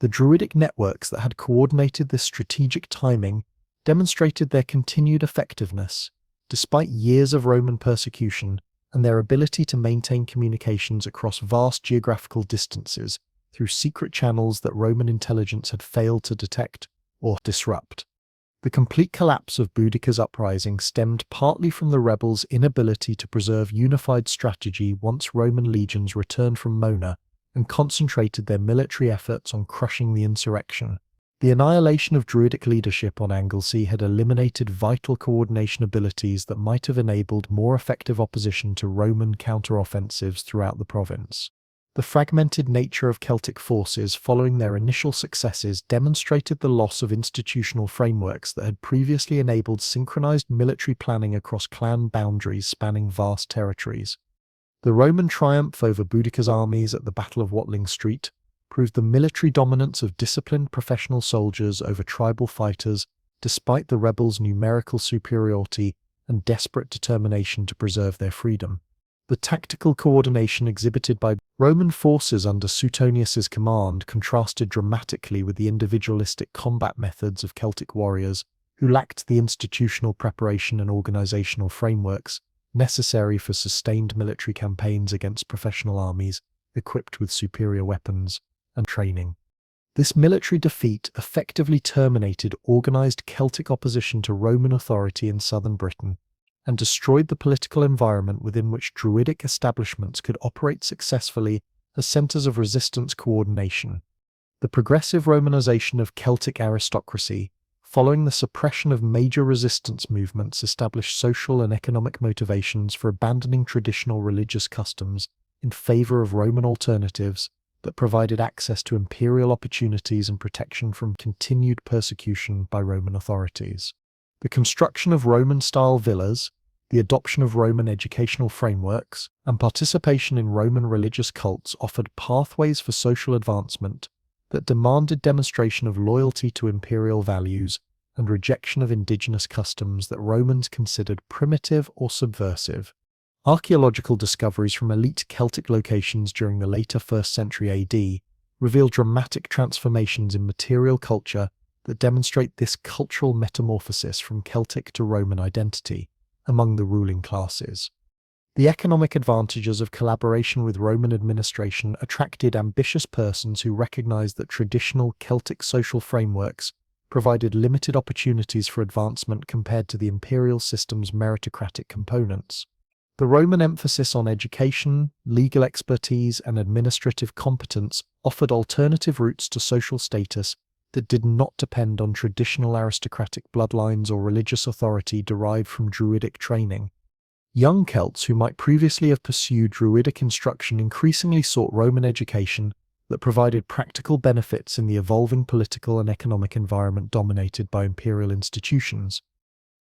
The Druidic networks that had coordinated this strategic timing demonstrated their continued effectiveness, despite years of Roman persecution, and their ability to maintain communications across vast geographical distances through secret channels that Roman intelligence had failed to detect or disrupt. The complete collapse of Boudicca's uprising stemmed partly from the rebels' inability to preserve unified strategy once Roman legions returned from Mona and concentrated their military efforts on crushing the insurrection. The annihilation of Druidic leadership on Anglesey had eliminated vital coordination abilities that might have enabled more effective opposition to Roman counter-offensives throughout the province. The fragmented nature of Celtic forces following their initial successes demonstrated the loss of institutional frameworks that had previously enabled synchronized military planning across clan boundaries spanning vast territories. The Roman triumph over Boudicca's armies at the Battle of Watling Street proved the military dominance of disciplined professional soldiers over tribal fighters, despite the rebels' numerical superiority and desperate determination to preserve their freedom. The tactical coordination exhibited by Roman forces under Suetonius's command contrasted dramatically with the individualistic combat methods of Celtic warriors, who lacked the institutional preparation and organizational frameworks necessary for sustained military campaigns against professional armies equipped with superior weapons and training. This military defeat effectively terminated organized Celtic opposition to Roman authority in southern Britain and destroyed the political environment within which Druidic establishments could operate successfully as centers of resistance coordination. The progressive Romanization of Celtic aristocracy, following the suppression of major resistance movements, established social and economic motivations for abandoning traditional religious customs in favor of Roman alternatives that provided access to imperial opportunities and protection from continued persecution by Roman authorities. The construction of Roman-style villas, the adoption of Roman educational frameworks, and participation in Roman religious cults offered pathways for social advancement that demanded demonstration of loyalty to imperial values and rejection of indigenous customs that Romans considered primitive or subversive. Archaeological discoveries from elite Celtic locations during the later 1st century AD reveal dramatic transformations in material culture that demonstrate this cultural metamorphosis from Celtic to Roman identity among the ruling classes. The economic advantages of collaboration with Roman administration attracted ambitious persons who recognized that traditional Celtic social frameworks provided limited opportunities for advancement compared to the imperial system's meritocratic components. The Roman emphasis on education, legal expertise, and administrative competence offered alternative routes to social status that did not depend on traditional aristocratic bloodlines or religious authority derived from Druidic training. Young Celts who might previously have pursued Druidic instruction increasingly sought Roman education that provided practical benefits in the evolving political and economic environment dominated by imperial institutions.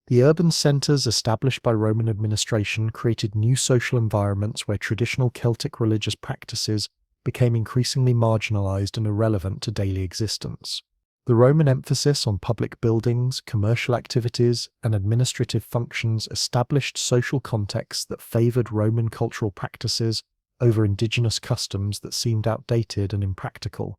The urban centres established by Roman administration created new social environments where traditional Celtic religious practices became increasingly marginalised and irrelevant to daily existence. The Roman emphasis on public buildings, commercial activities, and administrative functions established social contexts that favoured Roman cultural practices over indigenous customs that seemed outdated and impractical.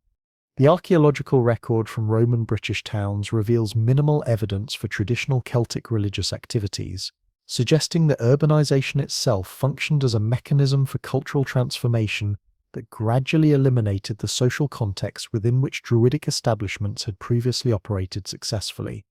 The archaeological record from Roman British towns reveals minimal evidence for traditional Celtic religious activities, suggesting that urbanisation itself functioned as a mechanism for cultural transformation that gradually eliminated the social context within which Druidic establishments had previously operated successfully.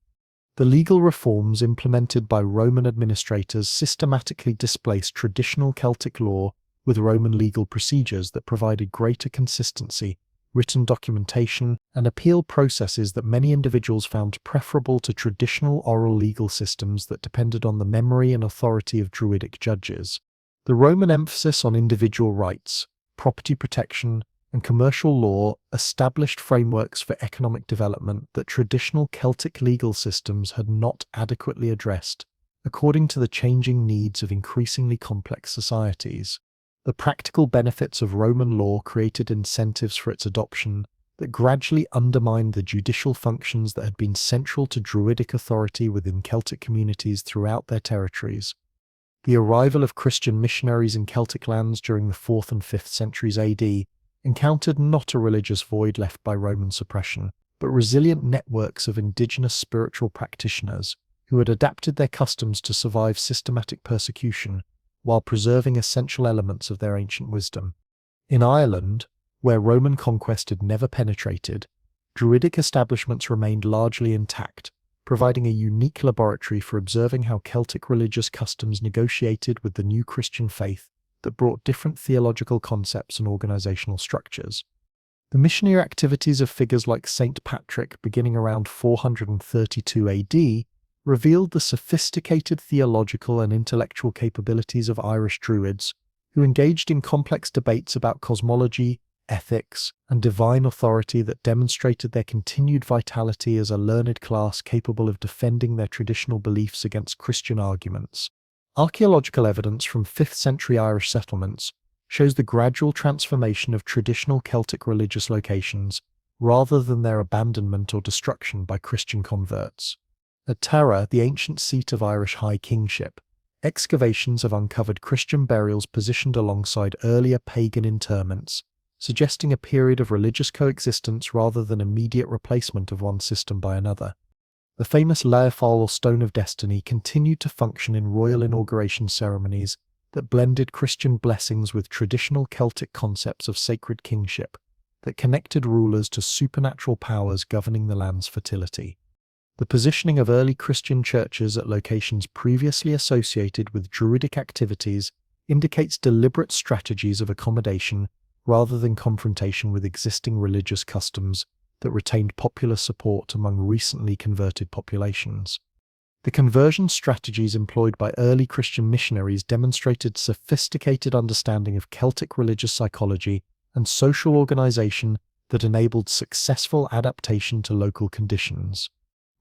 The legal reforms implemented by Roman administrators systematically displaced traditional Celtic law with Roman legal procedures that provided greater consistency, written documentation, and appeal processes that many individuals found preferable to traditional oral legal systems that depended on the memory and authority of Druidic judges. The Roman emphasis on individual rights, property protection, and commercial law established frameworks for economic development that traditional Celtic legal systems had not adequately addressed, according to the changing needs of increasingly complex societies. The practical benefits of Roman law created incentives for its adoption that gradually undermined the judicial functions that had been central to Druidic authority within Celtic communities throughout their territories. The arrival of Christian missionaries in Celtic lands during the 4th and 5th centuries AD encountered not a religious void left by Roman suppression, but resilient networks of indigenous spiritual practitioners who had adapted their customs to survive systematic persecution while preserving essential elements of their ancient wisdom. In Ireland, where Roman conquest had never penetrated, Druidic establishments remained largely intact, providing a unique laboratory for observing how Celtic religious customs negotiated with the new Christian faith that brought different theological concepts and organizational structures. The missionary activities of figures like Saint Patrick, beginning around 432 AD, revealed the sophisticated theological and intellectual capabilities of Irish Druids, who engaged in complex debates about cosmology, ethics, and divine authority that demonstrated their continued vitality as a learned class capable of defending their traditional beliefs against Christian arguments. Archaeological evidence from 5th century Irish settlements shows the gradual transformation of traditional Celtic religious locations rather than their abandonment or destruction by Christian converts. At Tara, the ancient seat of Irish high kingship, excavations have uncovered Christian burials positioned alongside earlier pagan interments, suggesting a period of religious coexistence rather than immediate replacement of one system by another. The famous Leafal or Stone of Destiny continued to function in royal inauguration ceremonies that blended Christian blessings with traditional Celtic concepts of sacred kingship that connected rulers to supernatural powers governing the land's fertility. The positioning of early Christian churches at locations previously associated with Druidic activities indicates deliberate strategies of accommodation rather than confrontation with existing religious customs that retained popular support among recently converted populations. The conversion strategies employed by early Christian missionaries demonstrated sophisticated understanding of Celtic religious psychology and social organization that enabled successful adaptation to local conditions.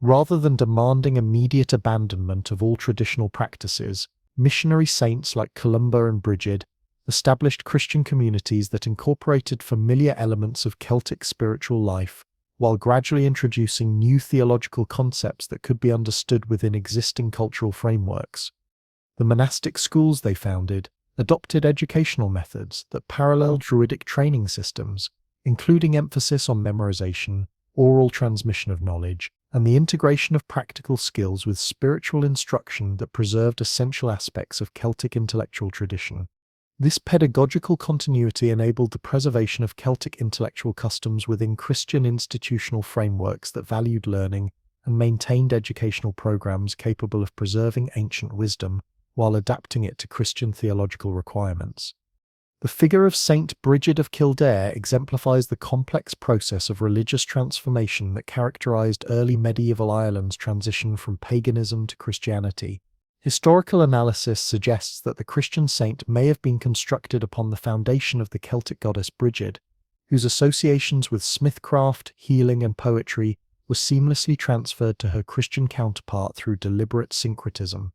Rather than demanding immediate abandonment of all traditional practices, missionary saints like Columba and Brigid established Christian communities that incorporated familiar elements of Celtic spiritual life, while gradually introducing new theological concepts that could be understood within existing cultural frameworks. The monastic schools they founded adopted educational methods that paralleled Druidic training systems, including emphasis on memorization, oral transmission of knowledge, and the integration of practical skills with spiritual instruction that preserved essential aspects of Celtic intellectual tradition. This pedagogical continuity enabled the preservation of Celtic intellectual customs within Christian institutional frameworks that valued learning and maintained educational programs capable of preserving ancient wisdom while adapting it to Christian theological requirements. The figure of Saint Brigid of Kildare exemplifies the complex process of religious transformation that characterized early medieval Ireland's transition from paganism to Christianity. Historical analysis suggests that the Christian saint may have been constructed upon the foundation of the Celtic goddess Brigid, whose associations with smithcraft, healing, and poetry were seamlessly transferred to her Christian counterpart through deliberate syncretism.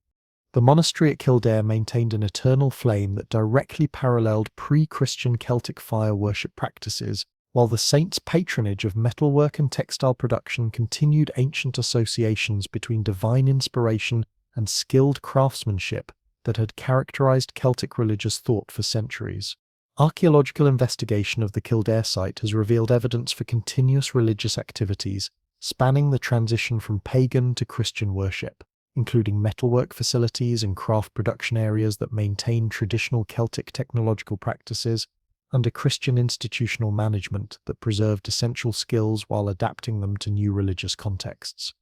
The monastery at Kildare maintained an eternal flame that directly paralleled pre-Christian Celtic fire worship practices, while the saint's patronage of metalwork and textile production continued ancient associations between divine inspiration and skilled craftsmanship that had characterized Celtic religious thought for centuries. Archaeological investigation of the Kildare site has revealed evidence for continuous religious activities spanning the transition from pagan to Christian worship, including metalwork facilities and craft production areas that maintained traditional Celtic technological practices, under Christian institutional management that preserved essential skills while adapting them to new religious contexts.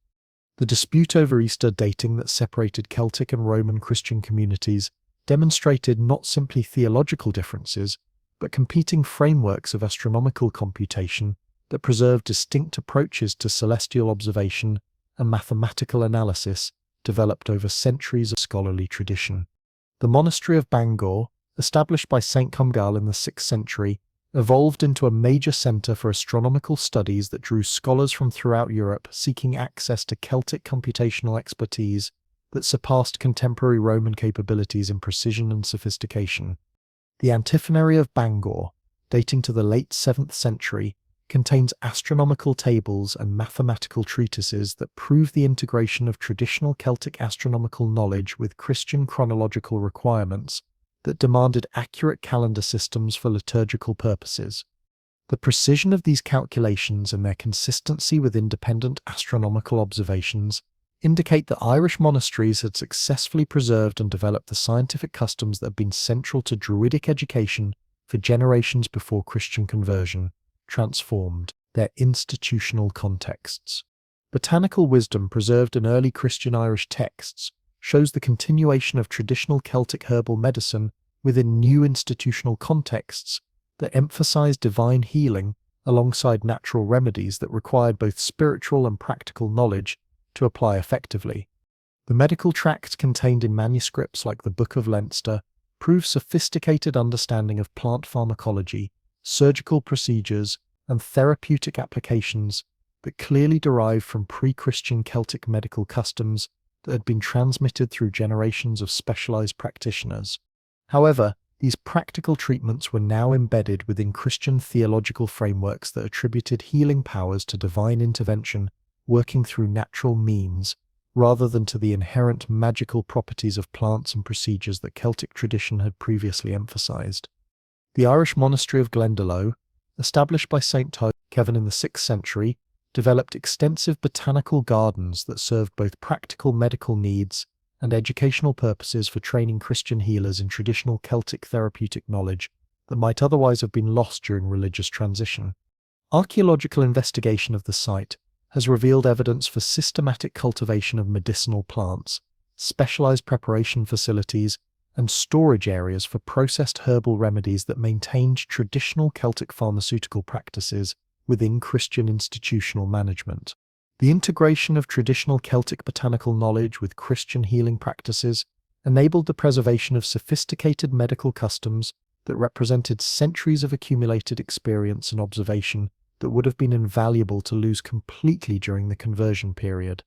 The dispute over Easter dating that separated Celtic and Roman Christian communities demonstrated not simply theological differences, but competing frameworks of astronomical computation that preserved distinct approaches to celestial observation and mathematical analysis developed over centuries of scholarly tradition. The monastery of Bangor, established by St. Cumgal in the 6th century, evolved into a major centre for astronomical studies that drew scholars from throughout Europe seeking access to Celtic computational expertise that surpassed contemporary Roman capabilities in precision and sophistication. The Antiphonary of Bangor, dating to the late 7th century, contains astronomical tables and mathematical treatises that prove the integration of traditional Celtic astronomical knowledge with Christian chronological requirements that demanded accurate calendar systems for liturgical purposes. The precision of these calculations and their consistency with independent astronomical observations indicate that Irish monasteries had successfully preserved and developed the scientific customs that had been central to Druidic education for generations before Christian conversion transformed their institutional contexts. Botanical wisdom preserved in early Christian Irish texts shows the continuation of traditional Celtic herbal medicine within new institutional contexts that emphasize divine healing alongside natural remedies that required both spiritual and practical knowledge to apply effectively. The medical tracts contained in manuscripts like the Book of Leinster prove sophisticated understanding of plant pharmacology, surgical procedures, and therapeutic applications that clearly derive from pre-Christian Celtic medical customs that had been transmitted through generations of specialized practitioners. However, these practical treatments were now embedded within Christian theological frameworks that attributed healing powers to divine intervention working through natural means, rather than to the inherent magical properties of plants and procedures that Celtic tradition had previously emphasized. The Irish monastery of Glendalough, established by St. Kevin in the 6th century, developed extensive botanical gardens that served both practical medical needs and educational purposes for training Christian healers in traditional Celtic therapeutic knowledge that might otherwise have been lost during religious transition. Archaeological investigation of the site has revealed evidence for systematic cultivation of medicinal plants, specialized preparation facilities, and storage areas for processed herbal remedies that maintained traditional Celtic pharmaceutical practices within Christian institutional management. The integration of traditional Celtic botanical knowledge with Christian healing practices enabled the preservation of sophisticated medical customs that represented centuries of accumulated experience and observation that would have been invaluable to lose completely during the conversion period.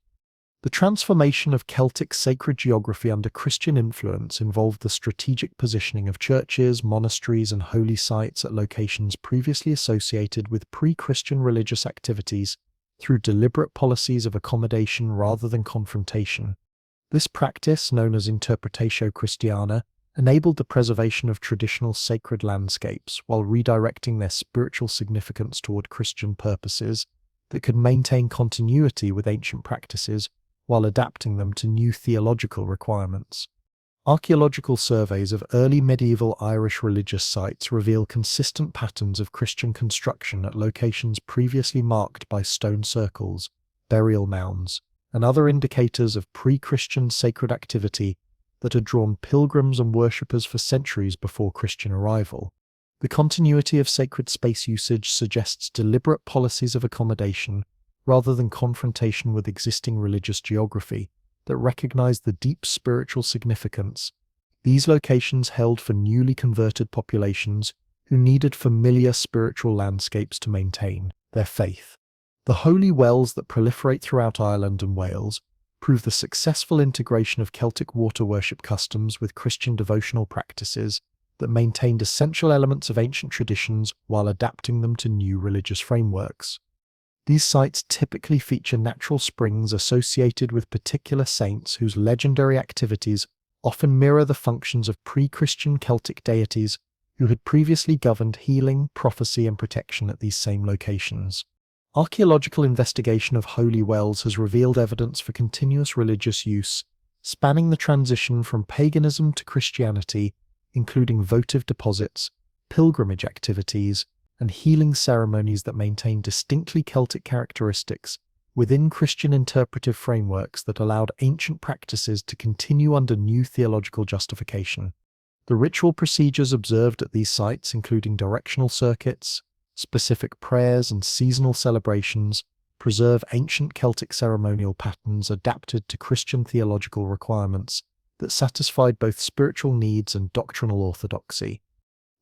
The transformation of Celtic sacred geography under Christian influence involved the strategic positioning of churches, monasteries, and holy sites at locations previously associated with pre-Christian religious activities through deliberate policies of accommodation rather than confrontation. This practice, known as Interpretatio Christiana, enabled the preservation of traditional sacred landscapes while redirecting their spiritual significance toward Christian purposes, that could maintain continuity with ancient practices while adapting them to new theological requirements. Archaeological surveys of early medieval Irish religious sites reveal consistent patterns of Christian construction at locations previously marked by stone circles, burial mounds, and other indicators of pre-Christian sacred activity that had drawn pilgrims and worshippers for centuries before Christian arrival. The continuity of sacred space usage suggests deliberate policies of accommodation rather than confrontation with existing religious geography that recognize the deep spiritual significance these locations held for newly converted populations who needed familiar spiritual landscapes to maintain their faith. The holy wells that proliferate throughout Ireland and Wales prove the successful integration of Celtic water worship customs with Christian devotional practices that maintained essential elements of ancient traditions while adapting them to new religious frameworks. These sites typically feature natural springs associated with particular saints whose legendary activities often mirror the functions of pre-Christian Celtic deities who had previously governed healing, prophecy, and protection at these same locations. Archaeological investigation of holy wells has revealed evidence for continuous religious use, spanning the transition from paganism to Christianity, including votive deposits, pilgrimage activities, and healing ceremonies that maintain distinctly Celtic characteristics within Christian interpretive frameworks that allowed ancient practices to continue under new theological justification. The ritual procedures observed at these sites, including directional circuits, specific prayers, and seasonal celebrations, preserve ancient Celtic ceremonial patterns adapted to Christian theological requirements that satisfied both spiritual needs and doctrinal orthodoxy.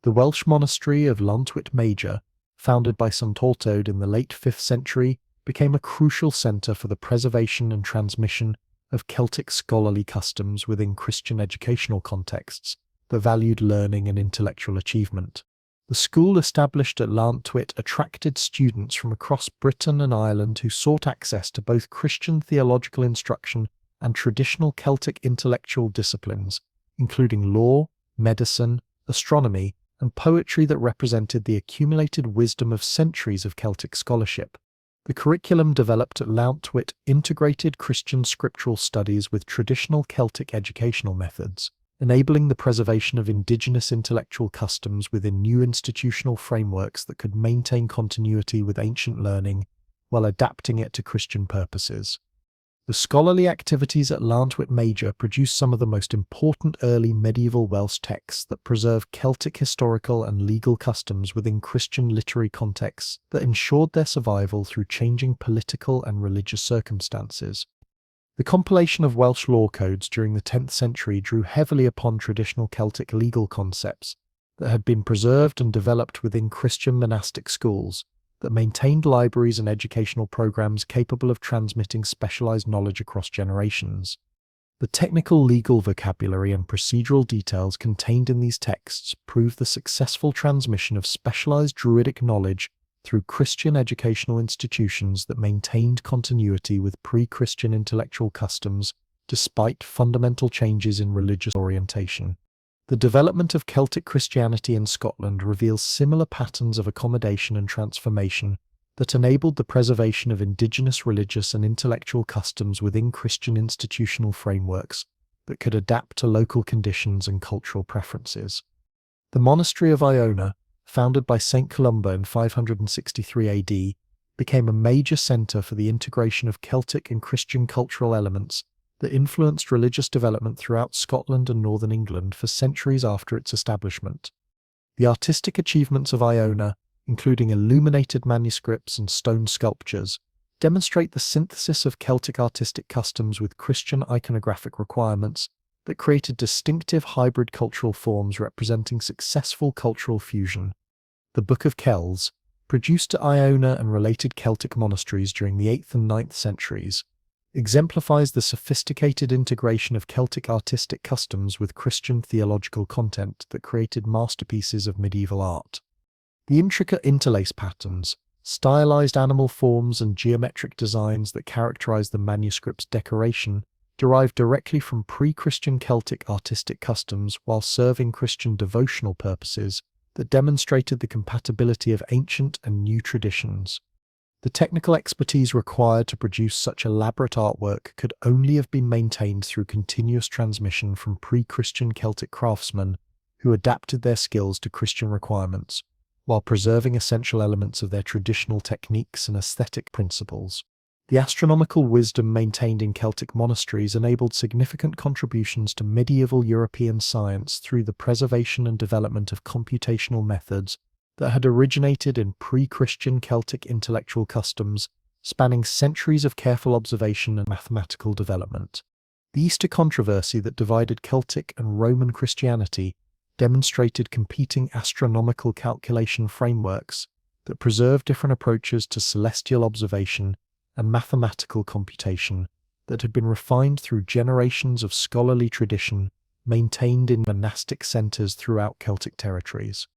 The Welsh monastery of Llantwit Major, founded by St Altod in the late 5th century, became a crucial centre for the preservation and transmission of Celtic scholarly customs within Christian educational contexts that valued learning and intellectual achievement. The school established at Llantwit attracted students from across Britain and Ireland who sought access to both Christian theological instruction and traditional Celtic intellectual disciplines, including law, medicine, astronomy, and poetry that represented the accumulated wisdom of centuries of Celtic scholarship. The curriculum developed at Llantwit integrated Christian scriptural studies with traditional Celtic educational methods, enabling the preservation of indigenous intellectual customs within new institutional frameworks that could maintain continuity with ancient learning while adapting it to Christian purposes. The scholarly activities at Llantwit Major produced some of the most important early medieval Welsh texts that preserve Celtic historical and legal customs within Christian literary contexts that ensured their survival through changing political and religious circumstances. The compilation of Welsh law codes during the 10th century drew heavily upon traditional Celtic legal concepts that had been preserved and developed within Christian monastic schools, that maintained libraries and educational programs capable of transmitting specialized knowledge across generations. The technical legal vocabulary and procedural details contained in these texts prove the successful transmission of specialized Druidic knowledge through Christian educational institutions that maintained continuity with pre-Christian intellectual customs despite fundamental changes in religious orientation. The development of Celtic Christianity in Scotland reveals similar patterns of accommodation and transformation that enabled the preservation of indigenous religious and intellectual customs within Christian institutional frameworks that could adapt to local conditions and cultural preferences. The monastery of Iona, founded by St Columba in 563 AD, became a major centre for the integration of Celtic and Christian cultural elements that influenced religious development throughout Scotland and northern England for centuries after its establishment. The artistic achievements of Iona, including illuminated manuscripts and stone sculptures, demonstrate the synthesis of Celtic artistic customs with Christian iconographic requirements that created distinctive hybrid cultural forms representing successful cultural fusion. The Book of Kells, produced at Iona and related Celtic monasteries during the 8th and 9th centuries, exemplifies the sophisticated integration of Celtic artistic customs with Christian theological content that created masterpieces of medieval art. The intricate interlace patterns, stylized animal forms, and geometric designs that characterize the manuscript's decoration derive directly from pre-Christian Celtic artistic customs while serving Christian devotional purposes that demonstrated the compatibility of ancient and new traditions. The technical expertise required to produce such elaborate artwork could only have been maintained through continuous transmission from pre-Christian Celtic craftsmen who adapted their skills to Christian requirements, while preserving essential elements of their traditional techniques and aesthetic principles. The astronomical wisdom maintained in Celtic monasteries enabled significant contributions to medieval European science through the preservation and development of computational methods that had originated in pre-Christian Celtic intellectual customs, spanning centuries of careful observation and mathematical development. The Easter controversy that divided Celtic and Roman Christianity demonstrated competing astronomical calculation frameworks that preserved different approaches to celestial observation and mathematical computation that had been refined through generations of scholarly tradition maintained in monastic centres throughout Celtic territories.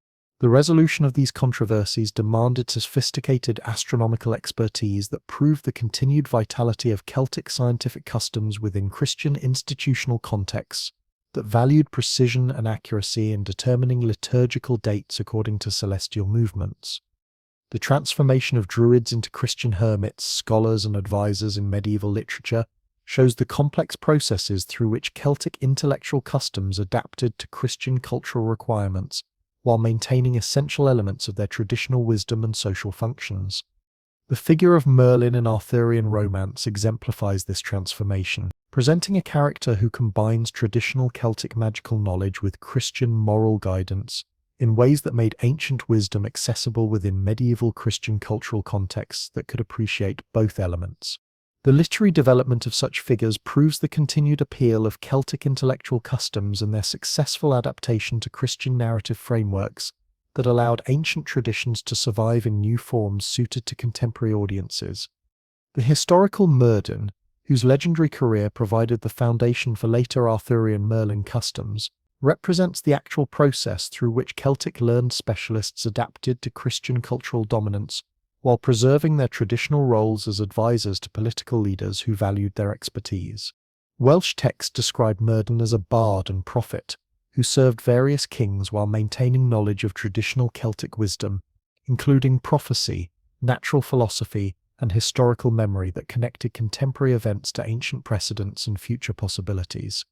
The resolution of these controversies demanded sophisticated astronomical expertise that proved the continued vitality of Celtic scientific customs within Christian institutional contexts that valued precision and accuracy in determining liturgical dates according to celestial movements. The transformation of Druids into Christian hermits, scholars, and advisors in medieval literature shows the complex processes through which Celtic intellectual customs adapted to Christian cultural requirements, while maintaining essential elements of their traditional wisdom and social functions. The figure of Merlin in Arthurian romance exemplifies this transformation, presenting a character who combines traditional Celtic magical knowledge with Christian moral guidance in ways that made ancient wisdom accessible within medieval Christian cultural contexts that could appreciate both elements. The literary development of such figures proves the continued appeal of Celtic intellectual customs and their successful adaptation to Christian narrative frameworks that allowed ancient traditions to survive in new forms suited to contemporary audiences. The historical Merlin, whose legendary career provided the foundation for later Arthurian Merlin customs, represents the actual process through which Celtic learned specialists adapted to Christian cultural dominance while preserving their traditional roles as advisors to political leaders who valued their expertise. Welsh texts describe Merlin as a bard and prophet, who served various kings while maintaining knowledge of traditional Celtic wisdom, including prophecy, natural philosophy, and historical memory that connected contemporary events to ancient precedents and future possibilities.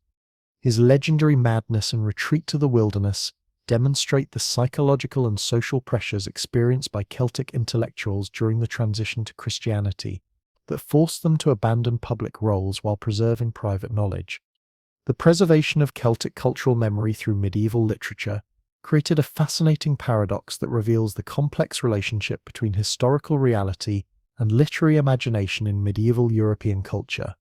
His legendary madness and retreat to the wilderness demonstrate the psychological and social pressures experienced by Celtic intellectuals during the transition to Christianity that forced them to abandon public roles while preserving private knowledge. The preservation of Celtic cultural memory through medieval literature created a fascinating paradox that reveals the complex relationship between historical reality and literary imagination in medieval European culture.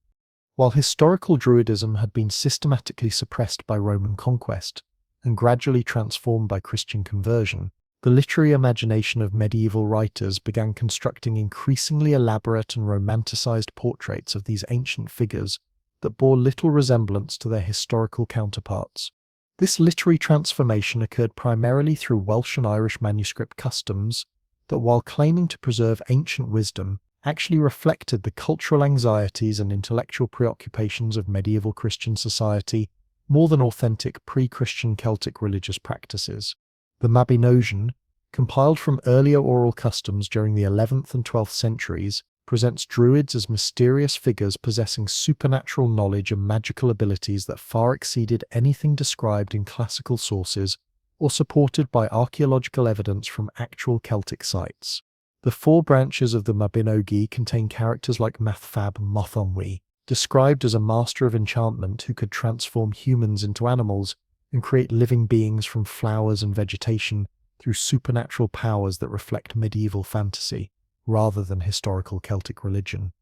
While historical Druidism had been systematically suppressed by Roman conquest and gradually transformed by Christian conversion, the literary imagination of medieval writers began constructing increasingly elaborate and romanticized portraits of these ancient figures that bore little resemblance to their historical counterparts. This literary transformation occurred primarily through Welsh and Irish manuscript customs that, while claiming to preserve ancient wisdom, actually reflected the cultural anxieties and intellectual preoccupations of medieval Christian society more than authentic pre-Christian Celtic religious practices. The Mabinogion, compiled from earlier oral customs during the 11th and 12th centuries, presents Druids as mysterious figures possessing supernatural knowledge and magical abilities that far exceeded anything described in classical sources or supported by archaeological evidence from actual Celtic sites. The four branches of the Mabinogi contain characters like Mathfab and Mothonwy, described as a master of enchantment who could transform humans into animals and create living beings from flowers and vegetation through supernatural powers that reflect medieval fantasy, rather than historical Celtic religion.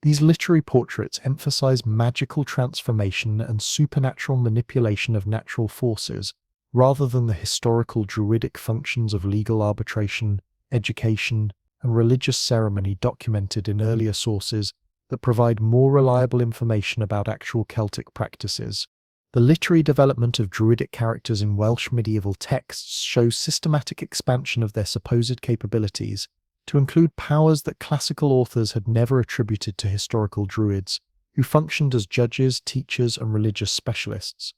These literary portraits emphasize magical transformation and supernatural manipulation of natural forces, rather than the historical Druidic functions of legal arbitration, education, and religious ceremony documented in earlier sources that provide more reliable information about actual Celtic practices. The literary development of Druidic characters in Welsh medieval texts shows systematic expansion of their supposed capabilities to include powers that classical authors had never attributed to historical Druids, who functioned as judges, teachers, and religious specialists.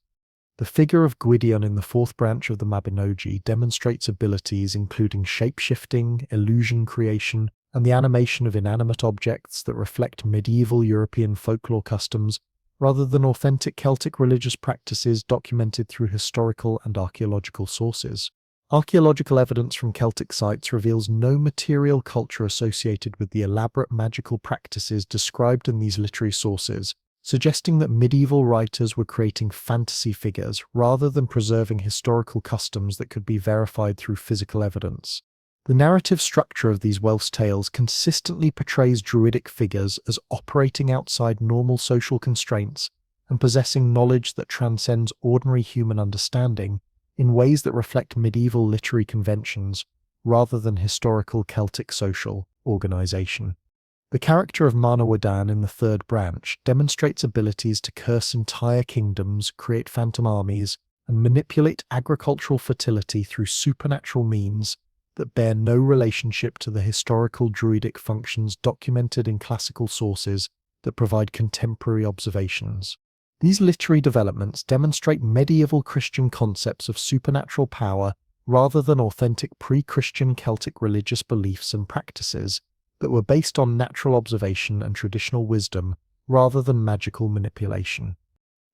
The figure of Gwydion in the fourth branch of the Mabinogi demonstrates abilities including shape-shifting, illusion creation, and the animation of inanimate objects that reflect medieval European folklore customs rather than authentic Celtic religious practices documented through historical and archaeological sources. Archaeological evidence from Celtic sites reveals no material culture associated with the elaborate magical practices described in these literary sources, suggesting that medieval writers were creating fantasy figures rather than preserving historical customs that could be verified through physical evidence. The narrative structure of these Welsh tales consistently portrays Druidic figures as operating outside normal social constraints and possessing knowledge that transcends ordinary human understanding in ways that reflect medieval literary conventions rather than historical Celtic social organization. The character of Manawydan in the third branch demonstrates abilities to curse entire kingdoms, create phantom armies, and manipulate agricultural fertility through supernatural means that bear no relationship to the historical Druidic functions documented in classical sources that provide contemporary observations. These literary developments demonstrate medieval Christian concepts of supernatural power rather than authentic pre-Christian Celtic religious beliefs and practices that were based on natural observation and traditional wisdom rather than magical manipulation.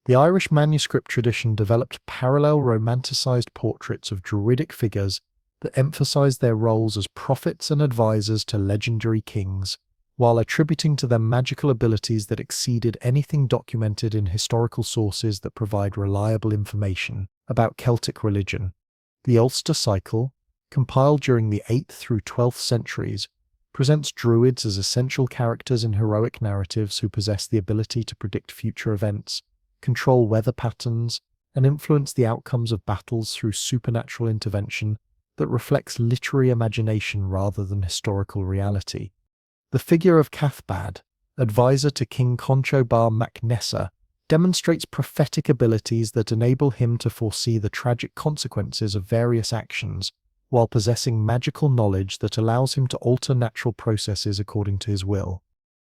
The Irish manuscript tradition developed parallel romanticized portraits of Druidic figures that emphasized their roles as prophets and advisors to legendary kings, while attributing to them magical abilities that exceeded anything documented in historical sources that provide reliable information about Celtic religion. The Ulster Cycle, compiled during the 8th through 12th centuries, presents Druids as essential characters in heroic narratives who possess the ability to predict future events, control weather patterns, and influence the outcomes of battles through supernatural intervention that reflects literary imagination rather than historical reality. The figure of Cathbad, advisor to King Concho Bar Mac Nessa, demonstrates prophetic abilities that enable him to foresee the tragic consequences of various actions, while possessing magical knowledge that allows him to alter natural processes according to his will.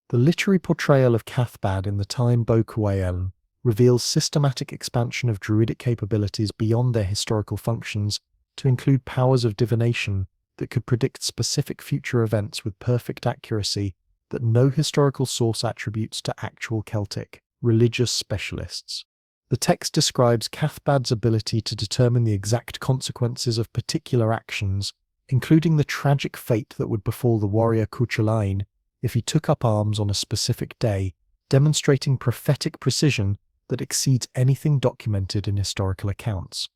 The literary portrayal of Cathbad in the Time Bo Cuael reveals systematic expansion of Druidic capabilities beyond their historical functions to include powers of divination that could predict specific future events with perfect accuracy that no historical source attributes to actual Celtic religious specialists. The text describes Cathbad's ability to determine the exact consequences of particular actions, including the tragic fate that would befall the warrior Cuchulainn if he took up arms on a specific day, demonstrating prophetic precision that exceeds anything documented in historical accounts.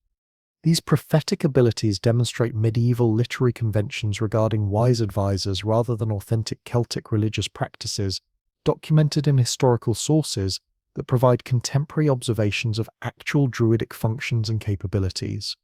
These prophetic abilities demonstrate medieval literary conventions regarding wise advisors rather than authentic Celtic religious practices documented in historical sources that provide contemporary observations of actual Druidic functions and capabilities.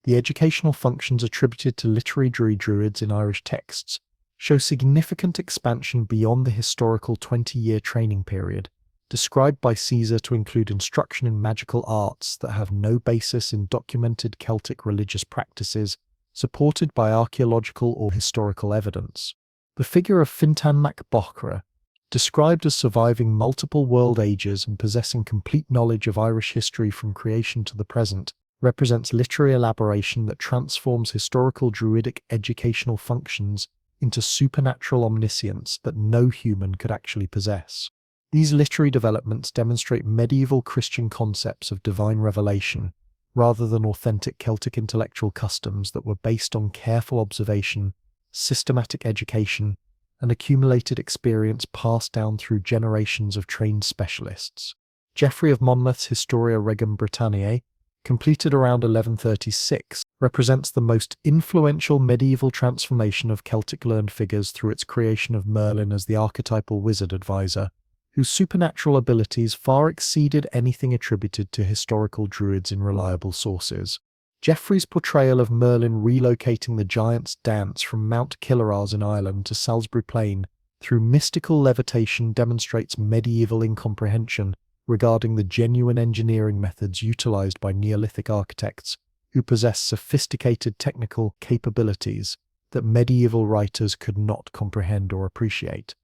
The educational functions attributed to literary Druids in Irish texts show significant expansion beyond the historical 20-year training period, described by Caesar to include instruction in magical arts that have no basis in documented Celtic religious practices, supported by archaeological or historical evidence. The figure of Fintan mac Bochra, described as surviving multiple world ages and possessing complete knowledge of Irish history from creation to the present, represents literary elaboration that transforms historical Druidic educational functions into supernatural omniscience that no human could actually possess. These literary developments demonstrate medieval Christian concepts of divine revelation, rather than authentic Celtic intellectual customs that were based on careful observation, systematic education, and accumulated experience passed down through generations of trained specialists. Geoffrey of Monmouth's Historia Regum Britanniae, completed around 1136, represents the most influential medieval transformation of Celtic learned figures through its creation of Merlin as the archetypal wizard advisor, whose supernatural abilities far exceeded anything attributed to historical Druids in reliable sources. Geoffrey's portrayal of Merlin relocating the Giant's Dance from Mount Killears in Ireland to Salisbury Plain through mystical levitation demonstrates medieval incomprehension regarding the genuine engineering methods utilized by Neolithic architects who possess sophisticated technical capabilities that medieval writers could not comprehend or appreciate.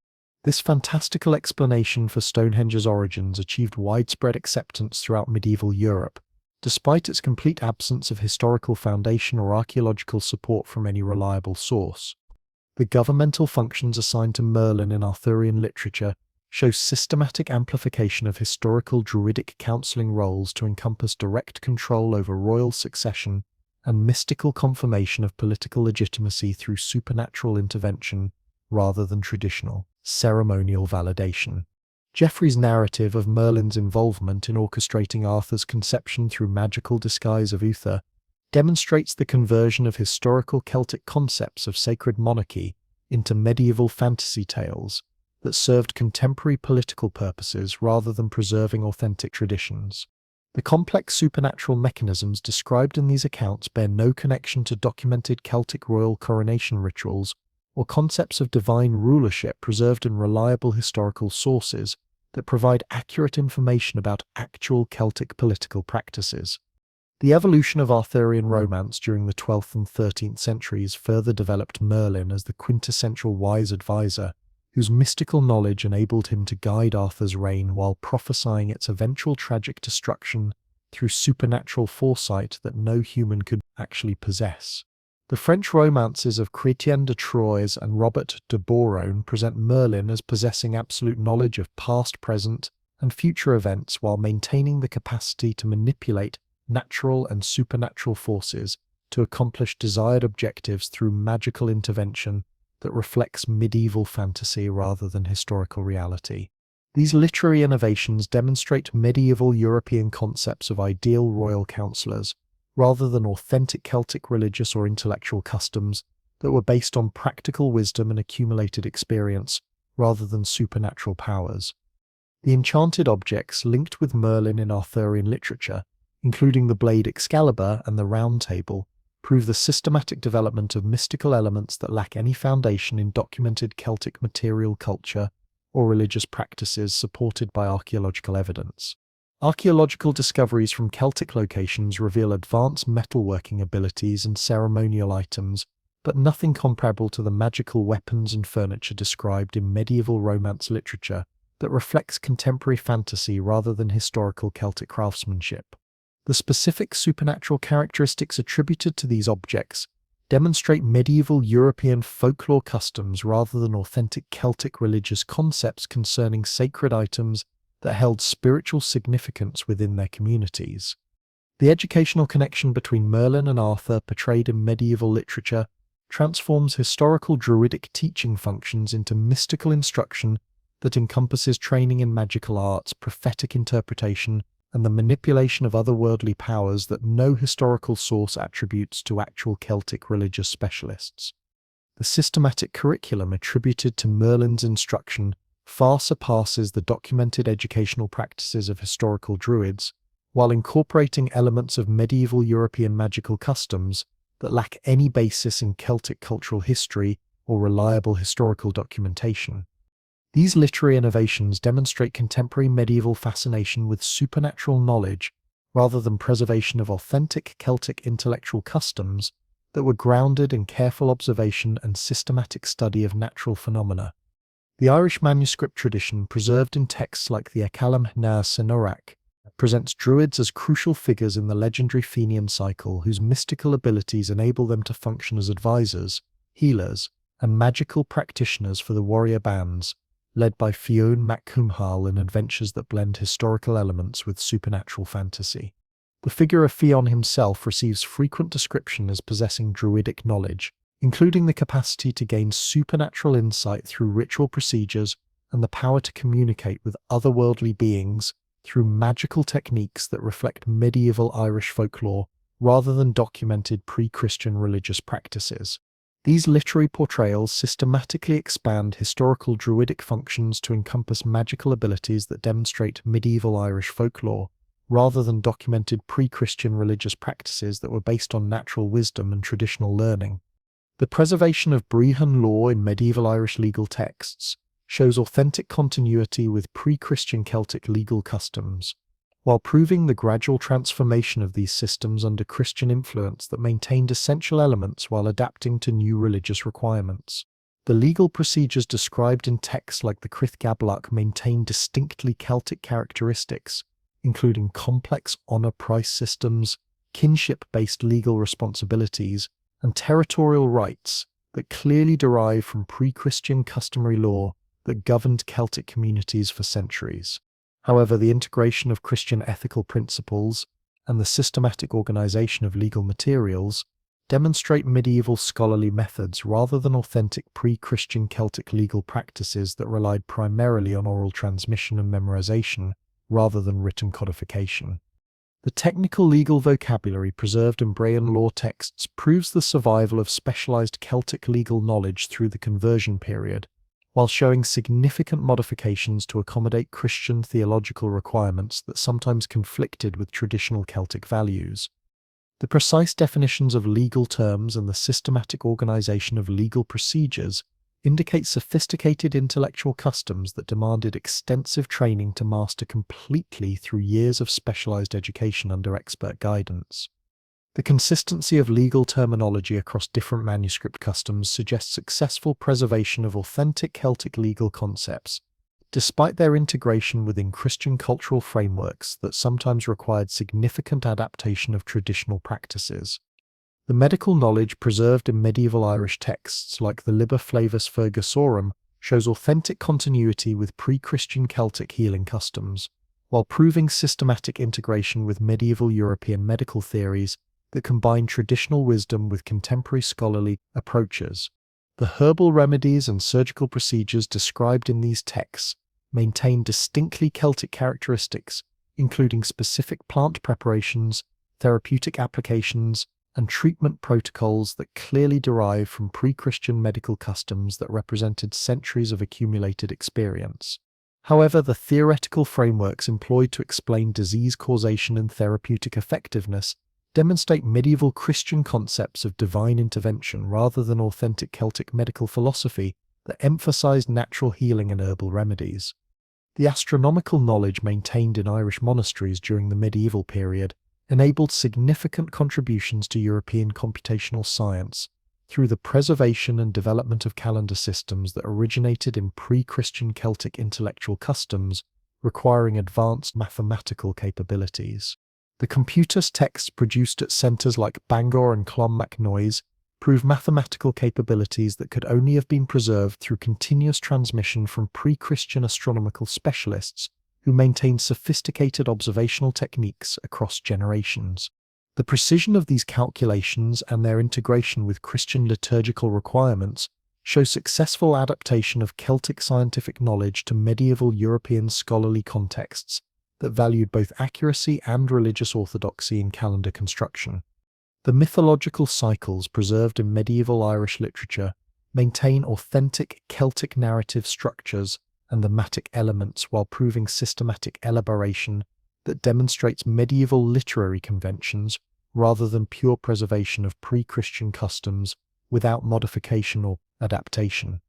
This fantastical explanation for Stonehenge's origins achieved widespread acceptance throughout medieval Europe, despite its complete absence of historical foundation or archaeological support from any reliable source. The governmental functions assigned to Merlin in Arthurian literature show systematic amplification of historical Druidic counseling roles to encompass direct control over royal succession and mystical confirmation of political legitimacy through supernatural intervention rather than traditional, ceremonial validation. Geoffrey's narrative of Merlin's involvement in orchestrating Arthur's conception through magical disguise of Uther demonstrates the conversion of historical Celtic concepts of sacred monarchy into medieval fantasy tales that served contemporary political purposes rather than preserving authentic traditions. The complex supernatural mechanisms described in these accounts bear no connection to documented Celtic royal coronation rituals or concepts of divine rulership preserved in reliable historical sources that provide accurate information about actual Celtic political practices. The evolution of Arthurian romance during the 12th and 13th centuries further developed Merlin as the quintessential wise advisor, whose mystical knowledge enabled him to guide Arthur's reign while prophesying its eventual tragic destruction through supernatural foresight that no human could actually possess. The French romances of Chrétien de Troyes and Robert de Boron present Merlin as possessing absolute knowledge of past, present, and future events while maintaining the capacity to manipulate natural and supernatural forces to accomplish desired objectives through magical intervention that reflects medieval fantasy rather than historical reality. These literary innovations demonstrate medieval European concepts of ideal royal counselors, rather than authentic Celtic religious or intellectual customs that were based on practical wisdom and accumulated experience, rather than supernatural powers. The enchanted objects linked with Merlin in Arthurian literature, including the blade Excalibur and the Round Table, prove the systematic development of mystical elements that lack any foundation in documented Celtic material culture or religious practices supported by archaeological evidence. Archaeological discoveries from Celtic locations reveal advanced metalworking abilities and ceremonial items, but nothing comparable to the magical weapons and furniture described in medieval Romance literature that reflects contemporary fantasy rather than historical Celtic craftsmanship. The specific supernatural characteristics attributed to these objects demonstrate medieval European folklore customs rather than authentic Celtic religious concepts concerning sacred items that held spiritual significance within their communities. The educational connection between Merlin and Arthur portrayed in medieval literature transforms historical Druidic teaching functions into mystical instruction that encompasses training in magical arts, prophetic interpretation, and the manipulation of otherworldly powers that no historical source attributes to actual Celtic religious specialists. The systematic curriculum attributed to Merlin's instruction far surpasses the documented educational practices of historical Druids, while incorporating elements of medieval European magical customs that lack any basis in Celtic cultural history or reliable historical documentation. These literary innovations demonstrate contemporary medieval fascination with supernatural knowledge rather than preservation of authentic Celtic intellectual customs that were grounded in careful observation and systematic study of natural phenomena. The Irish manuscript tradition, preserved in texts like the Ecalam na Sinorak, presents Druids as crucial figures in the legendary Fenian cycle whose mystical abilities enable them to function as advisors, healers, and magical practitioners for the warrior bands, led by Fionn mac Cumhal in adventures that blend historical elements with supernatural fantasy. The figure of Fionn himself receives frequent description as possessing druidic knowledge, including the capacity to gain supernatural insight through ritual procedures and the power to communicate with otherworldly beings through magical techniques that reflect medieval Irish folklore rather than documented pre-Christian religious practices. These literary portrayals systematically expand historical Druidic functions to encompass magical abilities that demonstrate medieval Irish folklore, rather than documented pre-Christian religious practices that were based on natural wisdom and traditional learning. The preservation of Brehon law in medieval Irish legal texts shows authentic continuity with pre-Christian Celtic legal customs, while proving the gradual transformation of these systems under Christian influence that maintained essential elements while adapting to new religious requirements. The legal procedures described in texts like the Crith Gablach maintain distinctly Celtic characteristics, including complex honour-price systems, kinship-based legal responsibilities, and territorial rights that clearly derive from pre-Christian customary law that governed Celtic communities for centuries. However, the integration of Christian ethical principles and the systematic organization of legal materials demonstrate medieval scholarly methods rather than authentic pre-Christian Celtic legal practices that relied primarily on oral transmission and memorization rather than written codification. The technical legal vocabulary preserved in Breton law texts proves the survival of specialized Celtic legal knowledge through the conversion period, while showing significant modifications to accommodate Christian theological requirements that sometimes conflicted with traditional Celtic values. The precise definitions of legal terms and the systematic organization of legal procedures indicate sophisticated intellectual customs that demanded extensive training to master completely through years of specialized education under expert guidance. The consistency of legal terminology across different manuscript customs suggests successful preservation of authentic Celtic legal concepts, despite their integration within Christian cultural frameworks that sometimes required significant adaptation of traditional practices. The medical knowledge preserved in medieval Irish texts like the Liber Flavus Fergusorum shows authentic continuity with pre-Christian Celtic healing customs, while proving systematic integration with medieval European medical theories that combine traditional wisdom with contemporary scholarly approaches. The herbal remedies and surgical procedures described in these texts maintain distinctly Celtic characteristics, including specific plant preparations, therapeutic applications, and treatment protocols that clearly derive from pre-Christian medical customs that represented centuries of accumulated experience. However, the theoretical frameworks employed to explain disease causation and therapeutic effectiveness demonstrate medieval Christian concepts of divine intervention rather than authentic Celtic medical philosophy that emphasized natural healing and herbal remedies. The astronomical knowledge maintained in Irish monasteries during the medieval period enabled significant contributions to European computational science through the preservation and development of calendar systems that originated in pre-Christian Celtic intellectual customs requiring advanced mathematical capabilities. The computus texts produced at centres like Bangor and Clonmacnoise prove mathematical capabilities that could only have been preserved through continuous transmission from pre-Christian astronomical specialists who maintained sophisticated observational techniques across generations. The precision of these calculations and their integration with Christian liturgical requirements show successful adaptation of Celtic scientific knowledge to medieval European scholarly contexts that valued both accuracy and religious orthodoxy in calendar construction. The mythological cycles preserved in medieval Irish literature maintain authentic Celtic narrative structures and thematic elements while proving systematic elaboration that demonstrates medieval literary conventions rather than pure preservation of pre-Christian customs without modification or adaptation.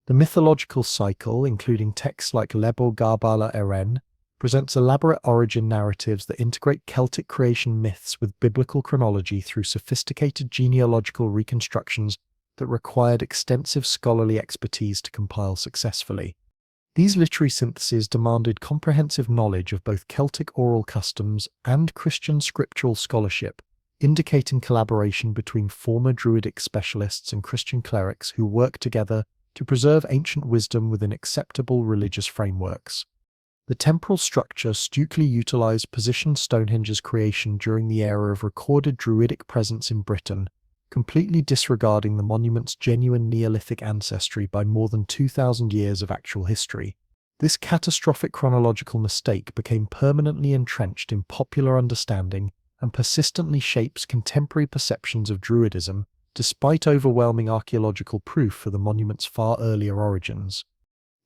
The mythological cycle, including texts like Lebo Garbala Eren, presents elaborate origin narratives that integrate Celtic creation myths with biblical chronology through sophisticated genealogical reconstructions that required extensive scholarly expertise to compile successfully. These literary syntheses demanded comprehensive knowledge of both Celtic oral customs and Christian scriptural scholarship, indicating collaboration between former Druidic specialists and Christian clerics who worked together to preserve ancient wisdom within acceptable religious frameworks. The temporal structure astutely utilized positioned Stonehenge's creation during the era of recorded Druidic presence in Britain, completely disregarding the monument's genuine Neolithic ancestry by more than 2,000 years of actual history. This catastrophic chronological mistake became permanently entrenched in popular understanding and persistently shapes contemporary perceptions of Druidism, despite overwhelming archaeological proof for the monument's far earlier origins.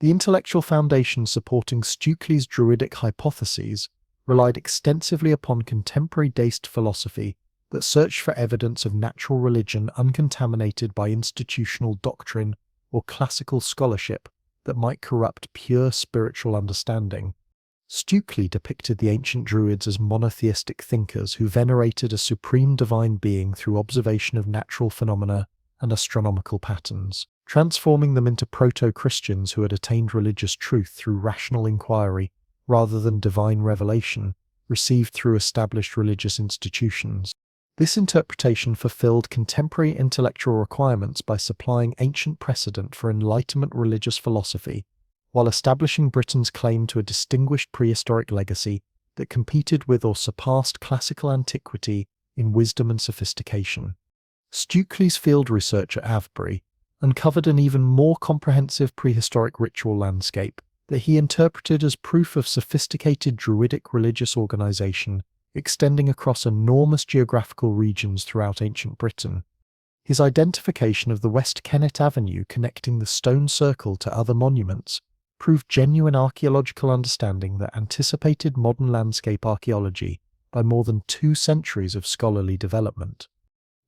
The intellectual foundation supporting Stukely's Druidic hypotheses relied extensively upon contemporary deist philosophy that searched for evidence of natural religion uncontaminated by institutional doctrine or classical scholarship that might corrupt pure spiritual understanding. Stukely depicted the ancient Druids as monotheistic thinkers who venerated a supreme divine being through observation of natural phenomena and astronomical patterns, transforming them into proto-Christians who had attained religious truth through rational inquiry rather than divine revelation received through established religious institutions. This interpretation fulfilled contemporary intellectual requirements by supplying ancient precedent for Enlightenment religious philosophy, while establishing Britain's claim to a distinguished prehistoric legacy that competed with or surpassed classical antiquity in wisdom and sophistication. Stukely's field research at Avebury uncovered an even more comprehensive prehistoric ritual landscape that he interpreted as proof of sophisticated Druidic religious organization extending across enormous geographical regions throughout ancient Britain. His identification of the West Kennet Avenue connecting the stone circle to other monuments proved genuine archaeological understanding that anticipated modern landscape archaeology by more than 2 centuries of scholarly development.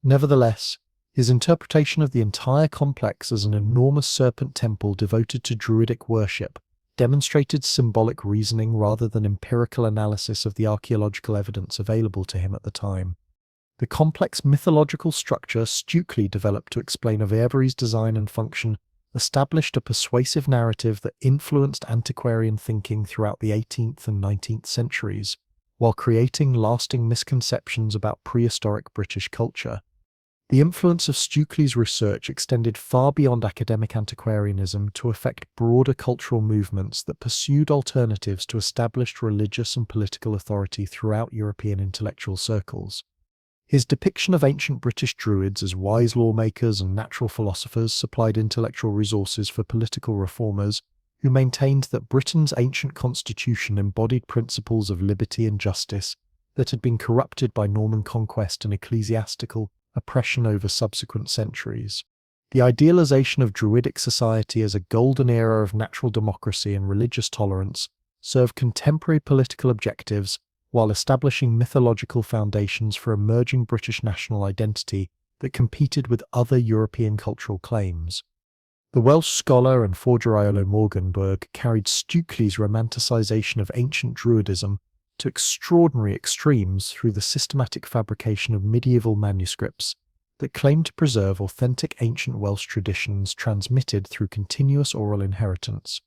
Nevertheless, his interpretation of the entire complex as an enormous serpent temple devoted to Druidic worship demonstrated symbolic reasoning rather than empirical analysis of the archaeological evidence available to him at the time. The complex mythological structure Stukely developed to explain Avebury's design and function established a persuasive narrative that influenced antiquarian thinking throughout the 18th and 19th centuries, while creating lasting misconceptions about prehistoric British culture. The influence of Stukely's research extended far beyond academic antiquarianism to affect broader cultural movements that pursued alternatives to established religious and political authority throughout European intellectual circles. His depiction of ancient British Druids as wise lawmakers and natural philosophers supplied intellectual resources for political reformers who maintained that Britain's ancient constitution embodied principles of liberty and justice that had been corrupted by Norman conquest and ecclesiastical oppression over subsequent centuries. The idealization of Druidic society as a golden era of natural democracy and religious tolerance served contemporary political objectives while establishing mythological foundations for emerging British national identity that competed with other European cultural claims. The Welsh scholar and forger Iolo Morganwg carried Stukely's romanticization of ancient Druidism to extraordinary extremes through the systematic fabrication of medieval manuscripts that claimed to preserve authentic ancient Welsh traditions transmitted through continuous oral inheritance.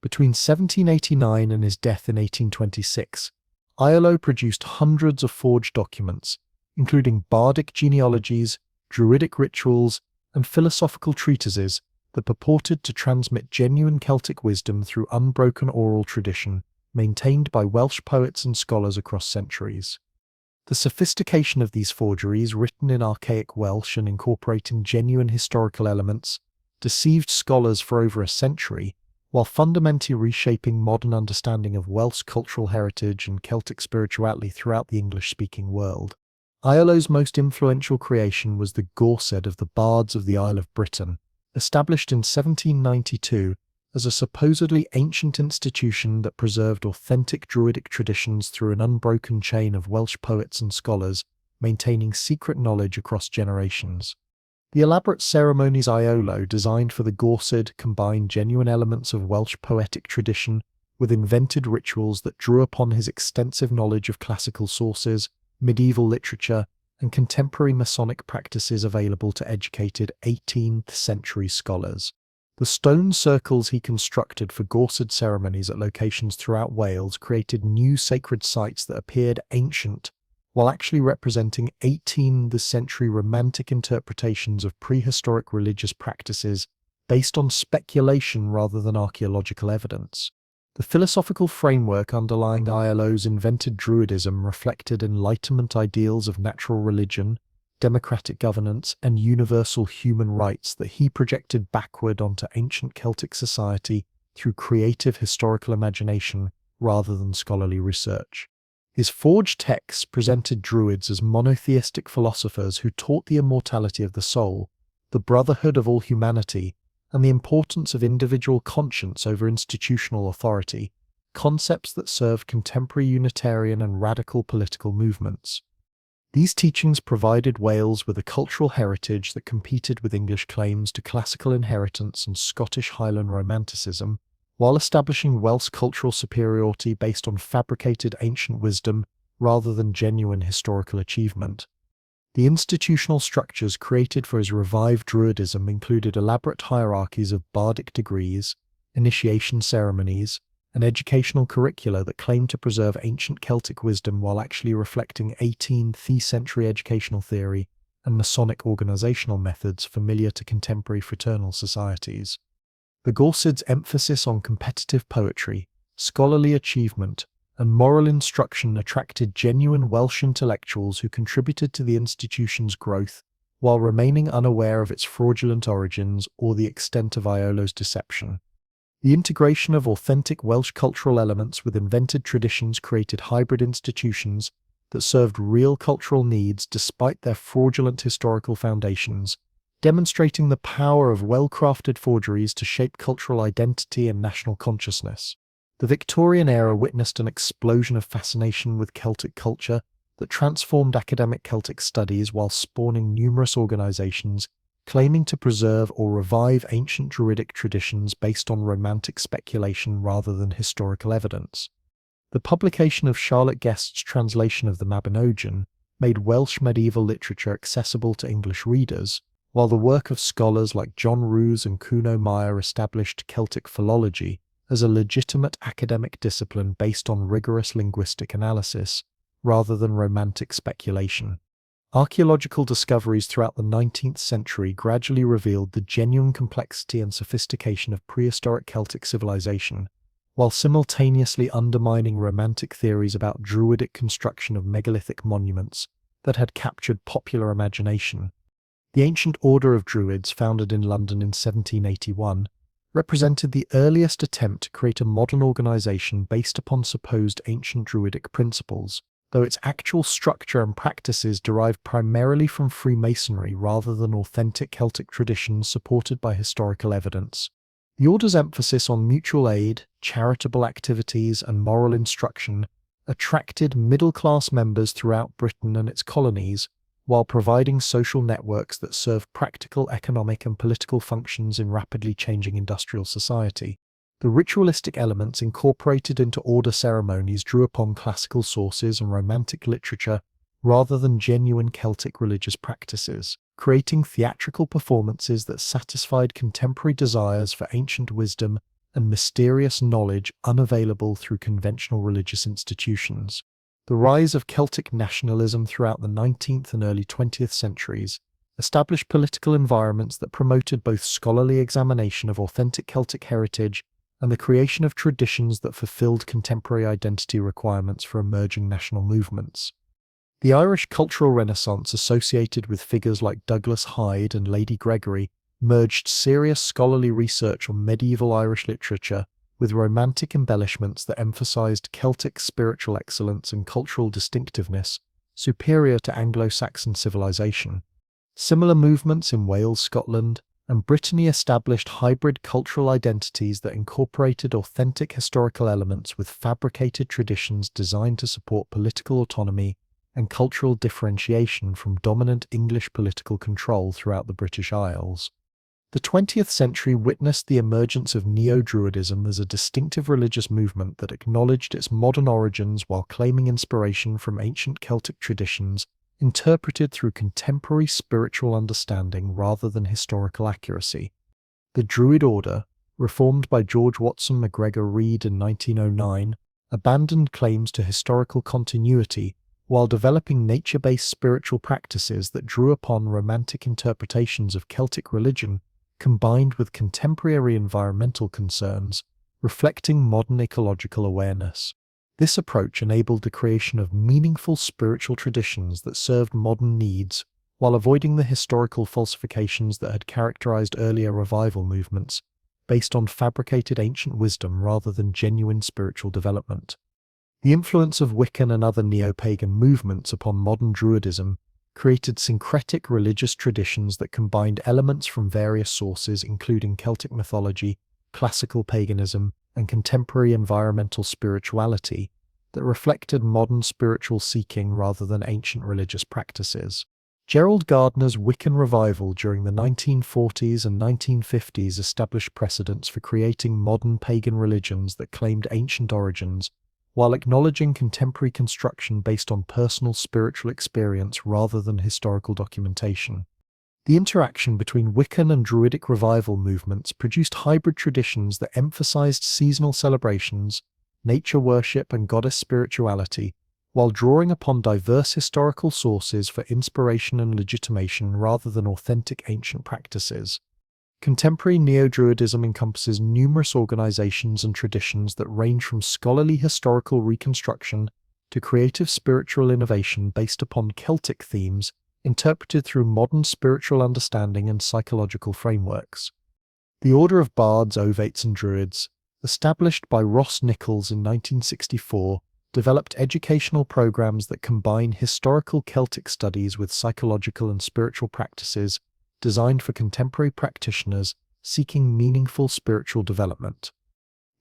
Between 1789 and his death in 1826, Iolo produced hundreds of forged documents, including bardic genealogies, Druidic rituals, and philosophical treatises that purported to transmit genuine Celtic wisdom through unbroken oral tradition maintained by Welsh poets and scholars across centuries. The sophistication of these forgeries, written in archaic Welsh and incorporating genuine historical elements, deceived scholars for over a century, while fundamentally reshaping modern understanding of Welsh cultural heritage and Celtic spirituality throughout the English-speaking world. Iolo's most influential creation was the Gorsedd of the Bards of the Isle of Britain, established in 1792 as a supposedly ancient institution that preserved authentic Druidic traditions through an unbroken chain of Welsh poets and scholars, maintaining secret knowledge across generations. The elaborate ceremonies Iolo designed for the Gorsedd combined genuine elements of Welsh poetic tradition with invented rituals that drew upon his extensive knowledge of classical sources, medieval literature, and contemporary Masonic practices available to educated 18th century scholars. The stone circles he constructed for Gorsedd ceremonies at locations throughout Wales created new sacred sites that appeared ancient, while actually representing 18th century romantic interpretations of prehistoric religious practices based on speculation rather than archaeological evidence. The philosophical framework underlying Iolo's invented Druidism reflected Enlightenment ideals of natural religion, democratic governance, and universal human rights that he projected backward onto ancient Celtic society through creative historical imagination rather than scholarly research. His forged texts presented Druids as monotheistic philosophers who taught the immortality of the soul, the brotherhood of all humanity, and the importance of individual conscience over institutional authority, concepts that served contemporary Unitarian and radical political movements. These teachings provided Wales with a cultural heritage that competed with English claims to classical inheritance and Scottish Highland Romanticism, while establishing Welsh cultural superiority based on fabricated ancient wisdom rather than genuine historical achievement. The institutional structures created for his revived Druidism included elaborate hierarchies of bardic degrees, initiation ceremonies, and educational curricula that claim to preserve ancient Celtic wisdom while actually reflecting 18th century educational theory and Masonic organizational methods familiar to contemporary fraternal societies. The Gorsid's emphasis on competitive poetry, scholarly achievement, and moral instruction attracted genuine Welsh intellectuals who contributed to the institution's growth while remaining unaware of its fraudulent origins or the extent of Iolo's deception. The integration of authentic Welsh cultural elements with invented traditions created hybrid institutions that served real cultural needs despite their fraudulent historical foundations, demonstrating the power of well-crafted forgeries to shape cultural identity and national consciousness. The Victorian era witnessed an explosion of fascination with Celtic culture that transformed academic Celtic studies while spawning numerous organizations claiming to preserve or revive ancient Druidic traditions based on romantic speculation rather than historical evidence. The publication of Charlotte Guest's translation of the Mabinogion made Welsh medieval literature accessible to English readers, while the work of scholars like John Roos and Kuno Meyer established Celtic philology as a legitimate academic discipline based on rigorous linguistic analysis, rather than romantic speculation. Archaeological discoveries throughout the 19th century gradually revealed the genuine complexity and sophistication of prehistoric Celtic civilization, while simultaneously undermining romantic theories about Druidic construction of megalithic monuments that had captured popular imagination. The ancient order of Druids, founded in London in 1781, represented the earliest attempt to create a modern organization based upon supposed ancient Druidic principles, though its actual structure and practices derived primarily from Freemasonry rather than authentic Celtic traditions supported by historical evidence. The order's emphasis on mutual aid, charitable activities, and moral instruction attracted middle-class members throughout Britain and its colonies, while providing social networks that served practical economic and political functions in rapidly changing industrial society. The ritualistic elements incorporated into order ceremonies drew upon classical sources and romantic literature rather than genuine Celtic religious practices, creating theatrical performances that satisfied contemporary desires for ancient wisdom and mysterious knowledge unavailable through conventional religious institutions. The rise of Celtic nationalism throughout the 19th and early 20th centuries established political environments that promoted both scholarly examination of authentic Celtic heritage and the creation of traditions that fulfilled contemporary identity requirements for emerging national movements. The Irish cultural renaissance associated with figures like Douglas Hyde and Lady Gregory merged serious scholarly research on medieval Irish literature with romantic embellishments that emphasized Celtic spiritual excellence and cultural distinctiveness superior to Anglo-Saxon civilization. Similar movements in Wales, Scotland, and Brittany established hybrid cultural identities that incorporated authentic historical elements with fabricated traditions designed to support political autonomy and cultural differentiation from dominant English political control throughout the British Isles. The 20th century witnessed the emergence of Neo-Druidism as a distinctive religious movement that acknowledged its modern origins while claiming inspiration from ancient Celtic traditions interpreted through contemporary spiritual understanding rather than historical accuracy. The Druid Order, reformed by George Watson MacGregor Reed in 1909, abandoned claims to historical continuity while developing nature-based spiritual practices that drew upon romantic interpretations of Celtic religion combined with contemporary environmental concerns, reflecting modern ecological awareness. This approach enabled the creation of meaningful spiritual traditions that served modern needs, while avoiding the historical falsifications that had characterized earlier revival movements, based on fabricated ancient wisdom rather than genuine spiritual development. The influence of Wiccan and other neo-pagan movements upon modern Druidism created syncretic religious traditions that combined elements from various sources including Celtic mythology, classical paganism, and contemporary environmental spirituality that reflected modern spiritual seeking rather than ancient religious practices. Gerald Gardner's Wiccan revival during the 1940s and 1950s established precedents for creating modern pagan religions that claimed ancient origins, while acknowledging contemporary construction based on personal spiritual experience rather than historical documentation. The interaction between Wiccan and Druidic revival movements produced hybrid traditions that emphasized seasonal celebrations, nature worship, and goddess spirituality, while drawing upon diverse historical sources for inspiration and legitimation rather than authentic ancient practices. Contemporary Neo-Druidism encompasses numerous organizations and traditions that range from scholarly historical reconstruction to creative spiritual innovation based upon Celtic themes interpreted through modern spiritual understanding and psychological frameworks. The Order of Bards, Ovates and Druids, established by Ross Nichols in 1964, developed educational programs that combine historical Celtic studies with psychological and spiritual practices designed for contemporary practitioners seeking meaningful spiritual development.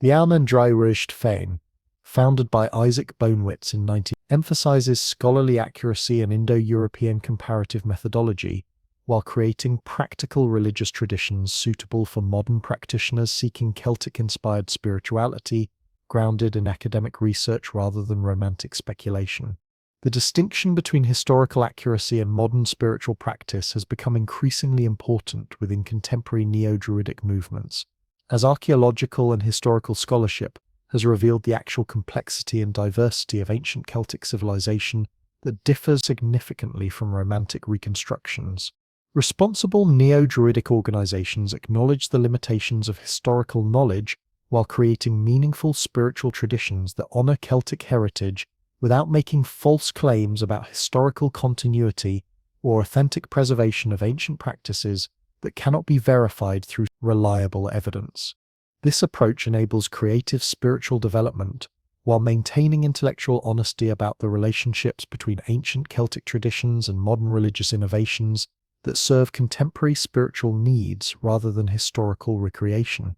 The Almendrei Fein, founded by Isaac Bonewitz in 19, emphasizes scholarly accuracy and Indo-European comparative methodology, while creating practical religious traditions suitable for modern practitioners seeking Celtic-inspired spirituality, grounded in academic research rather than romantic speculation. The distinction between historical accuracy and modern spiritual practice has become increasingly important within contemporary Neo-Druidic movements, as archaeological and historical scholarship has revealed the actual complexity and diversity of ancient Celtic civilization that differs significantly from romantic reconstructions. Responsible Neo-Druidic organizations acknowledge the limitations of historical knowledge while creating meaningful spiritual traditions that honor Celtic heritage without making false claims about historical continuity or authentic preservation of ancient practices that cannot be verified through reliable evidence. This approach enables creative spiritual development while maintaining intellectual honesty about the relationships between ancient Celtic traditions and modern religious innovations that serve contemporary spiritual needs rather than historical recreation.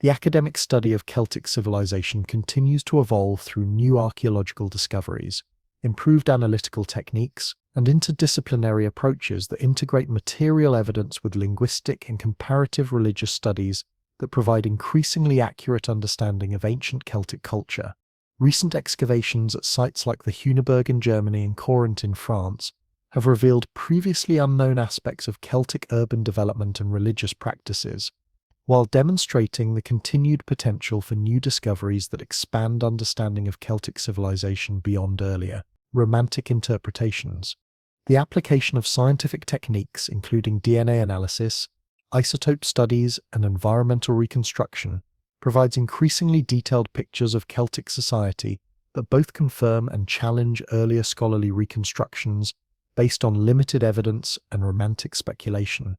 The academic study of Celtic civilization continues to evolve through new archaeological discoveries, improved analytical techniques, and interdisciplinary approaches that integrate material evidence with linguistic and comparative religious studies that provide increasingly accurate understanding of ancient Celtic culture. Recent excavations at sites like the Huneberg in Germany and Corinth in France have revealed previously unknown aspects of Celtic urban development and religious practices, while demonstrating the continued potential for new discoveries that expand understanding of Celtic civilization beyond earlier romantic interpretations. The application of scientific techniques, including DNA analysis, isotope studies, and environmental reconstruction, provides increasingly detailed pictures of Celtic society that both confirm and challenge earlier scholarly reconstructions based on limited evidence and romantic speculation.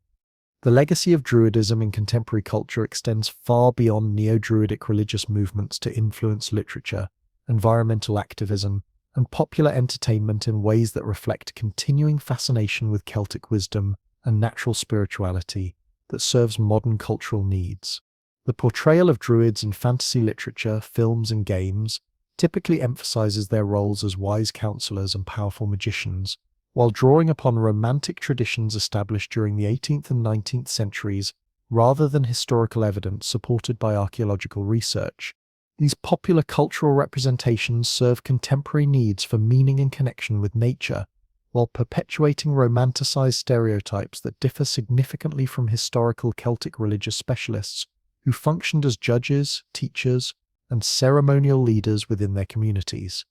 The legacy of Druidism in contemporary culture extends far beyond Neo-Druidic religious movements to influence literature, environmental activism, and popular entertainment in ways that reflect continuing fascination with Celtic wisdom and natural spirituality that serves modern cultural needs. The portrayal of Druids in fantasy literature, films, and games typically emphasizes their roles as wise counselors and powerful magicians, while drawing upon romantic traditions established during the 18th and 19th centuries rather than historical evidence supported by archaeological research. These popular cultural representations serve contemporary needs for meaning and connection with nature, while perpetuating romanticized stereotypes that differ significantly from historical Celtic religious specialists who functioned as judges, teachers, and ceremonial leaders within their communities.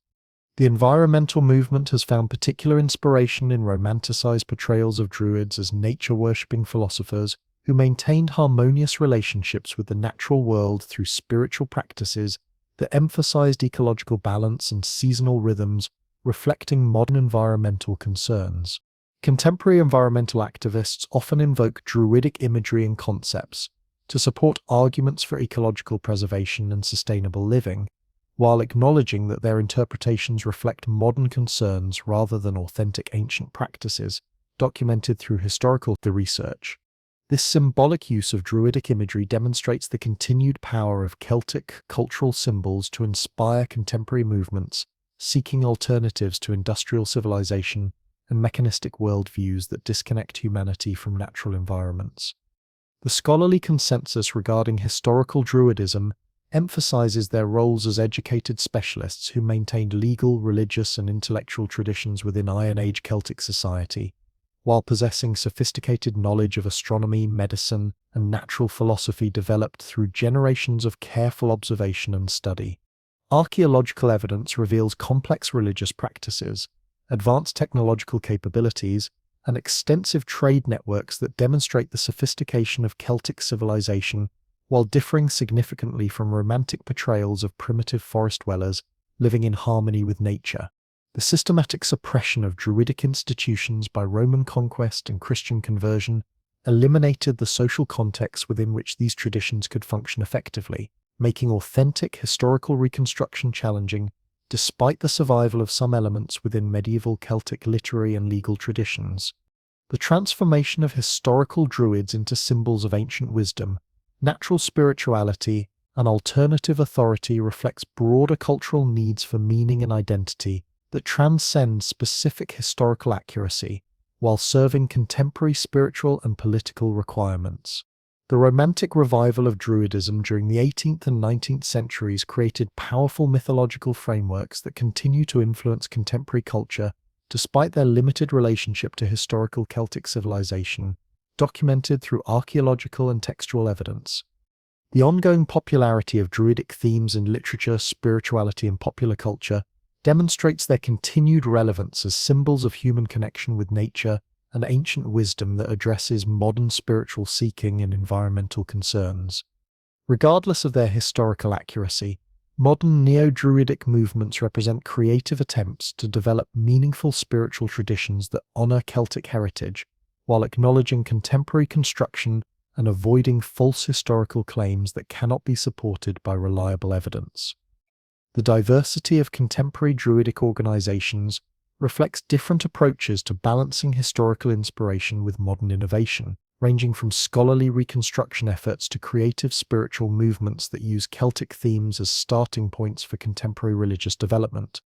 The environmental movement has found particular inspiration in romanticized portrayals of Druids as nature-worshipping philosophers who maintained harmonious relationships with the natural world through spiritual practices that emphasized ecological balance and seasonal rhythms, reflecting modern environmental concerns. Contemporary environmental activists often invoke Druidic imagery and concepts to support arguments for ecological preservation and sustainable living, while acknowledging that their interpretations reflect modern concerns rather than authentic ancient practices documented through historical research. This symbolic use of Druidic imagery demonstrates the continued power of Celtic cultural symbols to inspire contemporary movements seeking alternatives to industrial civilization and mechanistic worldviews that disconnect humanity from natural environments. The scholarly consensus regarding historical Druidism emphasizes their roles as educated specialists who maintained legal, religious, and intellectual traditions within Iron Age Celtic society, while possessing sophisticated knowledge of astronomy, medicine, and natural philosophy developed through generations of careful observation and study. Archaeological evidence reveals complex religious practices, advanced technological capabilities, and extensive trade networks that demonstrate the sophistication of Celtic civilization while differing significantly from romantic portrayals of primitive forest dwellers living in harmony with nature. The systematic suppression of Druidic institutions by Roman conquest and Christian conversion eliminated the social context within which these traditions could function effectively, making authentic historical reconstruction challenging despite the survival of some elements within medieval Celtic literary and legal traditions. The transformation of historical Druids into symbols of ancient wisdom, natural spirituality, and alternative authority reflects broader cultural needs for meaning and identity that transcend specific historical accuracy while serving contemporary spiritual and political requirements. The Romantic revival of Druidism during the 18th and 19th centuries created powerful mythological frameworks that continue to influence contemporary culture despite their limited relationship to historical Celtic civilization, documented through archaeological and textual evidence. The ongoing popularity of Druidic themes in literature, spirituality, and popular culture demonstrates their continued relevance as symbols of human connection with nature and ancient wisdom that addresses modern spiritual seeking and environmental concerns. Regardless of their historical accuracy, modern neo-Druidic movements represent creative attempts to develop meaningful spiritual traditions that honor Celtic heritage while acknowledging contemporary construction and avoiding false historical claims that cannot be supported by reliable evidence. The diversity of contemporary Druidic organizations reflects different approaches to balancing historical inspiration with modern innovation, ranging from scholarly reconstruction efforts to creative spiritual movements that use Celtic themes as starting points for contemporary religious development.